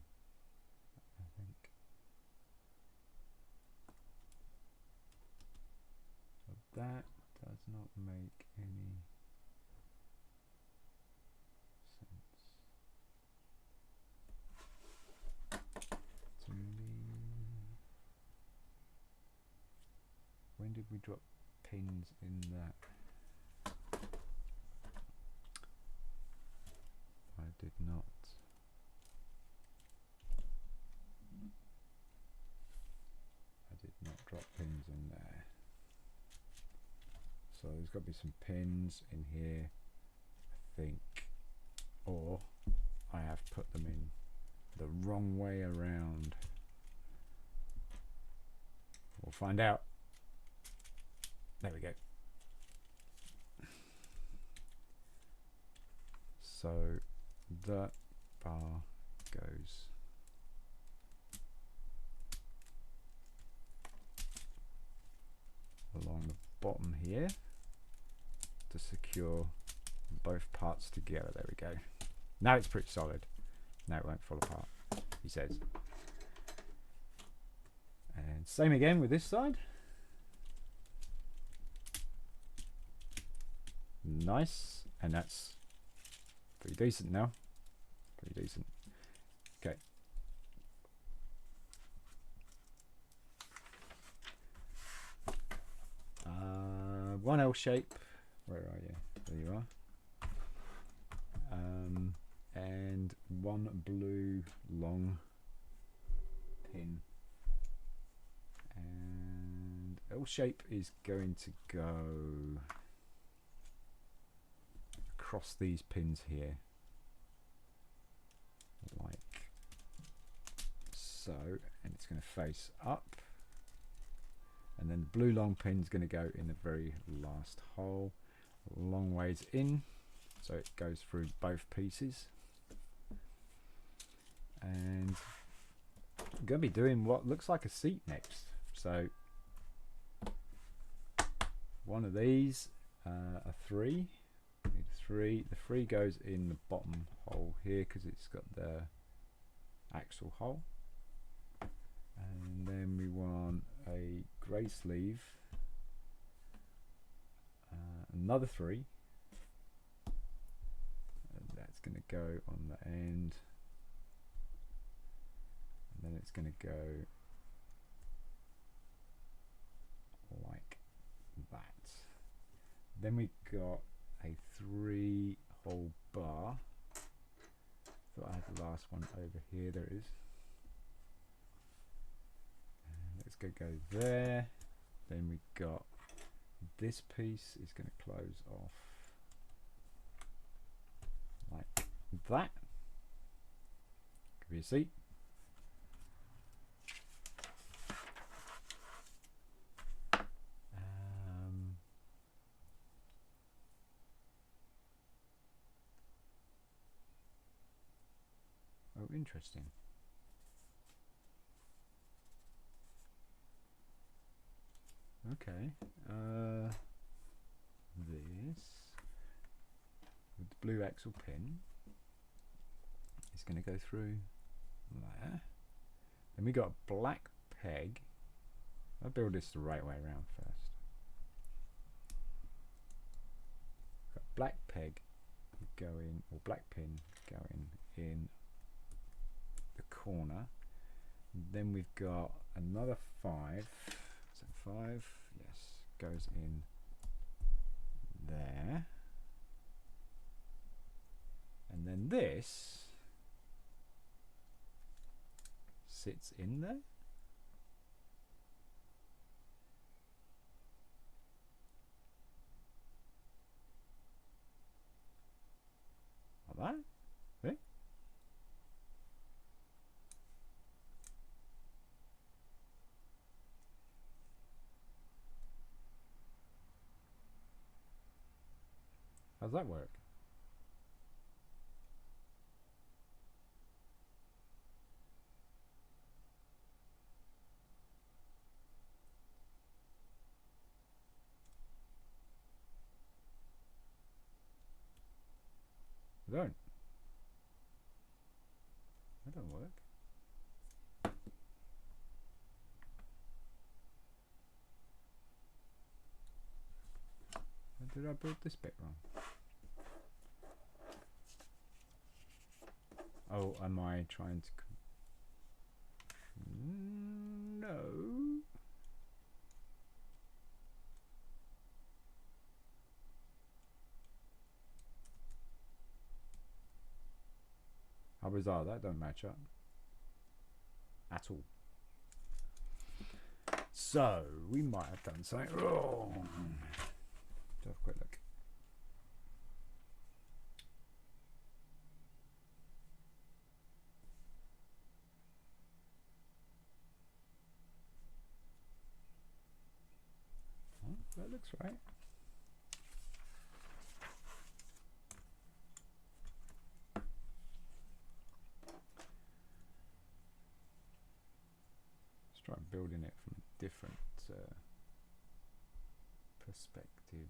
I think. So that does not make any sense to me. When did we drop pins in that? I did not. I did not drop pins in there. So there's got to be some pins in here, I think. Or I have put them in the wrong way around. We'll find out. There we go. So that bar goes along the bottom here to secure both parts together. There we go. Now it's pretty solid. Now it won't fall apart, he says. And same again with this side. Nice, and that's pretty decent now. Pretty decent. Okay. One L shape. Where are you? There you are. And one blue long pin. And L shape is going to go across these pins here, like so, and it's going to face up, and then the blue long pin is going to go in the very last hole, a long ways in, so it goes through both pieces. And I'm going to be doing what looks like a seat next. So one of these, a 3. Need a 3. The 3 goes in the bottom hole here because it's got the axle hole. And then we want a grey sleeve, another 3, and that's going to go on the end, and then it's going to go like that. Then we got a 3-hole bar. Thought I had the last one over here. There it is. And let's go there. Then we got this piece is going to close off like that. Give you a seat. Oh, interesting. Okay. This with the blue axle pin. It's going to go through there. Then we got a black peg. I'll build this the right way around first. Got a black peg going, or black pin going in the corner. Then we've got another 5. So 5, yes, goes in there. And then this sits in there. Like that. See? How's that work? I don't. That don't work. Or did I build this bit wrong? Oh, am I trying to... No. How bizarre, that don't match up at all. So, we might have done something wrong. Let's have a quick look. Oh, that looks right. Let's try building it from a different perspective.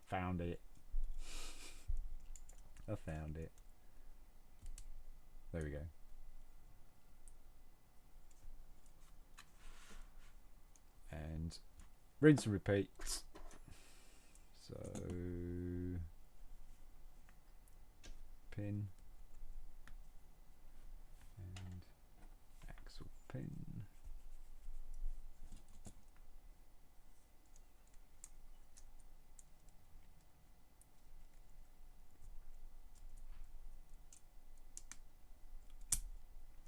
Found it. I found it. There we go. And rinse and repeat. So pin and axle pin.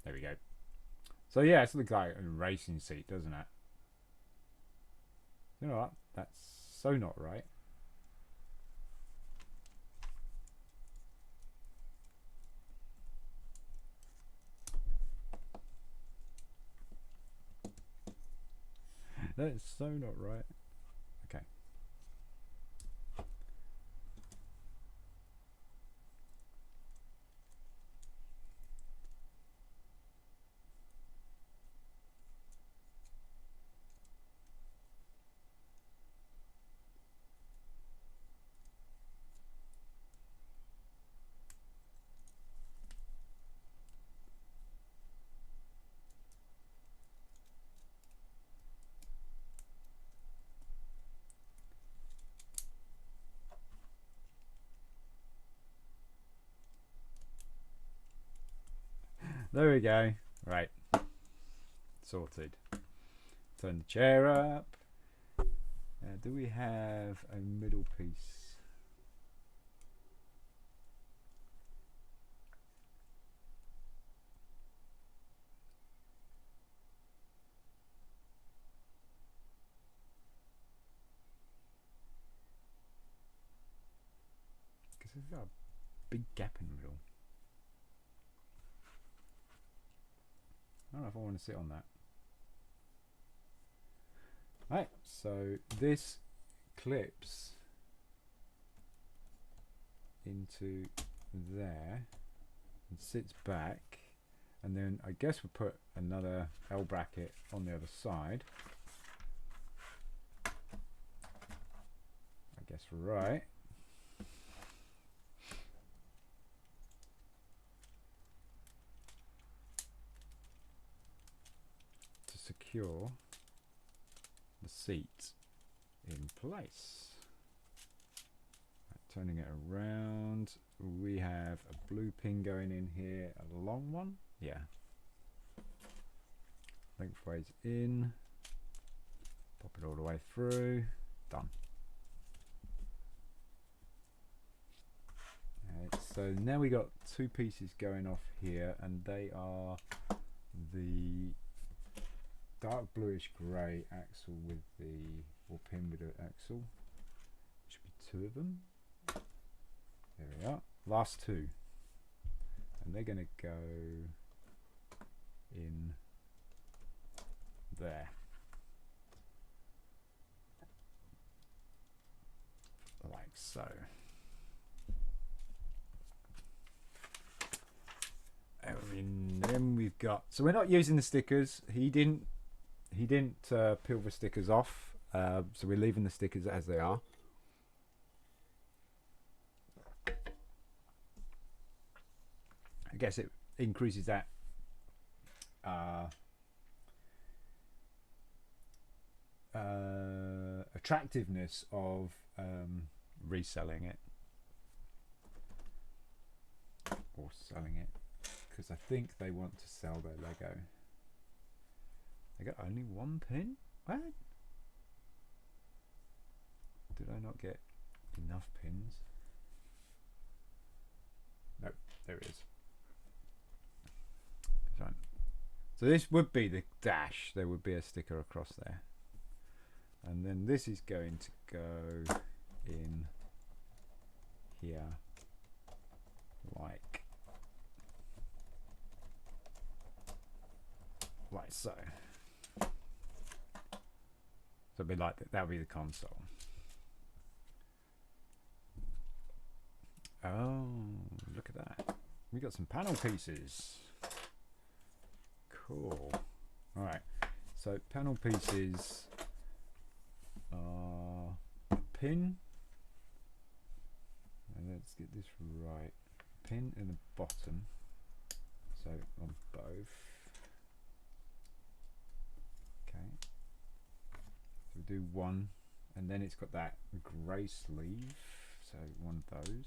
There we go. So yeah, it looks like a racing seat, doesn't it? You know what? That's so not right. That is so not right. Okay. There we go. Right. Sorted. Turn the chair up. Do we have a middle piece? Because we've got a big gap in the middle. I don't know if I want to sit on that. Right, so this clips into there and sits back, and then I guess we'll put another L bracket on the other side. I guess right. To secure the seat in place. Right, turning it around, we have a blue pin going in here, a long one, yeah, lengthways in, pop it all the way through, done. Right, so now we got two pieces going off here, and they are the dark bluish grey axle with the, or pin with the axle. Should be two of them. There we are. Last two. And they're going to go in there. Like so. And then we've got, so we're not using the stickers. He didn't peel the stickers off, so we're leaving the stickers as they are. I guess it increases that attractiveness of reselling it or selling it, because I think they want to sell their Lego. They got only one pin? What? Did I not get enough pins? Nope, there it is. So this would be the dash. There would be a sticker across there. And then this is going to go in here like so. So it'd be like that would be the console. Oh, look at that. We got some panel pieces. Cool. Alright, so panel pieces are a pin, and let's get this right. Pin in the bottom, so on both. Okay, so we do one, and then it's got that grey sleeve, so one of those,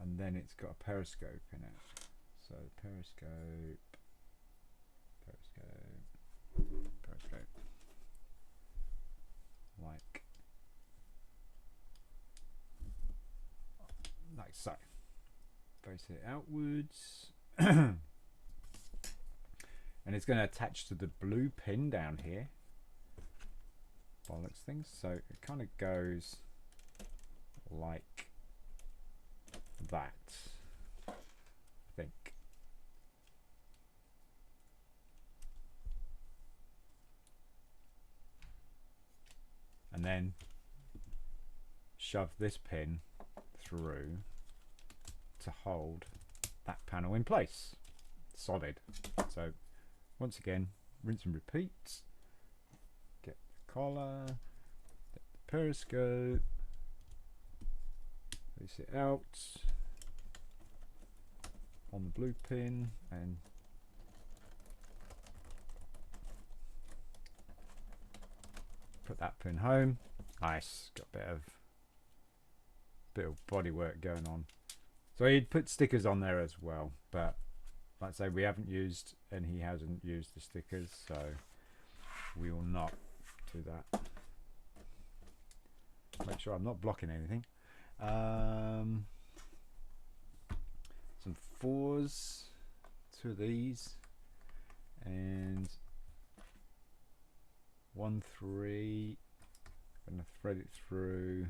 and then it's got a periscope in it. So periscope, like so. Face it outwards. And it's going to attach to the blue pin down here. Bollocks things. So it kind of goes like that, I think. And then shove this pin through to hold that panel in place, solid. So once again, rinse and repeat. Get the collar, get the periscope, place it out on the blue pin, and put that pin home. Nice, got a bit of body work going on. So he'd put stickers on there as well, but like I say, we haven't used, and he hasn't used the stickers, so we will not do that. Make sure I'm not blocking anything. Some 4s, 2 of these, and 1 3. I'm going to thread it through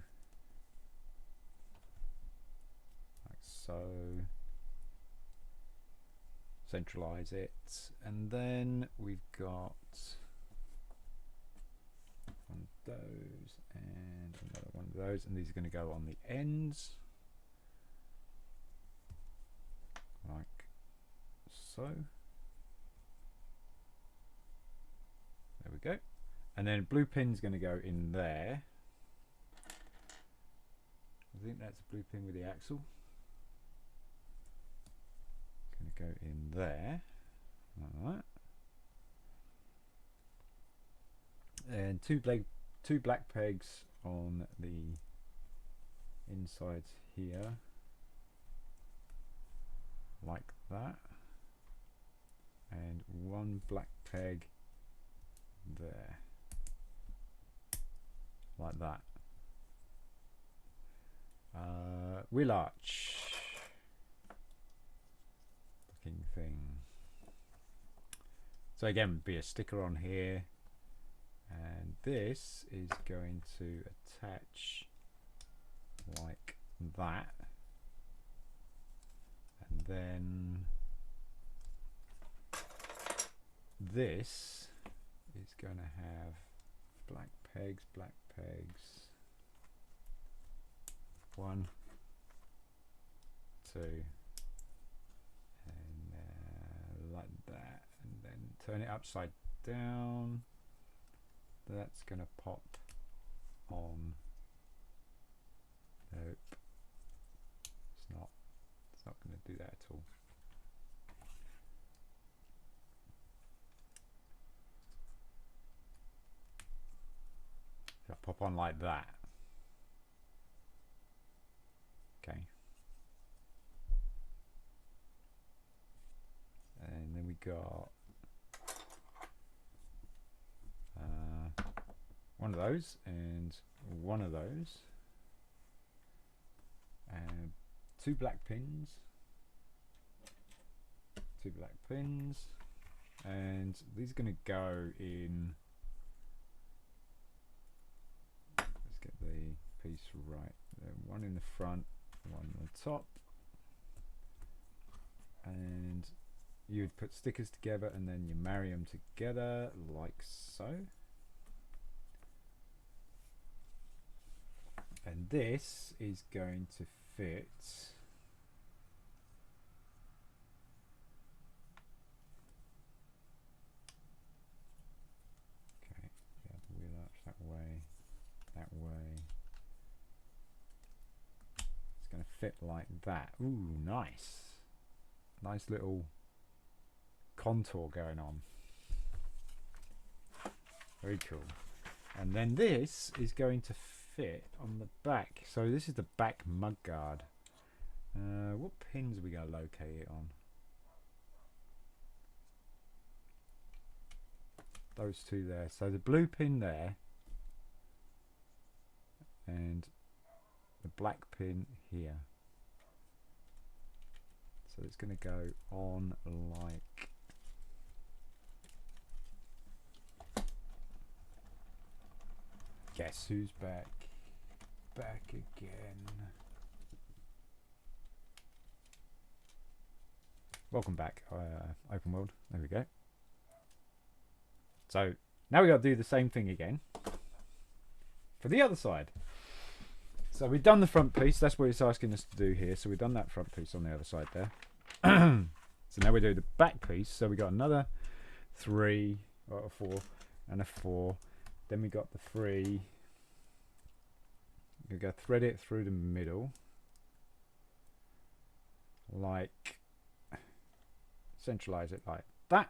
like so. centralize it, and then we've got one of those and another one of those, and these are going to go on the ends like so. There we go. And then blue pin's going to go in there. I think that's a blue pin with the axle. Going to go in there, like that. And two black pegs on the insides here, like that. And one black peg there, like that. Wheel arch looking thing. So again, be a sticker on here, and this is going to attach like that, and then this is going to have black pegs, 1, 2, and like that, and then turn it upside down. That's going to pop on. Nope, it's not going to do that at all. So pop on like that. Okay. And then we got one of those and one of those, and two black pins, and these are going to go in. Let's get the piece right. One in the front, one on the top, and you'd put stickers together and then you marry them together like so. And this is going to fit okay, yeah, the wheel arch that way. It's going to fit like that. Ooh, nice little contour going on. Very cool. And then this is going to fit on the back. So this is the back mudguard. What pins are we going to locate it on? Those two there. So the blue pin there and the black pin here. So it's going to go on like guess who's back? Back again. Welcome back, open world. There we go. So now we got to do the same thing again for the other side. So we've done the front piece. That's what it's asking us to do here. So we've done that front piece on the other side there. So now we do the back piece. So we got another 3 or a 4 and a 4. Then we got the 3. We're going to thread it through the middle, like centralize it like that.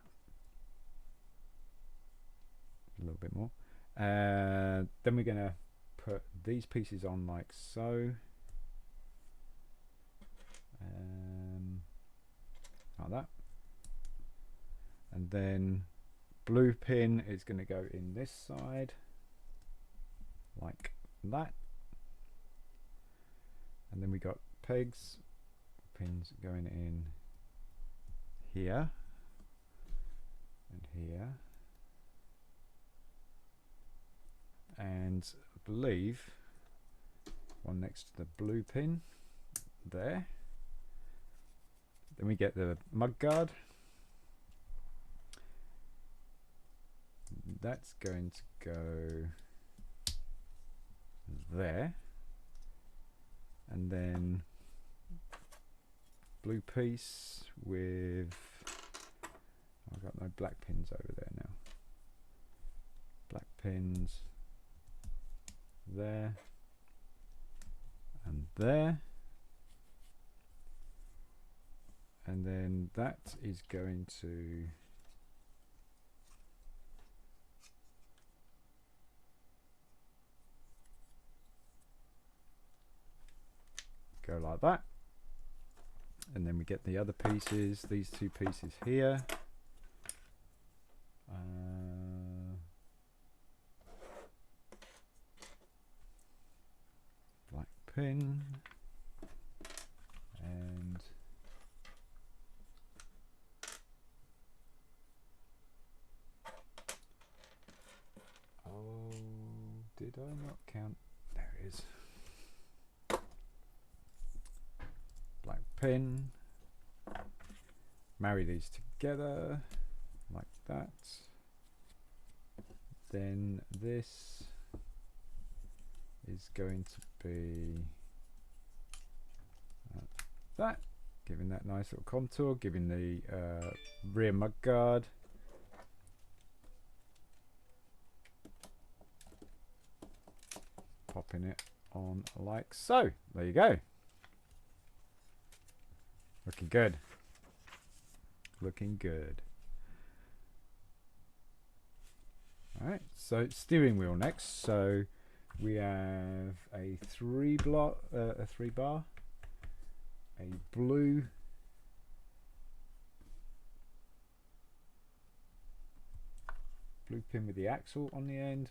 A little bit more. Then we're going to put these pieces on like so. Like that. And then blue pin is going to go in this side like that. And then we got pins going in here and here, and I believe one next to the blue pin there. Then we get the mudguard that's going to go there, and then blue piece with, I've got no black pins over there now, black pins there and there, and then that is going to go like that, and then we get the other pieces, these two pieces here, black pin, and oh, did I not count? There it is. Black pin, marry these together like that, then this is going to be that, giving that nice little contour, giving the rear mudguard, popping it on like so. There you go. Looking good. Looking good. Alright, so steering wheel next. So we have a three bar, a blue pin with the axle on the end,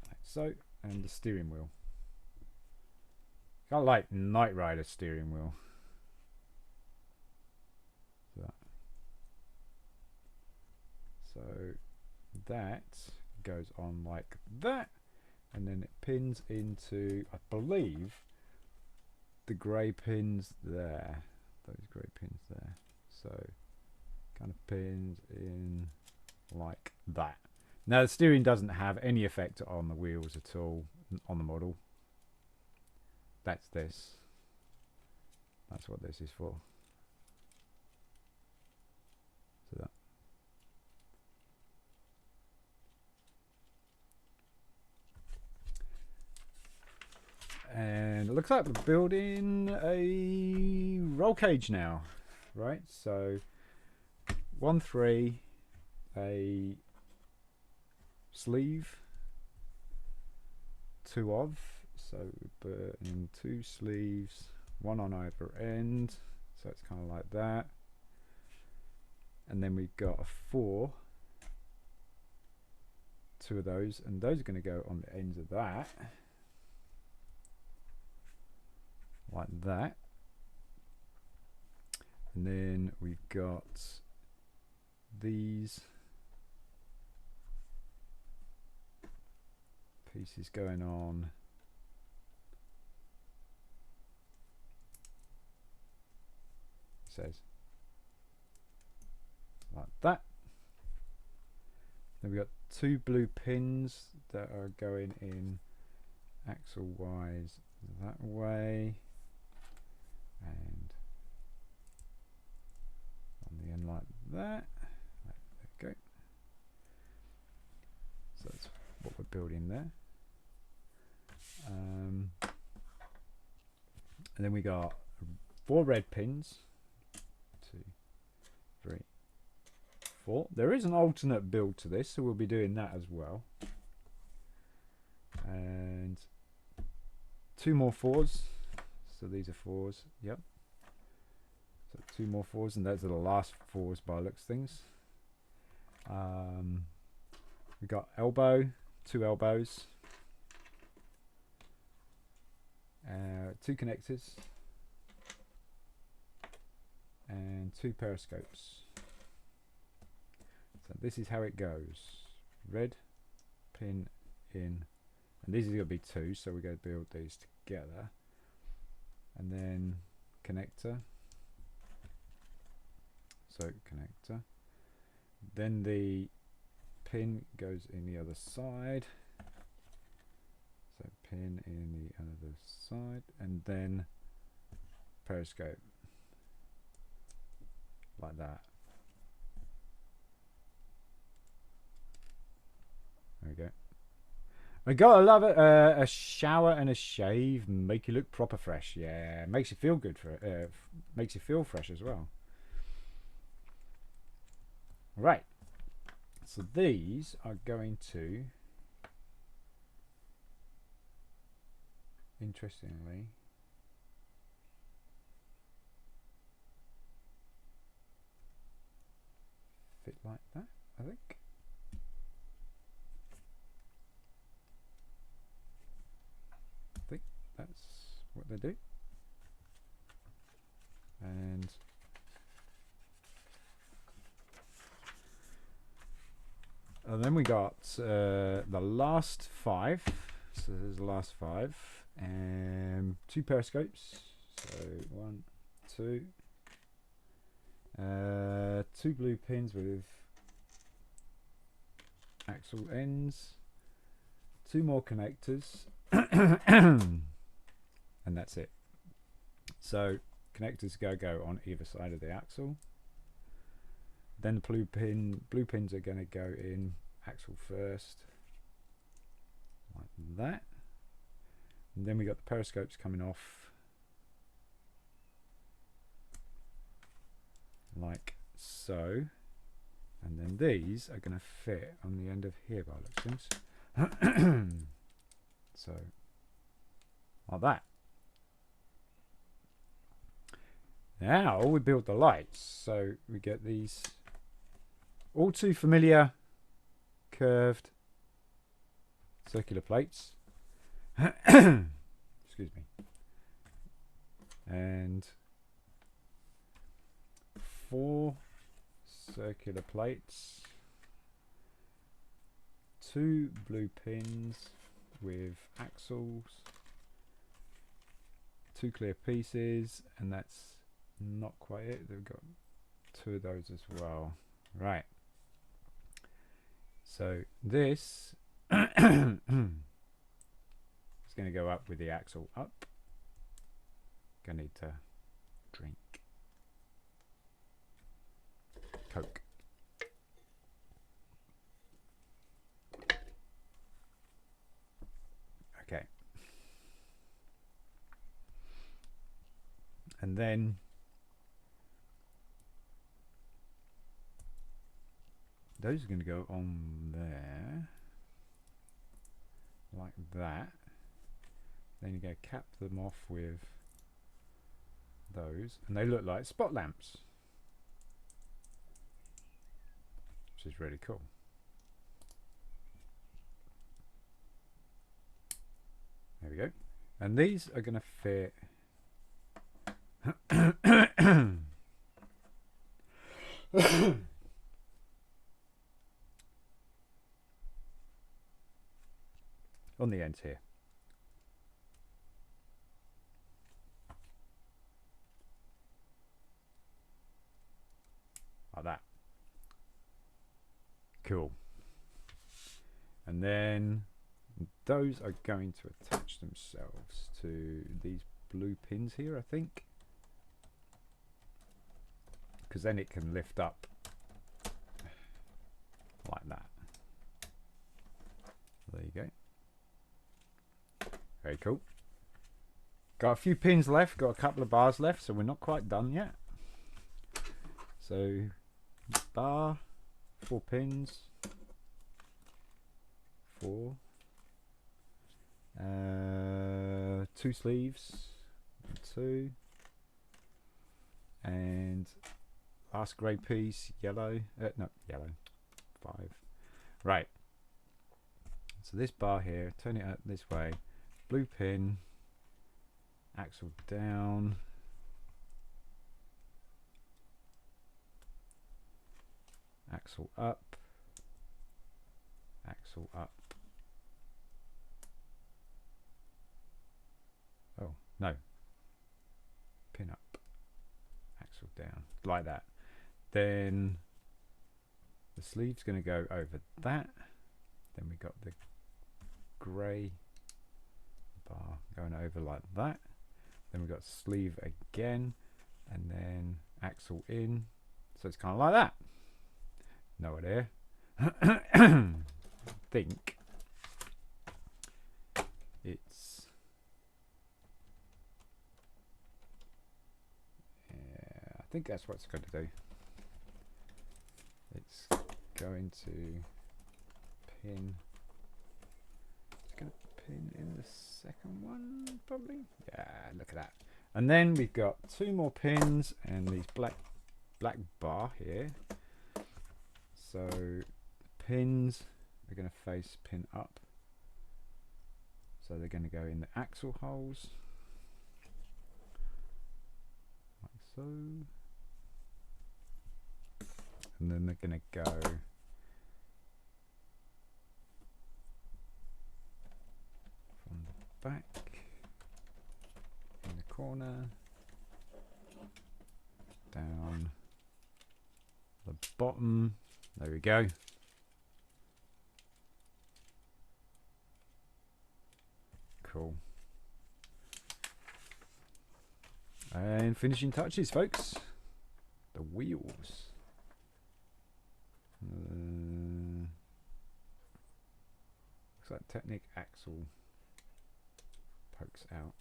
like so, and the steering wheel. Kind of like Knight Rider steering wheel. So that goes on like that, and then it pins into, I believe, the grey pins there. Those grey pins there. So kind of pins in like that. Now the steering doesn't have any effect on the wheels at all on the model. That's this. That's what this is for. So that. And it looks like we're building a roll cage now, right? So 1-3, a sleeve, 2 of, so we're putting 2 sleeves, 1 on either end, so it's kind of like that. And then we've got a 4, 2 of those, and those are going to go on the ends of that. Like that, and then we've got these pieces going on says like that. Then we've got 2 blue pins that are going in axle wise that way, and on the end like that. There we go. So that's what we're building there. And then we got 4 red pins. 2, 3, 4. There is an alternate build to this, so we'll be doing that as well. And 2 more 4s. So these are 4s, yep. So 2 more 4s, and those are the last 4s by looks things. We got elbow, 2 elbows, 2 connectors, and 2 periscopes. So this is how it goes. Red pin in, and these are going to be 2, so we're going to build these together. And then connector, so connector, Then the pin goes in the other side. So pin in the other side, and then periscope like that. There we go. I gotta love it. A shower and a shave make you look proper fresh. Yeah, makes you feel good for makes you feel fresh as well. Right. So these are going to, interestingly, fit like that, I think. That's what they do. And then we got the last 5. So there's the last 5. And 2 periscopes. So 1, 2. 2 blue pins with axle ends. 2 more connectors. And that's it. So connectors go on either side of the axle. Then the blue pins are going to go in axle first, like that. And then we got the periscopes coming off, like so. And then these are going to fit on the end of here by the looks of things. So, like that. Now we build the lights. So we get these all too familiar curved circular plates. Excuse me. And 4 circular plates, 2 blue pins with axles, 2 clear pieces, and that's not quite it. They've got 2 of those as well. Right. So this is going to go up with the axle up. Gonna need to drink Coke. Okay. And then those are going to go on there like that. Then you're going to cap them off with those, and they look like spot lamps, which is really cool. There we go. And these are going to fit on the ends here. Like that. Cool. And then those are going to attach themselves to these blue pins here, I think, because then it can lift up like that. There you go. Very cool. Got a few pins left, got a couple of bars left, so we're not quite done yet. So bar, 4 pins, 4, 2 sleeves, 2, and last grey piece, yellow, no, yellow, 5. Right, so this bar here, turn it up this way, blue pin, axle down, axle up, axle up. Oh, no. Pin up, axle down, like that. Then The sleeve's going to go over that. Then we got the grey bar going over like that. Then we've got sleeve again, and then axle in. So it's kind of like that. No idea. Think it's I think that's what it's going to do. It's going to pin. It's going to pin in the second one, probably. Yeah, look at that. And then we've got 2 more pins and these black bar here. So the pins are going to face pin up. So they're going to go in the axle holes, like so. And then they're going to go from the back in the corner down the bottom. There we go. Cool. And finishing touches, folks. The wheels. Looks like Technic axle pokes out.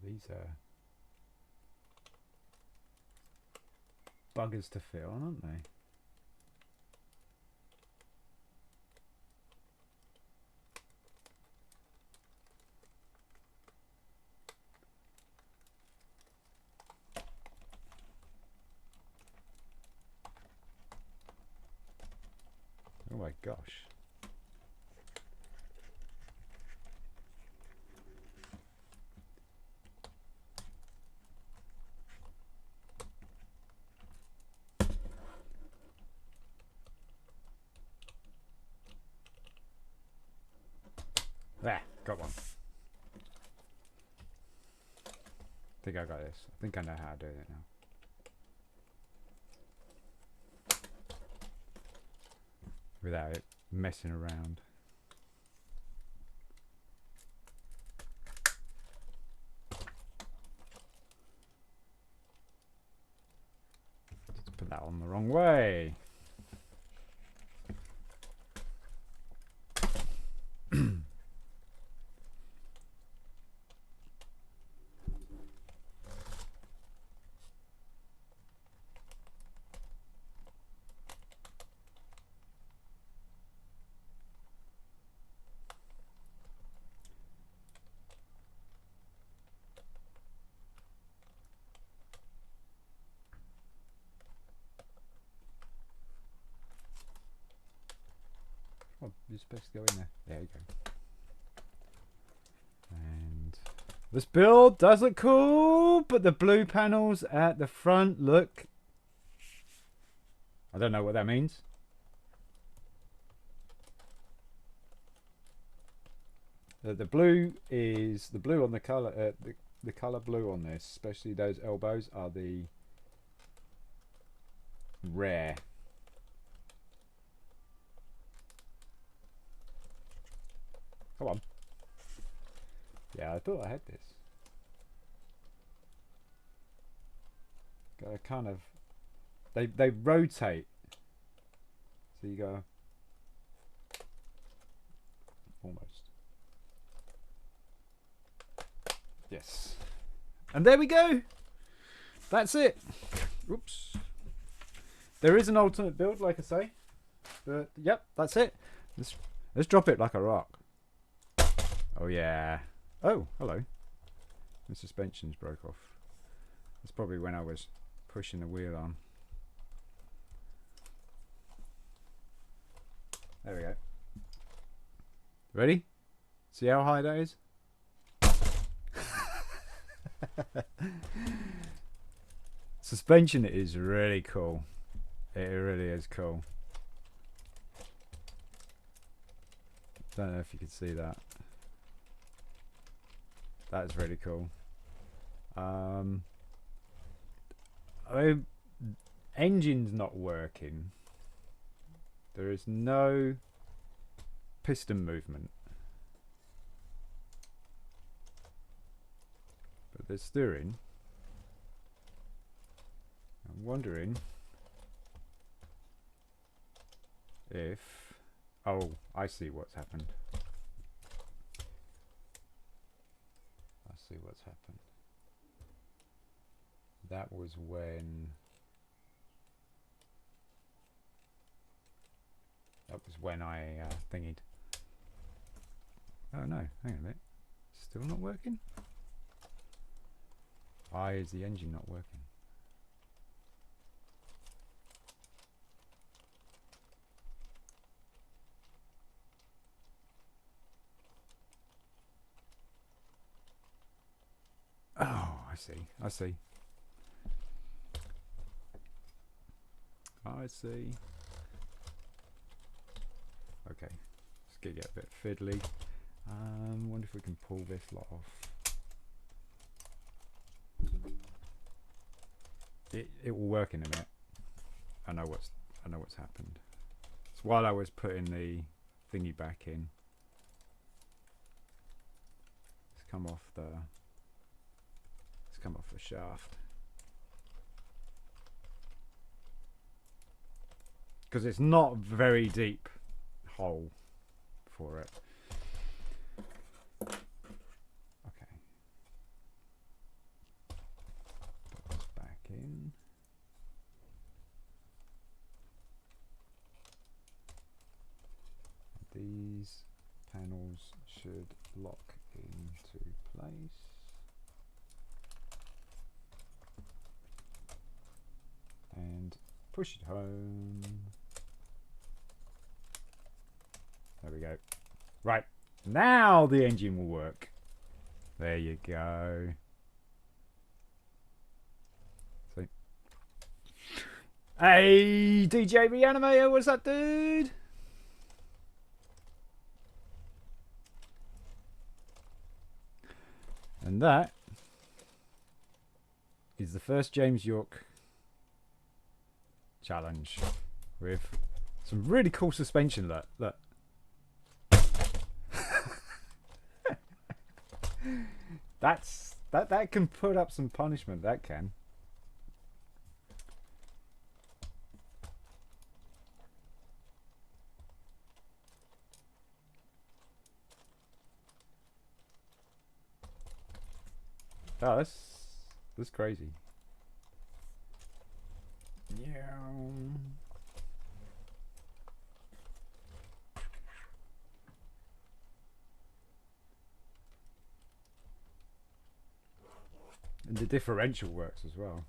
These are buggers to fit on, aren't they? Oh my gosh. There, got one. I think I got this. I think I know how to do it now. Without it messing around. Just put that on the wrong way. Oh, you're supposed to go in there. There you go. And this build does look cool, but the blue panels at the front look... I don't know what that means. The blue is the blue on the color. The color blue on this, especially those elbows, are the rare. Come on. Yeah, I thought I had this. Got a kind of... They rotate. So you go... Almost. Yes. And there we go. That's it. Oops. There is an alternate build, like I say. But, yep, that's it. Let's drop it like a rock. Oh yeah. Oh, hello. The suspension's broke off. That's probably when I was pushing the wheel on. There we go. Ready? See how high that is? Suspension is really cool. It really is cool. Don't know if you can see that. That's really cool. Engine's not working. There is no piston movement. But there's steering. I'm wondering if... Oh, I see what's happened. I see what's happened. That was when... I thingied. Oh no, hang on a minute. Still not working? Why is the engine not working? Oh, I see. I see. I see. Okay, it's gonna get a bit fiddly. Wonder if we can pull this lot off. It will work in a minute. I know what's happened. It's while I was putting the thingy back in. It's come off the shaft. Because it's not very deep hole for it. Okay. Put this back in. These panels should lock into place. And push it home. There we go. Right, now the engine will work. There you go. See? Hey, DJ Reanimator, what's that, dude? And that is the first James York challenge with some really cool suspension. Look. That can put up some punishment. That can. Oh, that's crazy. Yeah. And the differential works as well.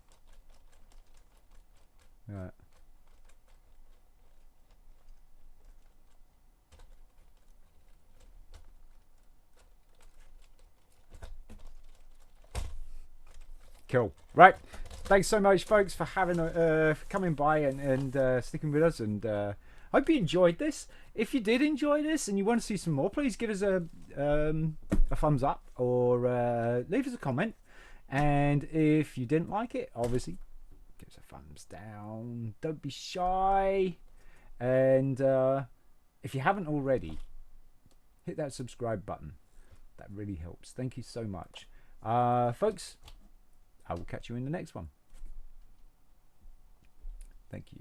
Yeah. Cool. Right. Thanks so much, folks, for having for coming by and sticking with us. And hope you enjoyed this. If you did enjoy this and you want to see some more, please give us a thumbs up or leave us a comment. And if you didn't like it, obviously, give us a thumbs down. Don't be shy. And if you haven't already, hit that subscribe button. That really helps. Thank you so much. Folks, I will catch you in the next one. Thank you.